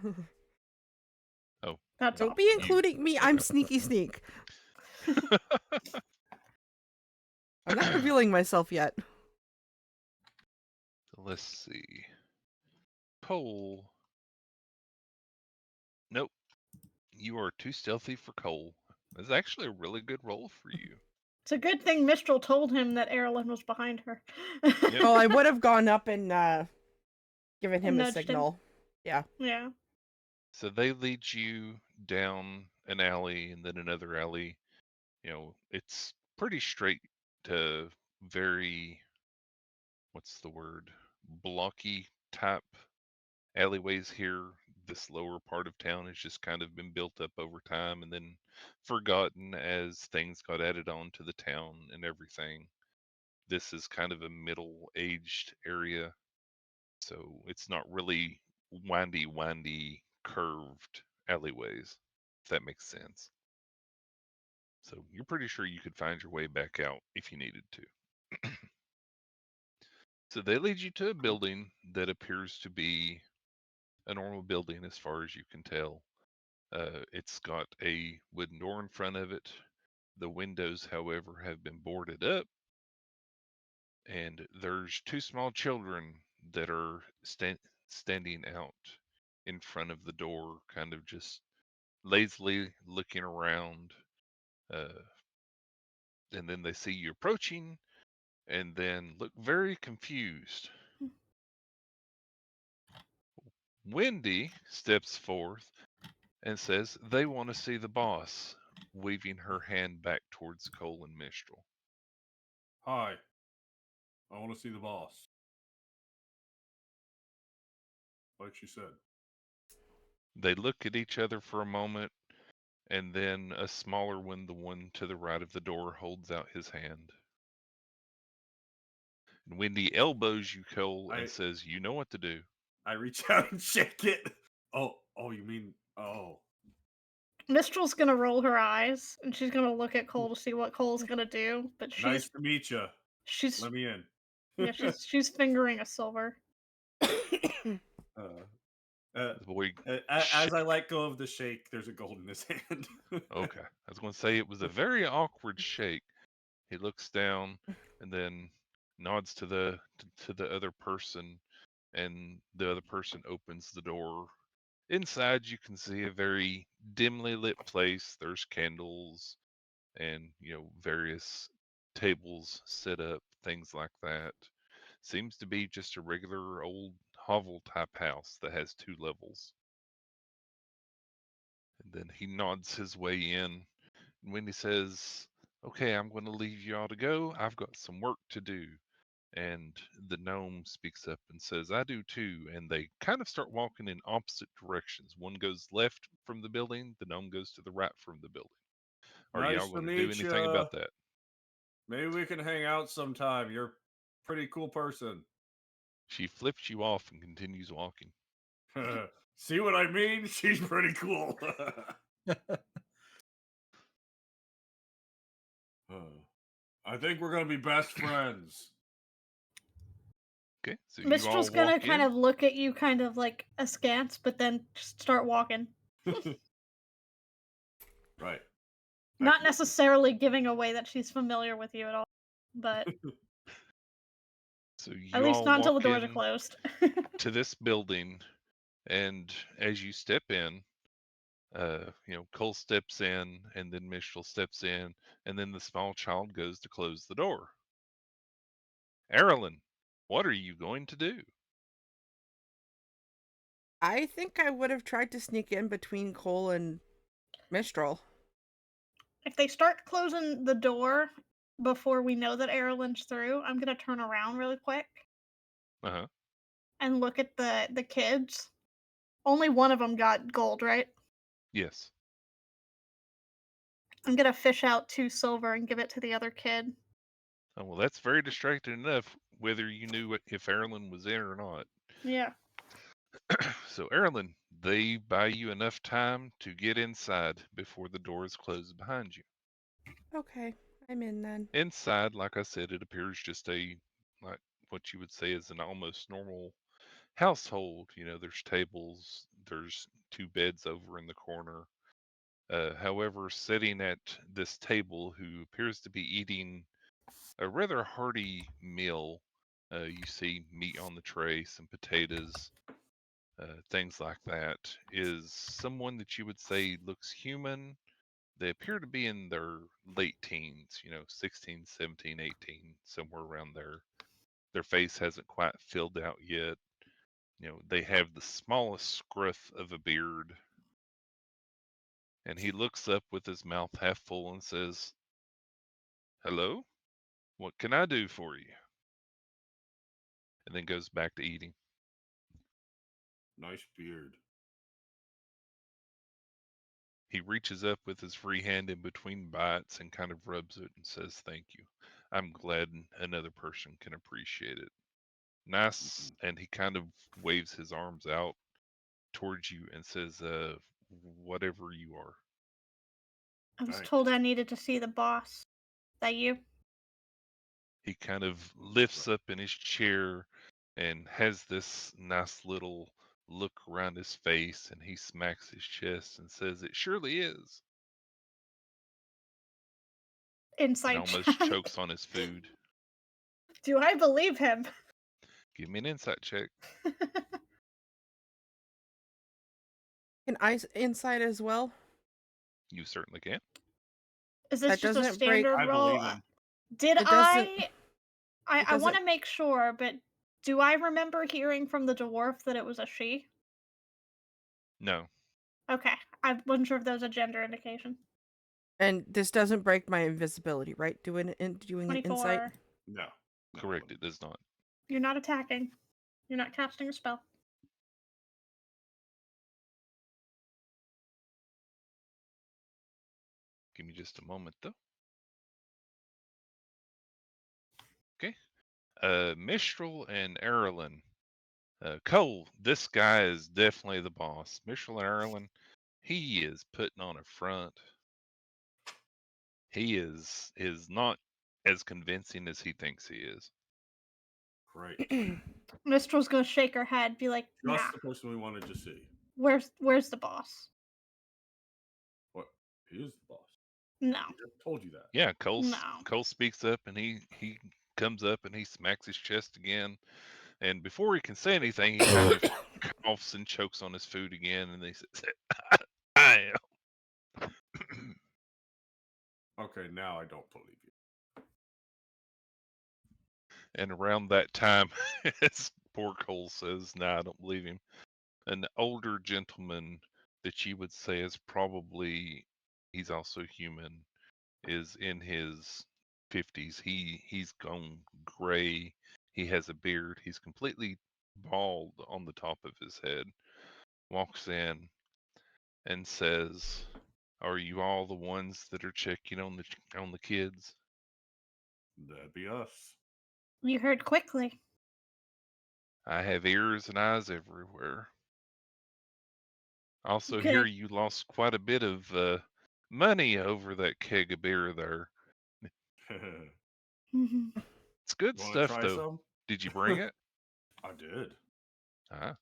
D: Oh,
C: That's
B: Don't
C: all.
B: be
D: you.
B: including me.
D: Okay.
B: I'm sneaky sneak. I'm not revealing myself yet.
D: Let's see. Cole. Nope. You are too stealthy for Cole. That's actually a really good roll for you.
C: It's a good thing Mistral told him that Aerilyn was behind her.
D: Yep.
B: Well, I would have gone up and given
C: And
B: him a
C: nudged him.
B: signal. Yeah.
C: Yeah.
D: So they lead you down an alley and then another alley. It's pretty straight to very, what's the word, blocky type alleyways here. This lower part of town has just kind of been built up over time and then forgotten as things got added on to the town and everything. This is kind of a middle-aged area, so it's not really windy, curved alleyways, if that makes sense. So you're pretty sure you could find your way back out if you needed to. So they lead you to a building that appears to be a normal building as far as you can tell. It's got a wooden door in front of it. The windows, however, have been boarded up, and there's two small children that are standing out in front of the door, kind of just lazily looking around. Uh, and then they see you approaching, and then look very confused. Wendy steps forth and says they want to see the boss, waving her hand back towards Cole and Mistral.
F: Hi. I want to see the boss. Like she said.
D: They look at each other for a moment, and then a smaller one, the one to the right of the door, holds out his hand. And Wendy elbows you, Cole, and says, you know what to do.
F: I reach out and shake it. Oh, you mean, oh.
C: Mistral's gonna roll her eyes and she's gonna look at Cole to see what Cole's gonna do. But
F: Nice to meet you.
C: she's
F: Let me in.
C: yeah, she's fingering a silver.
F: Uh,
D: The boy.
F: as I let go of the shake, there's a gold in his hand.
D: Okay, I was going to say it was a very awkward shake. He looks down and then nods to the other person, and the other person opens the door. Inside, you can see a very dimly lit place. There's candles and various tables set up, things like that. Seems to be just a regular old hovel type house that has 2 levels. And then he nods his way in. And when he says, "Okay, I'm going to leave you all to go. I've got some work to do." And the gnome speaks up and says, "I do too." And they kind of start walking in opposite directions. One goes left from the building, the gnome goes to the right from the building. Are y'all
F: Nice to
D: going to do
F: meet
D: anything
F: you.
D: about that?
F: Maybe we can hang out sometime. You're a pretty cool person.
D: She flips you off and continues walking.
F: See what I mean? She's pretty cool. I think we're gonna be best friends.
D: Okay, so you
C: Mistral's
D: all
C: gonna
D: walk
C: kind
D: in.
C: of look at you kind of like askance, but then just start walking.
F: Right.
C: Not necessarily giving away that she's familiar with you at all, but
D: So
C: at
D: you
C: least
D: all
C: not until the
D: walk
C: doors are
D: in
C: closed.
D: to this building, and as you step in, Cole steps in, and then Mistral steps in, and then the small child goes to close the door. Aerilyn, what are you going to do?
B: I think I would have tried to sneak in between Cole and Mistral.
C: If they start closing the door before we know that Aerilyn's through, I'm gonna turn around really quick
D: Uh-huh.
C: and look at the kids. Only one of them got gold, right?
D: Yes.
C: I'm gonna fish out 2 silver and give it to the other kid.
D: Oh, well, that's very distracting enough, whether you knew if Aerilyn was in or not.
C: Yeah.
D: So, Aerilyn, they buy you enough time to get inside before the doors close behind you.
B: Okay, I'm in then.
D: Inside, like I said, it appears just like what you would say is an almost normal household. There's tables, there's 2 beds over in the corner. However, sitting at this table, who appears to be eating a rather hearty meal, you see meat on the tray, some potatoes, things like that, is someone that you would say looks human. They appear to be in their late teens, 16, 17, 18, somewhere around there. Their face hasn't quite filled out yet. They have the smallest scruff of a beard. And he looks up with his mouth half full and says, "Hello? What can I do for you?" And then goes back to eating.
F: Nice beard.
D: He reaches up with his free hand in between bites and kind of rubs it and says, "Thank you. I'm glad another person can appreciate it." Nice. And he kind of waves his arms out towards you and says, "Whatever you are."
C: I was
F: Thanks.
C: told I needed to see the boss. That you?
D: He kind of lifts up in his chair and has this nice little look around his face, and he smacks his chest and says, "It surely is." And
C: Insight
D: almost
C: check.
D: chokes on his food.
C: Do I believe him?
D: Give me an insight check.
B: Can I inside as well?
D: You certainly can.
C: Is this
B: That
C: just a
B: doesn't break.
C: standard
F: I
C: roll?
F: believe him.
C: Did
B: It doesn't.
C: I
B: It
C: want
B: doesn't.
C: to make sure, but do I remember hearing from the dwarf that it was a she?
D: No.
C: Okay, I wasn't sure if there was a gender indication.
B: And this doesn't break my invisibility, right? Doing an insight.
C: 24.
F: No.
D: Correct, it does not.
C: You're not attacking. You're not casting a spell.
D: Give me just a moment, though. Okay. Mistral and Aerilyn. Cole, this guy is definitely the boss. Mistral and Aerilyn, he is putting on a front. He is not as convincing as he thinks he is.
F: Great.
C: Mistral's gonna shake her head, be like, "Nah,
F: Just the person we wanted to see.
C: where's the boss?
F: What? He is the boss.
C: No,
F: I just told you that.
D: Yeah,
C: no."
D: Cole speaks up, and he comes up and he smacks his chest again. And before he can say anything, he kind of coughs and chokes on his food again, and he says, "I am."
F: Okay, now I don't believe you.
D: And around that time, as poor Cole says, "Nah, I don't believe him." An older gentleman that you would say is probably, he's also human, is in his 50s. He's gone gray. He has a beard. He's completely bald on the top of his head. Walks in and says, "Are you all the ones that are checking on the kids?"
F: That'd be us.
C: You heard quickly.
D: "I have ears and eyes everywhere. Also hear
C: Good.
D: you lost quite a bit of money over that keg of beer there.
C: Mhm.
D: It's good
F: You want to
D: stuff,
F: try
D: though.
F: some?
D: Did you bring it?"
F: I did.
D: Ah.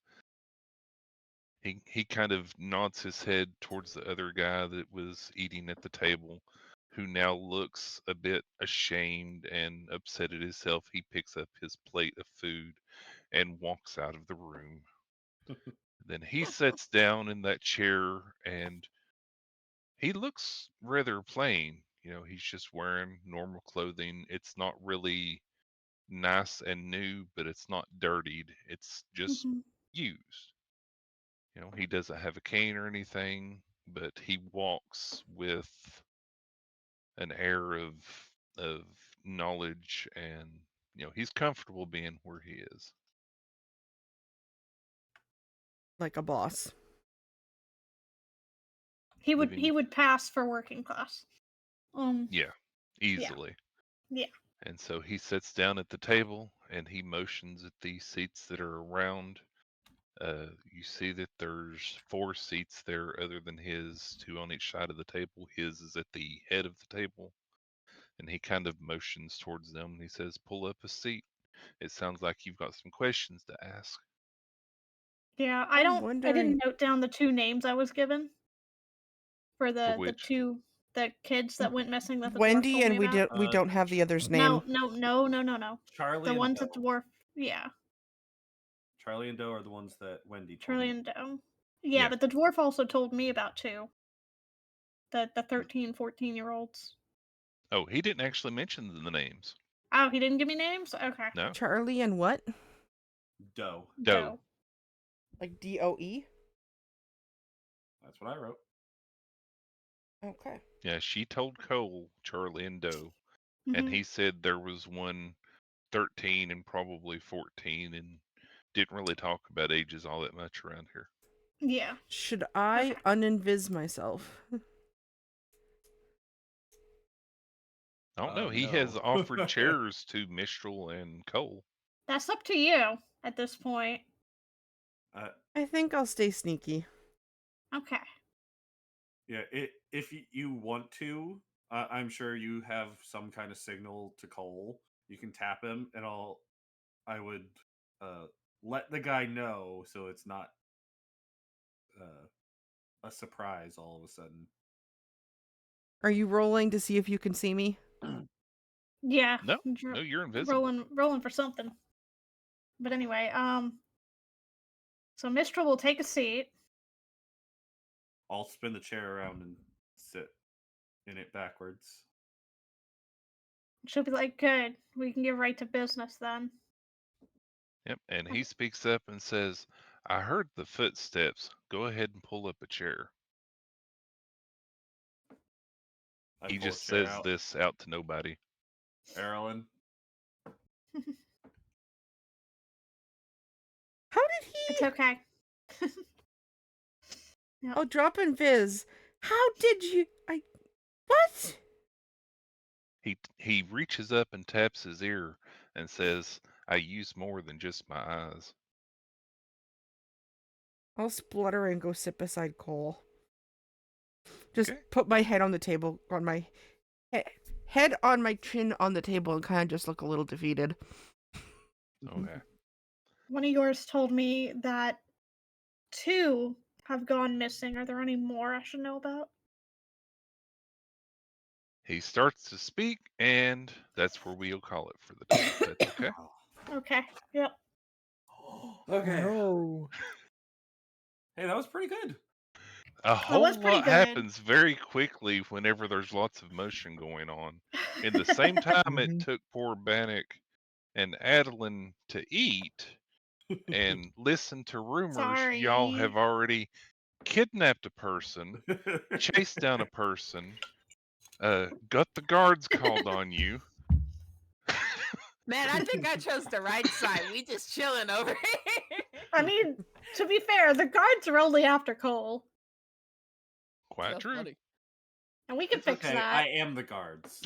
D: He kind of nods his head towards the other guy that was eating at the table, who now looks a bit ashamed and upset at himself. He picks up his plate of food and walks out of the room. Then he sits down in that chair and he looks rather plain. He's just wearing normal clothing. It's not really nice and new, but it's not dirtied. It's just
C: Mhm.
D: used. He doesn't have a cane or anything, but he walks with an air of knowledge, and he's comfortable being where he is.
B: Like a boss.
C: He
D: Living,
C: would pass for working class.
D: yeah,
C: Yeah.
D: easily.
C: Yeah.
D: And so he sits down at the table and he motions at these seats that are around. You see that there's 4 seats there other than his, 2 on each side of the table. His is at the head of the table. And he kind of motions towards them and he says, "Pull up a seat. It sounds like you've got some questions to ask."
C: Yeah,
B: I'm
C: I
B: wondering.
C: didn't note down the 2 names I was given for
D: For
C: the
D: which,
C: 2 the kids that went missing that the dwarf
B: Wendy,
C: told me
B: and we
C: about.
B: don't have the other's
C: No,
B: name.
C: no.
F: Charlie
C: The
F: and
C: ones that
F: Doe.
C: dwarf, yeah,
F: Charlie and Doe are the ones that Wendy told
C: Charlie
F: me.
C: and Doe. Yeah,
D: yeah.
C: but the dwarf also told me about 2. The 13, 14-year-olds.
D: Oh, he didn't actually mention the names.
C: Oh, he didn't give me names? Okay.
D: No.
B: Charlie and what?
F: Doe.
D: Doe.
C: Doe.
B: Like DOE?
F: That's what I wrote.
B: Okay.
D: Yeah, she told Cole, Charlie and Doe, and
C: Mhm.
D: he said there was one 13 and probably 14, and didn't really talk about ages all that much around here.
C: Yeah.
B: Should I
C: Okay.
B: uninvis myself?
D: I don't know. He has
F: No.
D: offered chairs to Mistral and Cole.
C: That's up to you at this point.
F: uh,
B: I think I'll stay sneaky.
C: Okay.
F: yeah, if you want to, I'm sure you have some kind of signal to Cole. You can tap him, and I would let the guy know so it's not a surprise all of a sudden.
B: Are you rolling to see if you can see me?
C: Yeah.
D: No, no, you're invisible.
C: Rolling for something. But anyway, so Mistral will take a seat.
F: I'll spin the chair around and sit in it backwards.
C: She'll be like, "Good, we can get right to business then."
D: Yep, and he speaks up and says, "I heard the footsteps. Go ahead and pull up a chair."
F: I
D: He
F: pull a
D: just
F: chair
D: says
F: out.
D: this out to nobody.
F: Aerilyn,
B: How did
C: It's
B: he?
C: okay. Yep.
B: Oh, drop in Viz. How did you? What?
D: He reaches up and taps his ear and says, "I use more than just my eyes."
B: I'll splutter and go sit beside Cole. Just
D: Okay.
B: put my head on the table, on my head on my chin on the table, and kind of just look a little defeated.
D: Okay.
C: One of yours told me that 2 have gone missing. Are there any more I should know about?
D: He starts to speak, and that's where we'll call it for the day. That's okay.
C: Okay. Yep.
E: Okay.
G: No.
F: Hey, that was pretty good.
D: A
C: was
D: whole
C: pretty
D: lot
C: good.
D: happens very quickly whenever there's lots of motion going on. In the same time it
G: Mhm.
D: took poor Bannock and Adeline to eat and listen to rumors, y'all
C: Sorry.
D: have already kidnapped a person, chased down a person, got the guards called on you.
A: Man, I think I chose the right side. We just chilling over here.
C: I mean, to be fair, the guards are only after Cole,
D: Quite
A: That's
D: true.
A: funny.
C: and we can
F: It's
C: fix
F: okay.
C: that.
F: I am the guards.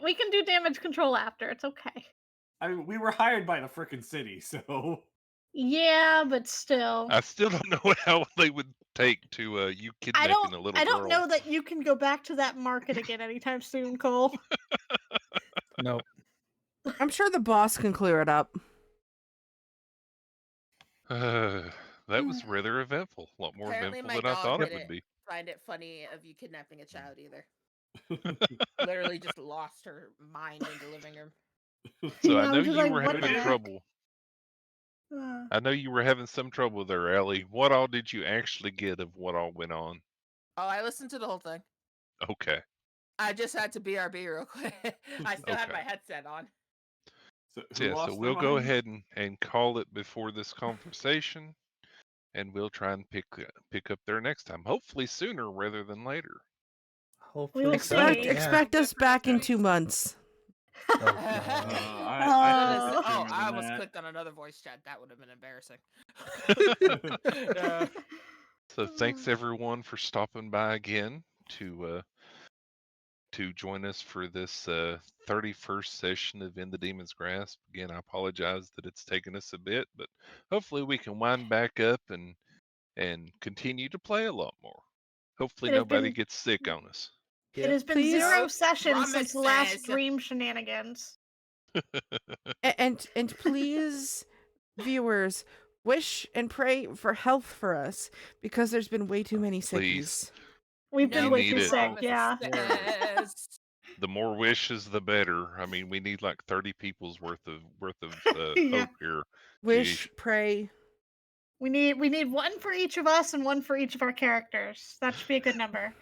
C: We can do damage control after. It's okay.
F: I mean, we were hired by the frickin' city, so
C: Yeah, but still.
D: I still don't know how they would take to you kidnapping a little
C: I don't
D: girl.
C: know that you can go back to that market again anytime soon, Cole.
G: Nope.
B: I'm sure the boss can clear it up.
D: That was rather eventful. A lot more
A: Apparently
D: eventful
A: my
D: than I
A: dog
D: thought it
A: didn't
D: would be.
A: find it funny of you kidnapping a child either. Literally just lost her mind in the living room.
D: So
C: Yeah,
D: I
C: I'm
D: know
C: just
D: you
C: like,
D: were
C: what
D: having
C: the heck?
D: trouble. I know you were having some trouble there, Ellie. What all did you actually get of what all went on?
A: Oh, I listened to the whole thing.
D: Okay.
A: I just had to BRB real quick. I still had
D: Okay.
A: my headset on.
F: so
D: So,
F: who
D: yeah, so
F: lost their
D: we'll go
F: mind?
D: ahead and call it before this conversation, and we'll try and pick up there next time. Hopefully sooner rather than later.
G: Hopefully
C: will
G: so.
B: Expect
C: see.
G: Yeah.
B: expect us back in 2 months.
G: Oh, God.
F: I
A: Goodness,
F: feel
A: oh,
F: sooner
A: I
F: than
A: almost
F: that.
A: clicked on another voice chat. That would have been embarrassing.
D: So thanks everyone for stopping by again to join us for this 31st session of In the Demon's Grasp. Again, I apologize that it's taken us a bit, but hopefully we can wind back up and continue to play a lot more. Hopefully
C: It has
D: nobody
C: been-
D: gets sick on us.
C: It has been
B: Please.
C: 0
A: No
C: sessions since the last
A: promises.
C: dream shenanigans.
B: And please, viewers, wish and pray for health for us, because there's been way too many
D: Please.
B: sickies.
C: We've been
A: No
C: way
D: need
C: too
D: it.
C: sick, yeah.
A: promises.
D: The more wishes, the better. I mean, we need like 30 people's worth of
C: Yeah.
D: hope here.
B: Wish,
D: Jeez.
B: pray.
C: We need one for each of us and one for each of our characters. That should be a good number.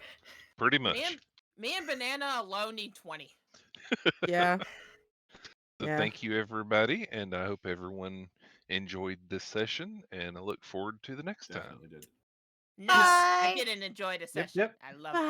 D: Pretty
A: Me
D: much.
A: and Banana alone need 20.
B: Yeah.
D: So
B: Yeah.
D: thank you everybody, and I hope everyone enjoyed this session, and I look forward to the next time.
F: Definitely did.
A: No, I
C: Bye.
A: didn't enjoy the session.
G: Yep.
A: I love
B: Bye.